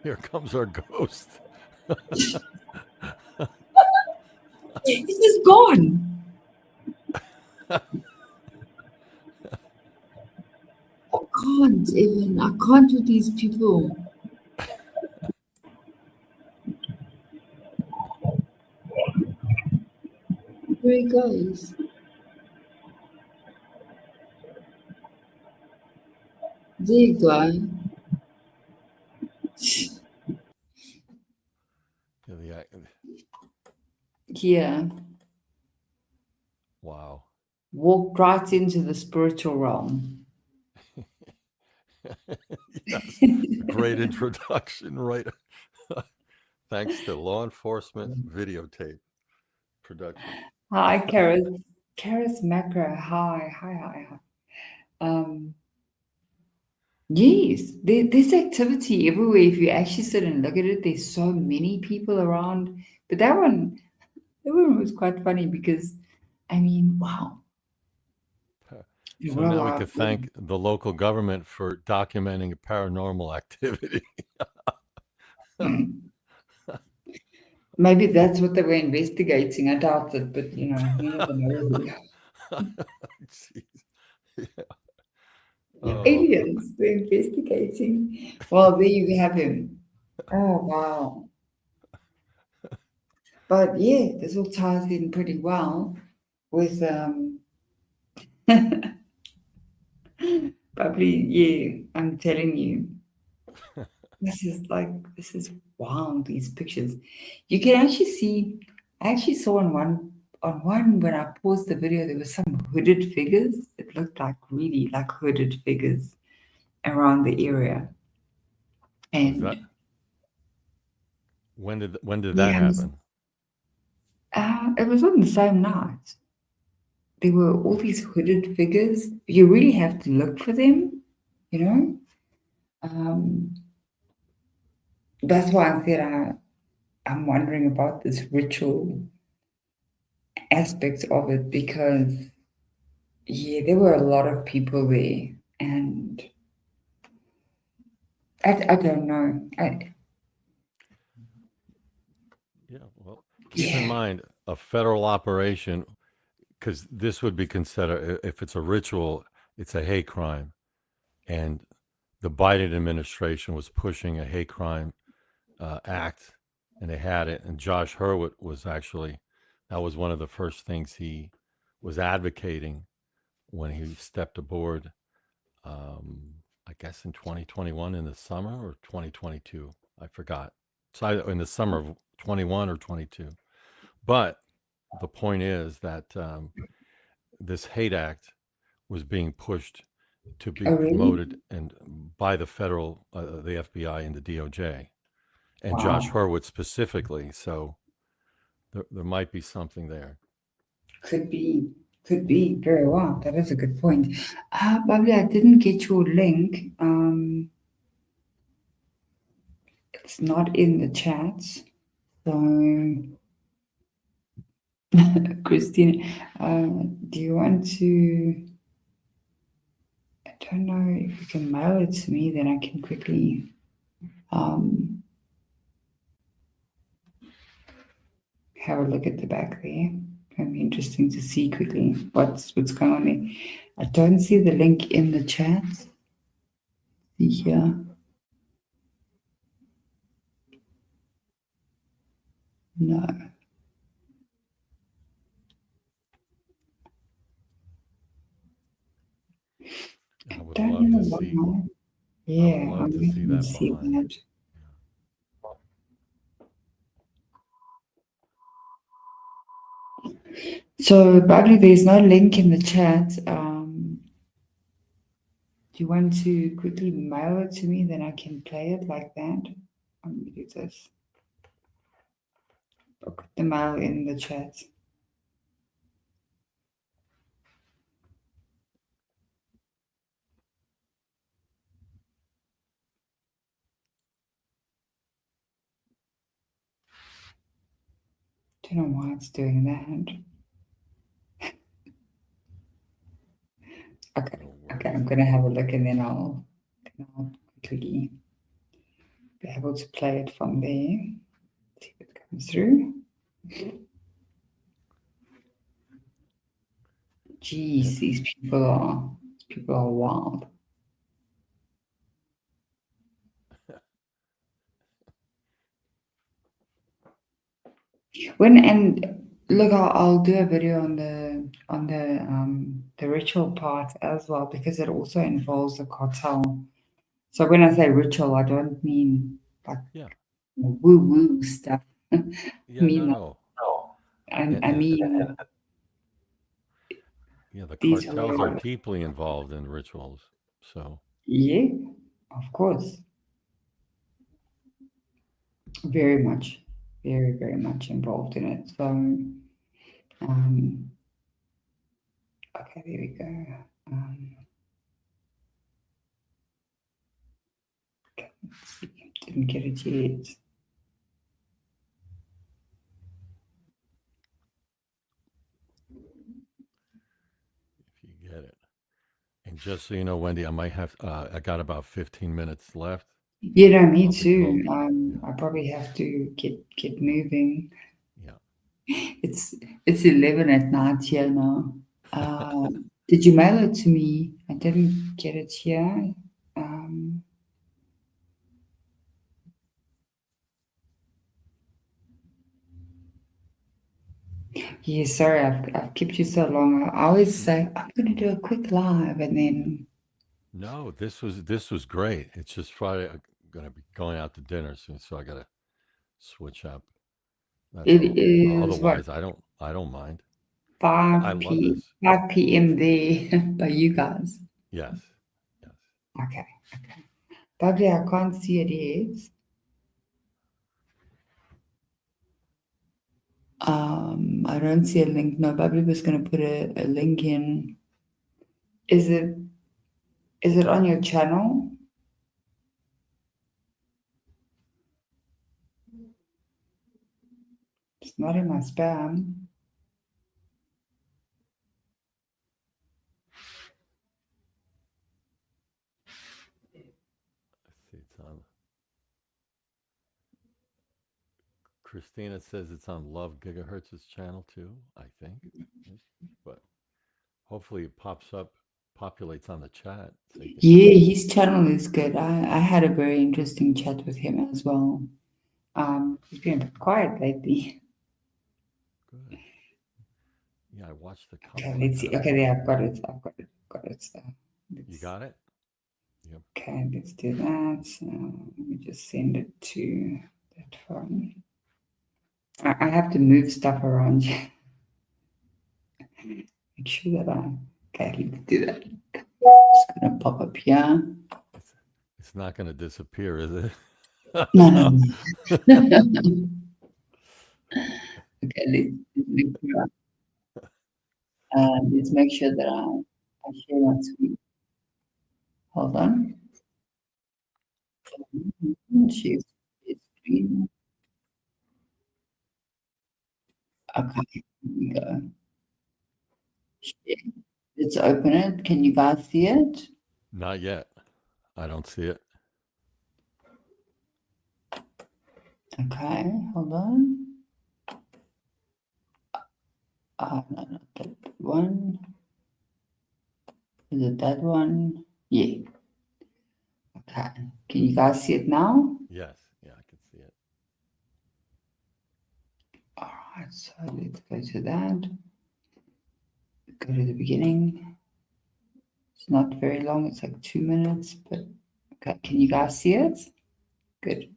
Here comes our ghost. It is gone. I can't even. I can't with these people. There he goes. There you go. Yeah. Wow. Walked right into the spiritual realm. Yes, great introduction, right? Thanks to law enforcement videotape production. Hi, Karis Macro. Hi. Yes, there's activity everywhere. If you actually sit and look at it, there's so many people around. But that one was quite funny because, I mean, wow. So now we could thank the local government for documenting paranormal activity. Maybe that's what they were investigating. I doubt it, but you never know. Jeez. Yeah. Aliens, they're investigating. Well, there you have him. Oh, wow. But yeah, this all ties in pretty well with probably, yeah, I'm telling you. This is wow, these pictures. You can actually see, I actually saw on one when I paused the video, there were some hooded figures. It looked like really like hooded figures around the area. And when did that happen? It was on the same night. There were all these hooded figures. You really have to look for them, you know? That's why I said I'm wondering about this ritual aspect of it because, yeah, there were a lot of people there, and I don't know. Yeah, well, keep in mind a federal operation, because this would be considered, if it's a ritual, it's a hate crime. And the Biden administration was pushing a hate crime act, and they had it. And Josh Hurwitz was actually, that was one of the first things he was advocating when he stepped aboard, I guess in 2021 in the summer or 2022. I forgot. So in the summer of 21 or 22. But the point is that this hate act was being pushed to be Oh, really? promoted and by the federal, the FBI and the DOJ, and Josh Wow. Hurwitz specifically. So there might be something there. Could be very well. That is a good point. Bobby, I didn't get your link. It's not in the chat. So, Christine, do you want to? I don't know if you can mail it to me, then I can quickly have a look at the back there. It'll be interesting to see quickly what's going on there. I don't see the link in the chat. See here. No. I would love to see. Yeah, I would love to see that see behind. that. So, Bubbly, there's no link in the chat. Do you want to quickly mail it to me? Then I can play it like that. Let me do this. I'll put the mail in the chat. Don't know why it's doing that. Okay, I'm gonna have a look and then I'll quickly be able to play it from there. See if it comes through. Jeez, these people are wild. Look, I'll do a video on the ritual part as well because it also involves the cartel. So when I say ritual, I don't mean like woo woo stuff. I mean, I mean, yeah, the these cartels are are deeply involved in rituals. So yeah, of course, very much, very much involved in it. So, okay, there we go. Okay, let's see. Didn't get it yet. if you get it. And just so you know, Wendy, I might have, I got about 15 minutes left. You know, me too. I probably have to get moving. Yeah. It's 11 at night here now. Did you mail it to me? I didn't get it here. Yeah, sorry, I've kept you so long. I always say I'm going to do a quick live, and then No, this was great. It's just Friday. I'm gonna be going out to dinner soon, so I gotta switch up. That's it all. is what Otherwise, I don't mind. I 5 love p this. 5 p.m. there by you guys. Yes. Yes. Okay. Bubbly, I can't see it yet. I don't see a link. No, Bubbly was going to put a link in. Is it on your channel? It's not in my spam. Let's see. It's on. Christina says it's on Love Gigahertz's channel too. I think, but hopefully it populates on the chat. So you can Yeah, his channel is good. I had a very interesting chat with him as well. He's been a bit quiet lately. Good. Yeah, I watched the couple. Okay, let's see. Okay, there, I've got it. Got it. So You got it? Yep. okay, let's do that. Let me just send it to that phone. I have to move stuff around. Make sure that okay, let's do that. It's gonna pop up here. It's not going to disappear, is it? No. Okay, let's make sure that I share my screen. Hold on. Share screen. Okay, here we go. Share. Let's open it. Can you guys see it? Not yet. I don't see it. Okay, hold on. No, not that one. Is it that one? Yeah. Okay. Can you guys see it now? Yes. Yeah, I can see it. All right. So let's go to that. Go to the beginning. It's not very long. It's like 2 minutes, but okay. Can you guys see it? Good.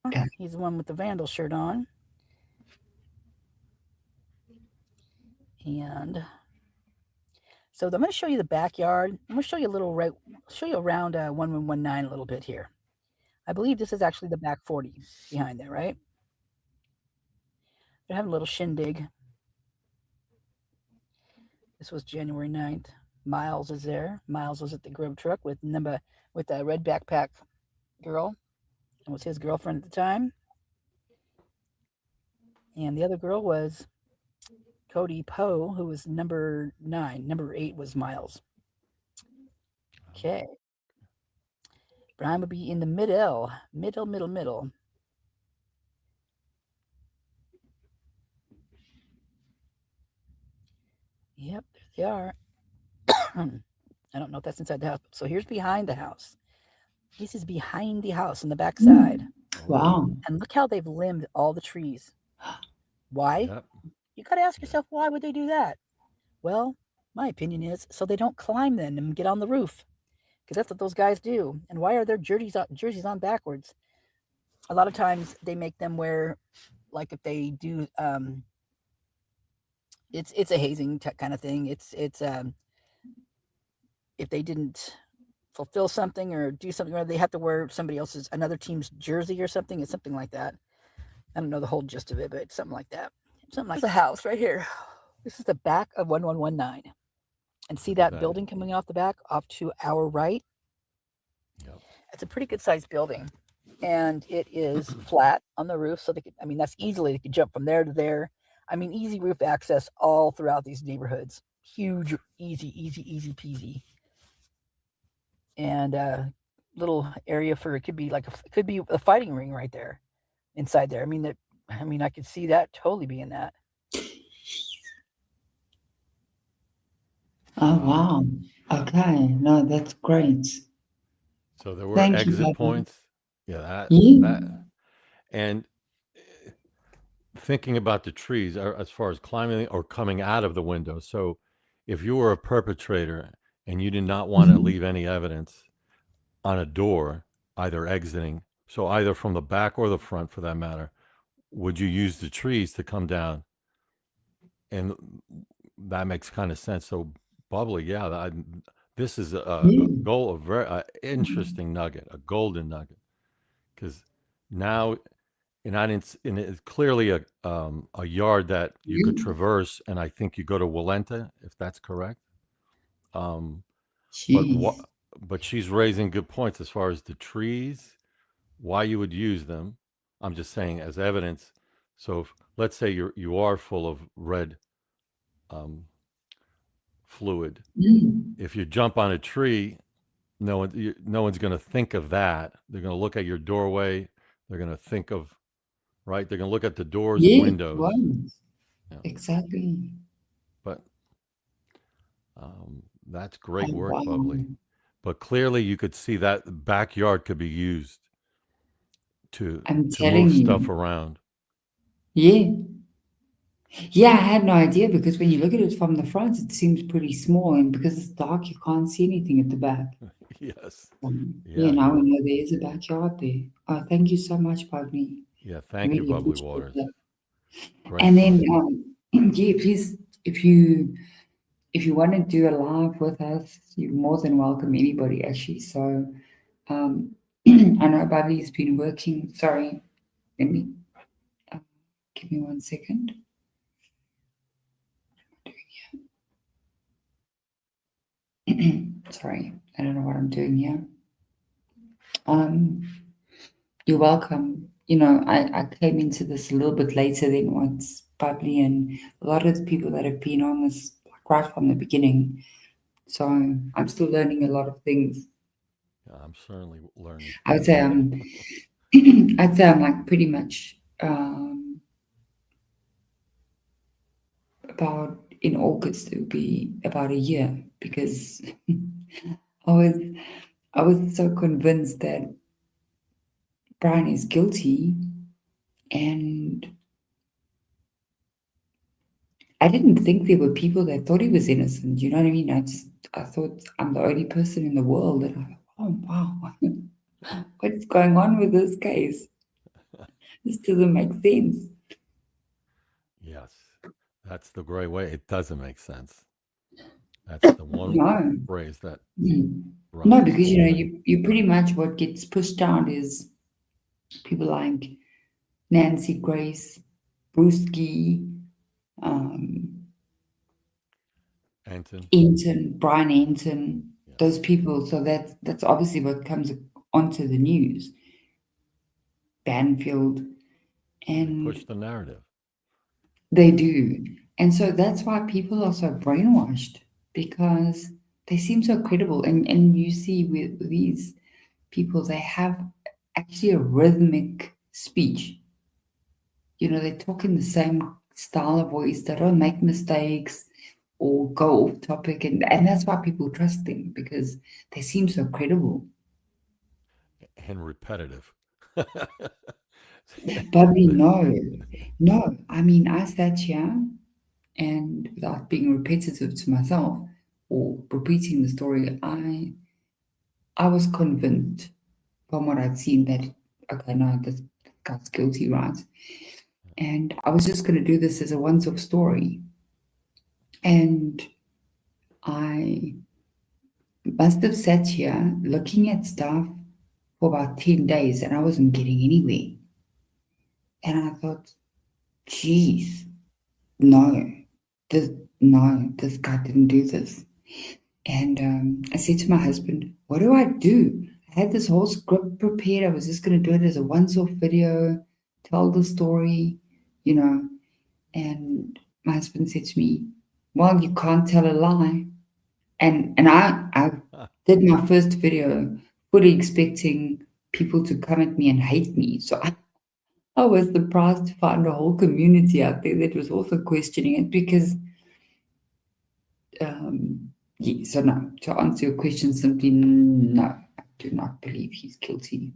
Okay. He's the one with the Vandal shirt on. And so I'm going to show you the backyard. I'm going to show you show you around 1119 a little bit here. I believe this is actually the back 40 behind there, right? They're having a little shindig. This was January 9th. Miles is there. Miles was at the grub truck with the red backpack girl. It was his girlfriend at the time. And the other girl was Cody Poe, who was number 9. Number 8 was Miles. Okay. Brian would be in the middle. Yep, there they are. I don't know if that's inside the house. So here's behind the house. This is behind the house on the back side. Wow. And look how they've limbed all the trees. Why? Yep. You got to ask yourself, why would they do that? Well, my opinion is so they don't climb then and get on the roof, because that's what those guys do. And why are their jerseys on backwards? A lot of times they make them wear, like if they do, it's a hazing kind of thing. It's if they didn't fulfill something or do something, or they have to wear another team's jersey or something. It's something like that. I don't know the whole gist of it, but it's something like that. Something like the house right here. This is the back of 1119. And see that building coming off the back, off to our right? Yep. It's a pretty good sized building. And it is flat on the roof. So they could jump from there to there. Easy roof access all throughout these neighborhoods. Huge, easy peasy. And little area for, it could be like it could be a fighting ring right there inside there. I mean, I could see that totally being that. Oh, wow. Okay. No, that's great. So there were Thank you, exit Bobby. points. Yeah, Yeah. that, and thinking about the trees as far as climbing or coming out of the window. So if you were a perpetrator and you did not want to Mhm. leave any evidence on a door, either exiting, so either from the back or the front for that matter, would you use the trees to come down? And that makes kind of sense. So bubbly, yeah, this is a goal, a very interesting nugget, a golden nugget, because now, and it's clearly a yard that you could traverse, and I think you go to Walenta, if that's correct. But Jeez. but she's raising good points as far as the trees, why you would use them. I'm just saying as evidence. So if, let's say you are full of red fluid. Mm. If you jump on a tree, no one's going to think of that. They're going to look at your doorway. They're going to think of, right? They're going to look at the doors and Yeah, windows. right. Yeah. Exactly. But that's great Oh, work, wow. Bubbly. But clearly, you could see that the backyard could be used to I'm to telling move stuff you. around. Yeah. Yeah, I had no idea because when you look at it from the front, it seems pretty small, and because it's dark, you can't see anything at the back. Yes. Yeah, Yeah. now we know there is a backyard there. Oh, thank you so much, Bubbly. Yeah. Thank you, Really Bubbly appreciate Waters. that. Great And then, fun. yeah, please, if you want to do a live with us, you're more than welcome. Anybody actually. So, I know Bubbly's been working. Sorry, let me give me 1 second. Sorry, I don't know what I'm doing here. You're welcome. You know, I came into this a little bit later than what's Bubbly and a lot of the people that have been on this like, right from the beginning. So I'm still learning a lot of things. Yeah, I'm certainly learning. I would say I'd say I'm like pretty much about in August it would be about a year because I was so convinced that Brian is guilty and I didn't think there were people that thought he was innocent. You know what I mean? I thought I'm the only person in the world, and I thought, oh wow, what's going on with this case? This doesn't make sense. Yes, that's the great way. It doesn't make sense. That's the one No. phrase that. No, because you know, you pretty much what gets pushed down is people like Nancy Grace, Brewski, Enton, Brian Enton, those people. So that's obviously what comes onto the news. Banfield, and Push the narrative. they do. And so that's why people are so brainwashed because they seem so credible. And you see with these people, they have actually a rhythmic speech. You know, they talk in the same style of voice, they don't make mistakes or go off topic. And that's why people trust them because they seem so credible. And repetitive. Bobby, no. I mean, I sat here and without being repetitive to myself or repeating the story, I was convinced from what I'd seen that, okay, no, this guy's guilty, right? And I was just going to do this as a once-off story. And I must have sat here looking at stuff for about 10 days and I wasn't getting anywhere. And I thought, geez, this guy didn't do this. And I said to my husband, what do I do? I had this whole script prepared. I was just going to do it as a once-off video, tell the story, you know. And my husband said to me, well, you can't tell a lie. And I did my first video fully expecting people to come at me and hate me. So I was surprised to find a whole community out there that was also questioning it because, yeah, so no, to answer your question simply, no, I do not believe he's guilty.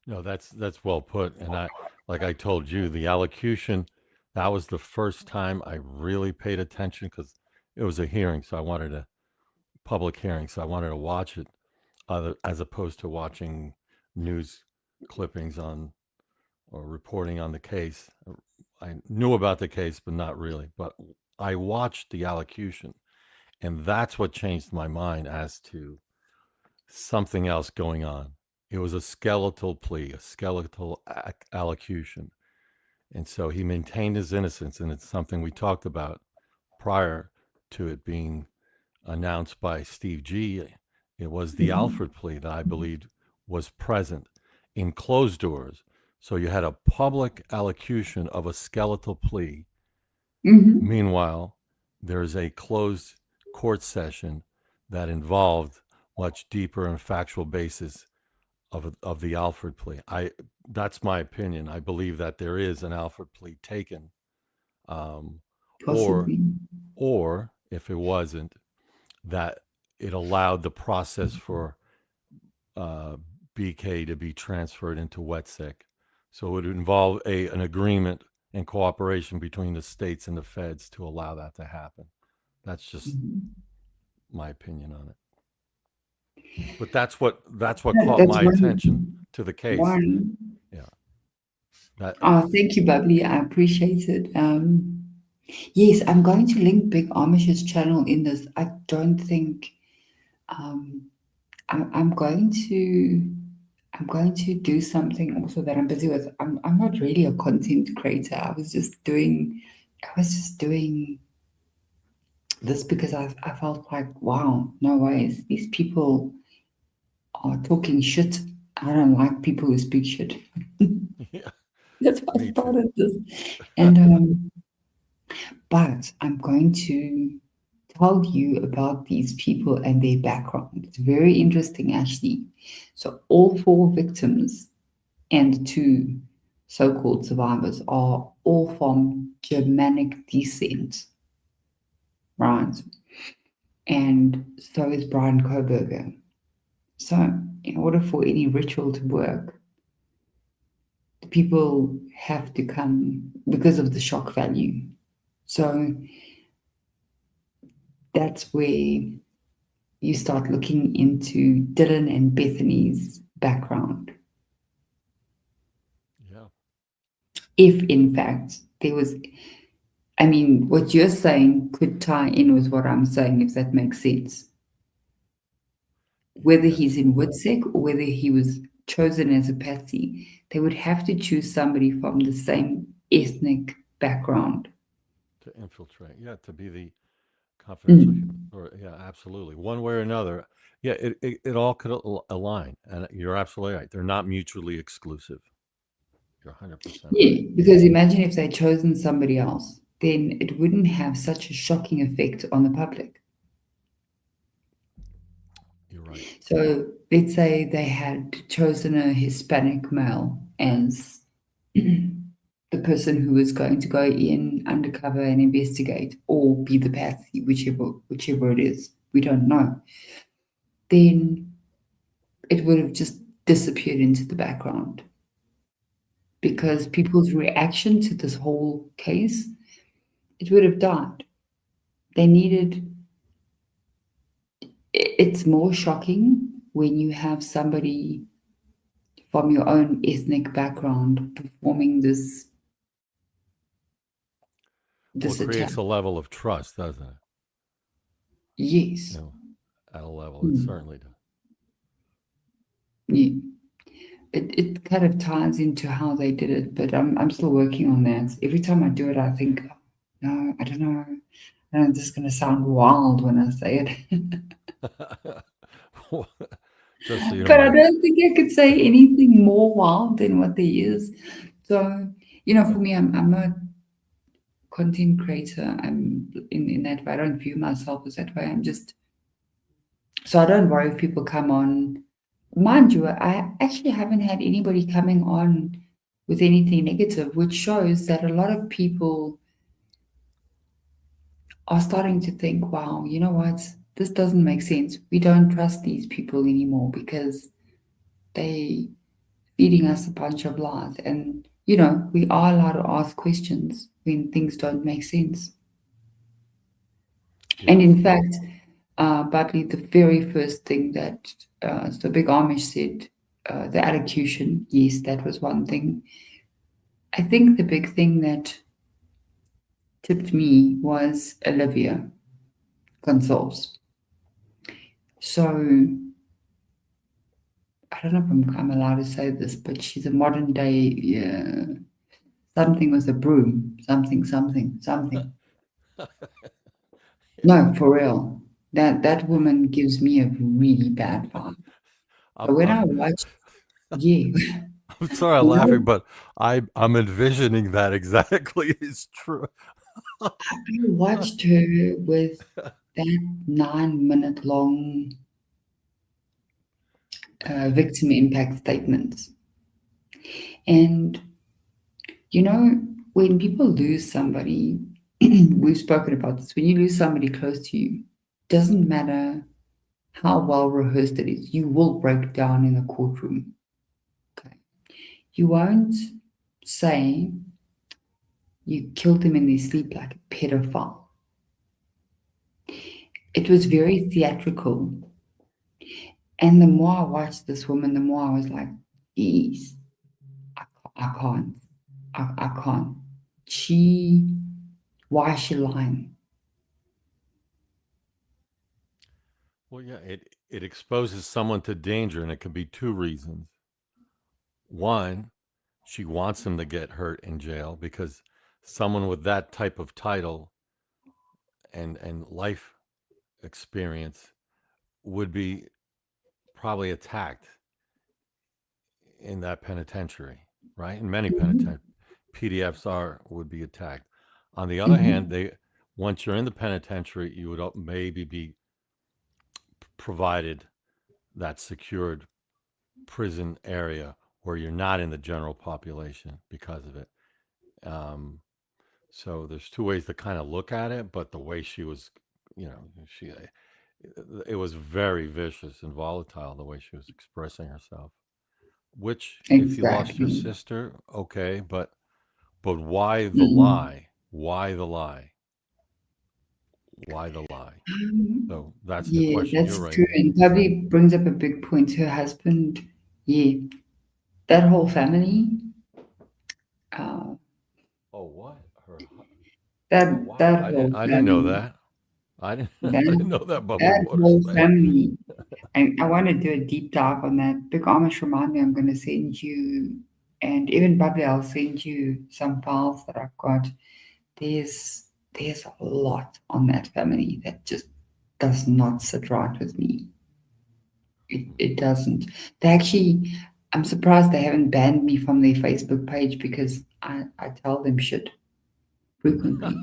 No, that's well put. And like I told you, the allocution, that was the first time I really paid attention because it was a hearing, so I wanted a public hearing, so I wanted to watch it, as opposed to watching news clippings on or reporting on the case. I knew about the case, but not really. But I watched the allocution, and that's what changed my mind as to something else going on. It was a skeletal plea, a skeletal allocution. And so he maintained his innocence, and it's something we talked about prior to it being announced by Steve G. It was the Alford plea that I believed was present in closed doors. So you had a public allocution of a skeletal plea. Meanwhile, there's a closed court session that involved much deeper and factual basis of the Alford plea. That's my opinion. I believe that there is an Alford plea taken, or if it wasn't, that it allowed the process for BK to be transferred into WETSEC. So it would involve an agreement and cooperation between the states and the feds to allow that to happen. That's just my opinion on it. But that's what caught my attention to the case. Yeah. Thank you, Bubbly. I appreciate it. Yes, I'm going to link Big Amish's channel in this. I don't think I'm going to do something also that I'm busy with. I'm not really a content creator. I was just doing this because I felt like, wow, no ways. These people are talking shit. I don't like people who speak shit. Yeah. That's why I started this. And but I'm going to tell you about these people and their background. It's very interesting, actually. So all 4 victims and 2 so-called survivors are all from Germanic descent, right? And so is Brian Koberger. So in order for any ritual to work, the people have to come because of the shock value. So that's where you start looking into Dylan and Bethany's background. Yeah. If in fact there was, I mean, what you're saying could tie in with what I'm saying, if that makes sense. Whether he's in WITSEC or whether he was chosen as a patsy, they would have to choose somebody from the same ethnic background. To infiltrate. Yeah, to be the confidential or yeah, absolutely. One way or another. Yeah, it all could align. And you're absolutely right. They're not mutually exclusive. You're 100% Yeah, because imagine if they'd chosen somebody else, then it wouldn't have such a shocking effect on the public. You're right. So let's say they had chosen a Hispanic male as the person who was going to go in undercover and investigate, or be the patsy, whichever it is. We don't know. Then it would have just disappeared into the background. Because people's reaction to this whole case, it would have died. They needed. It's more shocking when you have somebody from your own ethnic background performing this Well, it creates attack. a level of trust, doesn't it? Yes. You know, at a level, it certainly does. Yeah. It kind of ties into how they did it, but I'm still working on that. Every time I do it, I think, no, I don't know. I'm just going to sound wild when I say it. Just so you But know, I don't think I could say anything more wild than what there is. So, you know, for me, I'm a content creator. I'm in that way. I don't view myself as that way. I'm just So I don't worry if people come on. Mind you, I actually haven't had anybody coming on with anything negative, which shows that a lot of people are starting to think, wow, you know what? This doesn't make sense. We don't trust these people anymore because they feeding us a bunch of lies. And, you know, we are allowed to ask questions when things don't make sense. And in fact, Bubbly, the very first thing that the Big Amish said, the allocution, yes, that was one thing. I think the big thing that tipped me was Olivia Gonzalez. So I don't know if I'm allowed to say this, but she's a modern day something with a broom, something. No, for real. That woman gives me a really bad vibe. But when I watched, yeah. I'm sorry I'm laughing, but I'm envisioning that exactly is true. I watched her with that 9-minute long victim impact statements. And, you know, when people lose somebody, we've spoken about this, when you lose somebody close to you, doesn't matter how well rehearsed it is, you will break down in a courtroom. Okay. You won't say you killed them in their sleep like a pedophile. It was very theatrical. And the more I watched this woman, the more I was like, geez, I can't. I can't. Why is she lying? Well, yeah, it exposes someone to danger, and it could be two reasons. One, she wants him to get hurt in jail because someone with that type of title and life experience would be probably attacked in that penitentiary, right? In many penitentiaries, would be attacked. On the other hand, once you're in the penitentiary, you would maybe be provided that secured prison area where you're not in the general population because of it. So there's two ways to kind of look at it, but the way she was, it was very vicious and volatile the way she was expressing herself. Which, if you lost your sister, okay, but why the lie? Why the lie? Why the lie? So that's the question that's you're true. raising. And Bobby brings up a big point. Her husband, that whole family. Oh, what? That I whole didn't know family. that. I didn't know that. Bubbly That Waters whole thing. family. I want to do a deep dive on that. Big Amish, remind me, I'm going to send you, and even Bubbly, I'll send you some files that I've got. There's a lot on that family that just does not sit right with me. It doesn't. They actually, I'm surprised they haven't banned me from their Facebook page because I tell them shit frequently.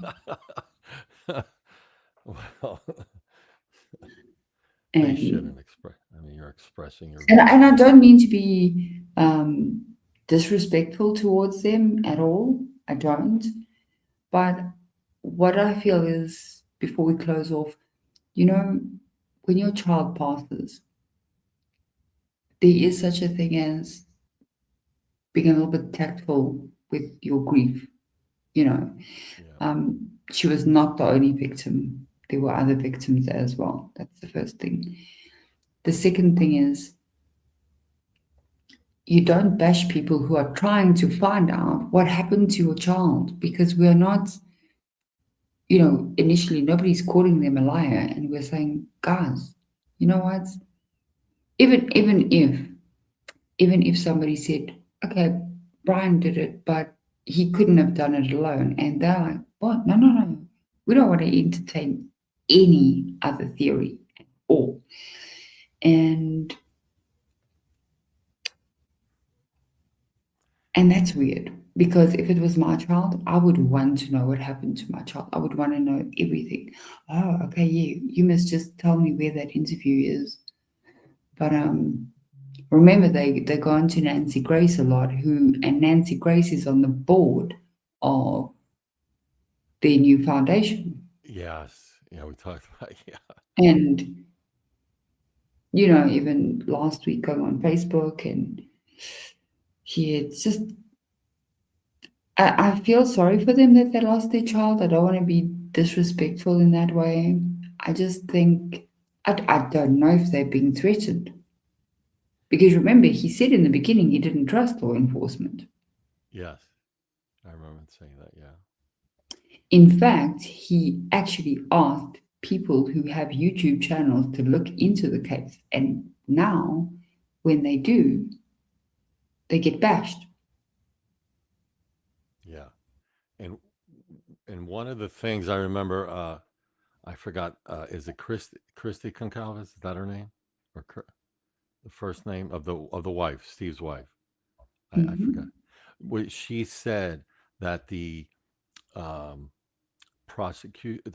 Well, And they shouldn't express. I mean, you're expressing your. And I don't mean to be disrespectful towards them at all. I don't. But what I feel is, before we close off, when your child passes, there is such a thing as being a little bit tactful with your grief. She was not the only victim. There were other victims as well. That's the first thing. The second thing is, you don't bash people who are trying to find out what happened to your child, because we're not, initially nobody's calling them a liar, and we're saying, guys, you know what? Even if somebody said, okay, Brian did it, but he couldn't have done it alone, and they're like, what? No. We don't want to entertain any other theory at all. And that's weird. Because if it was my child, I would want to know what happened to my child. I would want to know everything. Oh, okay, yeah, you must just tell me where that interview is. But remember, they go on to Nancy Grace a lot, and Nancy Grace is on the board of their new foundation. Yes. Yeah, we talked about, yeah. And, even last week going on Facebook, and it's just, I feel sorry for them that they lost their child. I don't want to be disrespectful in that way. I just think, I don't know if they're being threatened. Because remember, he said in the beginning he didn't trust law enforcement. Yes. I remember saying that, yeah. In fact, he actually asked people who have YouTube channels to look into the case. And now, when they do, they get bashed. Yeah. And one of the things I remember, I forgot, is it Christy Concalves? Is that her name? Or the first name of the wife, Steve's wife? I forgot. She said that the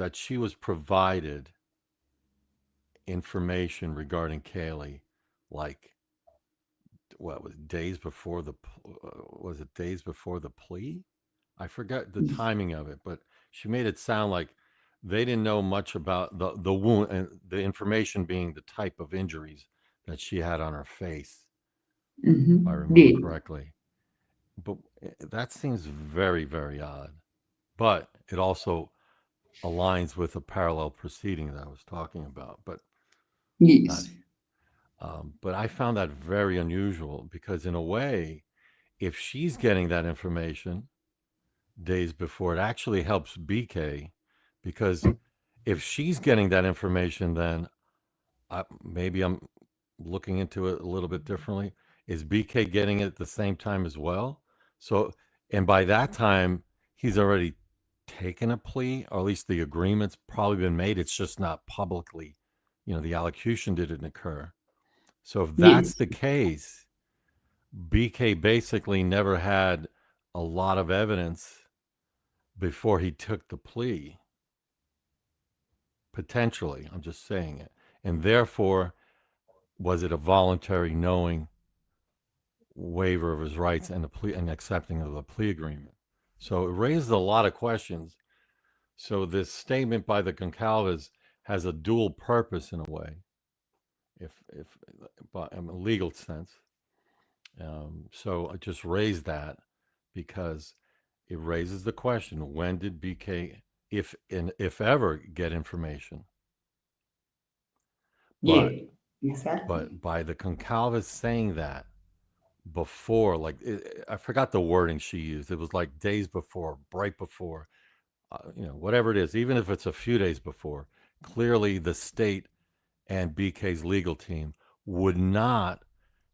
that she was provided information regarding Kaylee, like what was days before the plea? I forgot the timing of it, but she made it sound like they didn't know much about the wound, and the information being the type of injuries that she had on her face, if I remember correctly. But that seems very, very odd. But it also aligns with a parallel proceeding that I was talking about. But yes. But I found that very unusual because, in a way, if she's getting that information days before, it actually helps BK, because if she's getting that information, then maybe I'm looking into it a little bit differently. Is BK getting it at the same time as well? So, and by that time, he's already taken a plea, or at least the agreement's probably been made. It's just not publicly, the allocution didn't occur. So if that's the case, BK basically never had a lot of evidence before he took the plea. Potentially, I'm just saying it. And therefore, was it a voluntary, knowing waiver of his rights and accepting of the plea agreement? So it raises a lot of questions. So this statement by the Concalves has a dual purpose in a way, but in a legal sense. So I just raised that because it raises the question: when did BK, if ever, get information? But, exactly. But by the Concalves saying that before, like I forgot the wording she used. It was like days before, right before, whatever it is. Even if it's a few days before, clearly the state and BK's legal team would not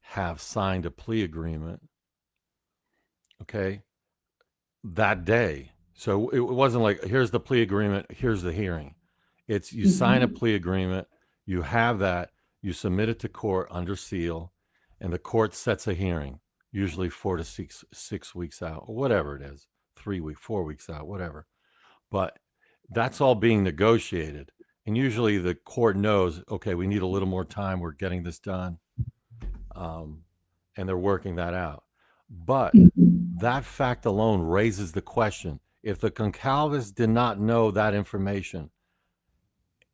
have signed a plea agreement, okay, that day. So it wasn't like, here's the plea agreement, here's the hearing. It's you sign a plea agreement, you have that, you submit it to court under seal, and the court sets a hearing, usually 4 to 6 weeks out, or whatever it is, 3 weeks, 4 weeks out, whatever. But that's all being negotiated. And usually the court knows, okay, we need a little more time, we're getting this done. And they're working that out. But that fact alone raises the question: if the Concalves did not know that information,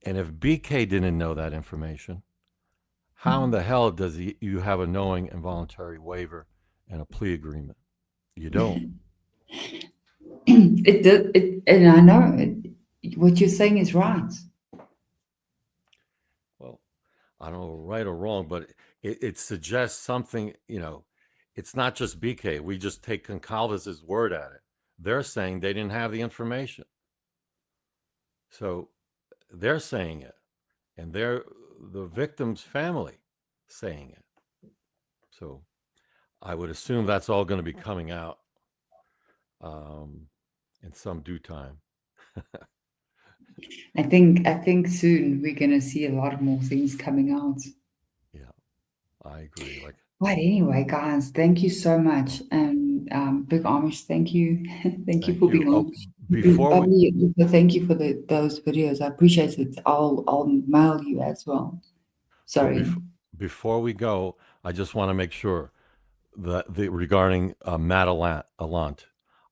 and if BK didn't know that information, how in the hell does you have a knowing and voluntary waiver and a plea agreement? You don't. And I know what you're saying is right. Well, I don't know right or wrong, but it suggests something, it's not just BK. We just take Concalves' word at it. They're saying they didn't have the information. So they're saying it, and they're the victim's family saying it. So I would assume that's all going to be coming out in some due time. I think soon we're going to see a lot more things coming out. Yeah, I agree. But anyway, guys, thank you so much. Big Amish, thank you. Thank you Thank for you. being Oh, on. before we Bubbly, thank you for those videos. I appreciate it. I'll mail you as well. but Sorry. before we go, I just want to make sure that regarding Matt Allant.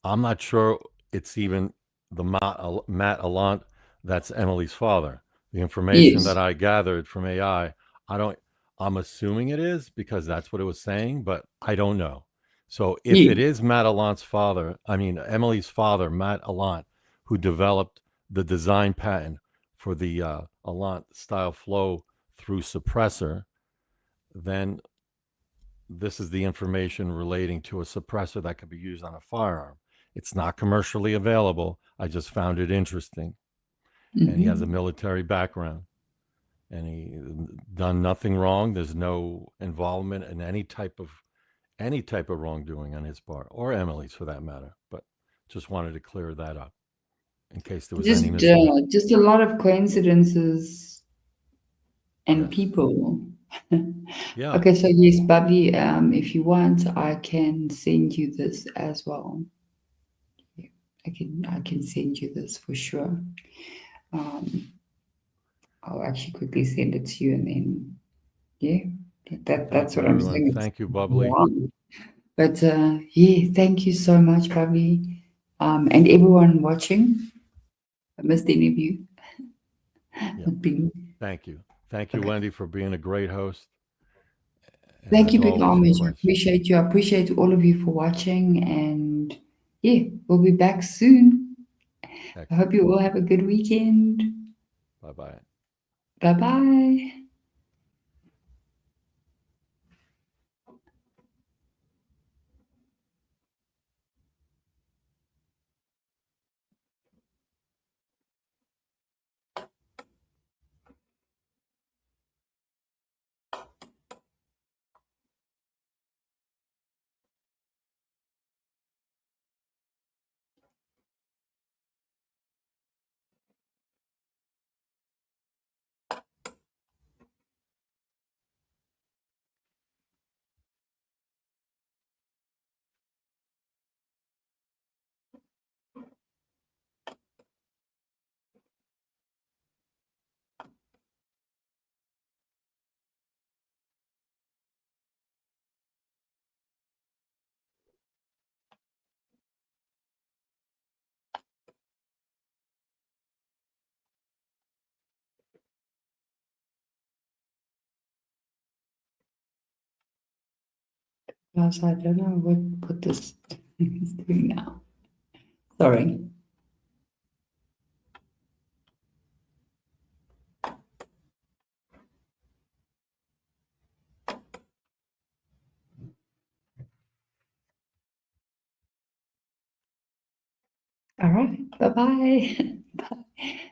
I'm not sure it's even the Matt Allant that's Emily's father. The information Yes. that I gathered from AI, I don't. I'm assuming it is because that's what it was saying, but I don't know. So if it Yeah. is Matt Allant's father, I mean Emily's father, Matt Allant, who developed the design patent for the Allant style flow through suppressor, then this is the information relating to a suppressor that could be used on a firearm. It's not commercially available. I just found it interesting. And he has a military background and he done nothing wrong. There's no involvement in any type of wrongdoing on his part or Emily's for that matter. But just wanted to clear that up in case there was any misunderstanding. Just a lot of coincidences and Yes. people. Yeah. Okay, so yes, Bubbly, if you want, I can send you this as well. Yeah, I can send you this for sure. I'll actually quickly send it to you and then that's Thank you, what I'm everyone. saying. Thank you, Bubbly. Wow. But yeah, thank you so much, Bubbly. And everyone watching. I missed any of you. Yeah. Not being Thank you. Thank you, Wendy, for being a great host. And Thank as you, Big always, your Amish. I questions. appreciate you. I appreciate all of you for watching. And yeah, we'll be back soon. I hope you all have a good weekend. Bye-bye. Bye-bye. Plus, I don't know what this is doing now. Sorry. All right. Bye-bye. Bye.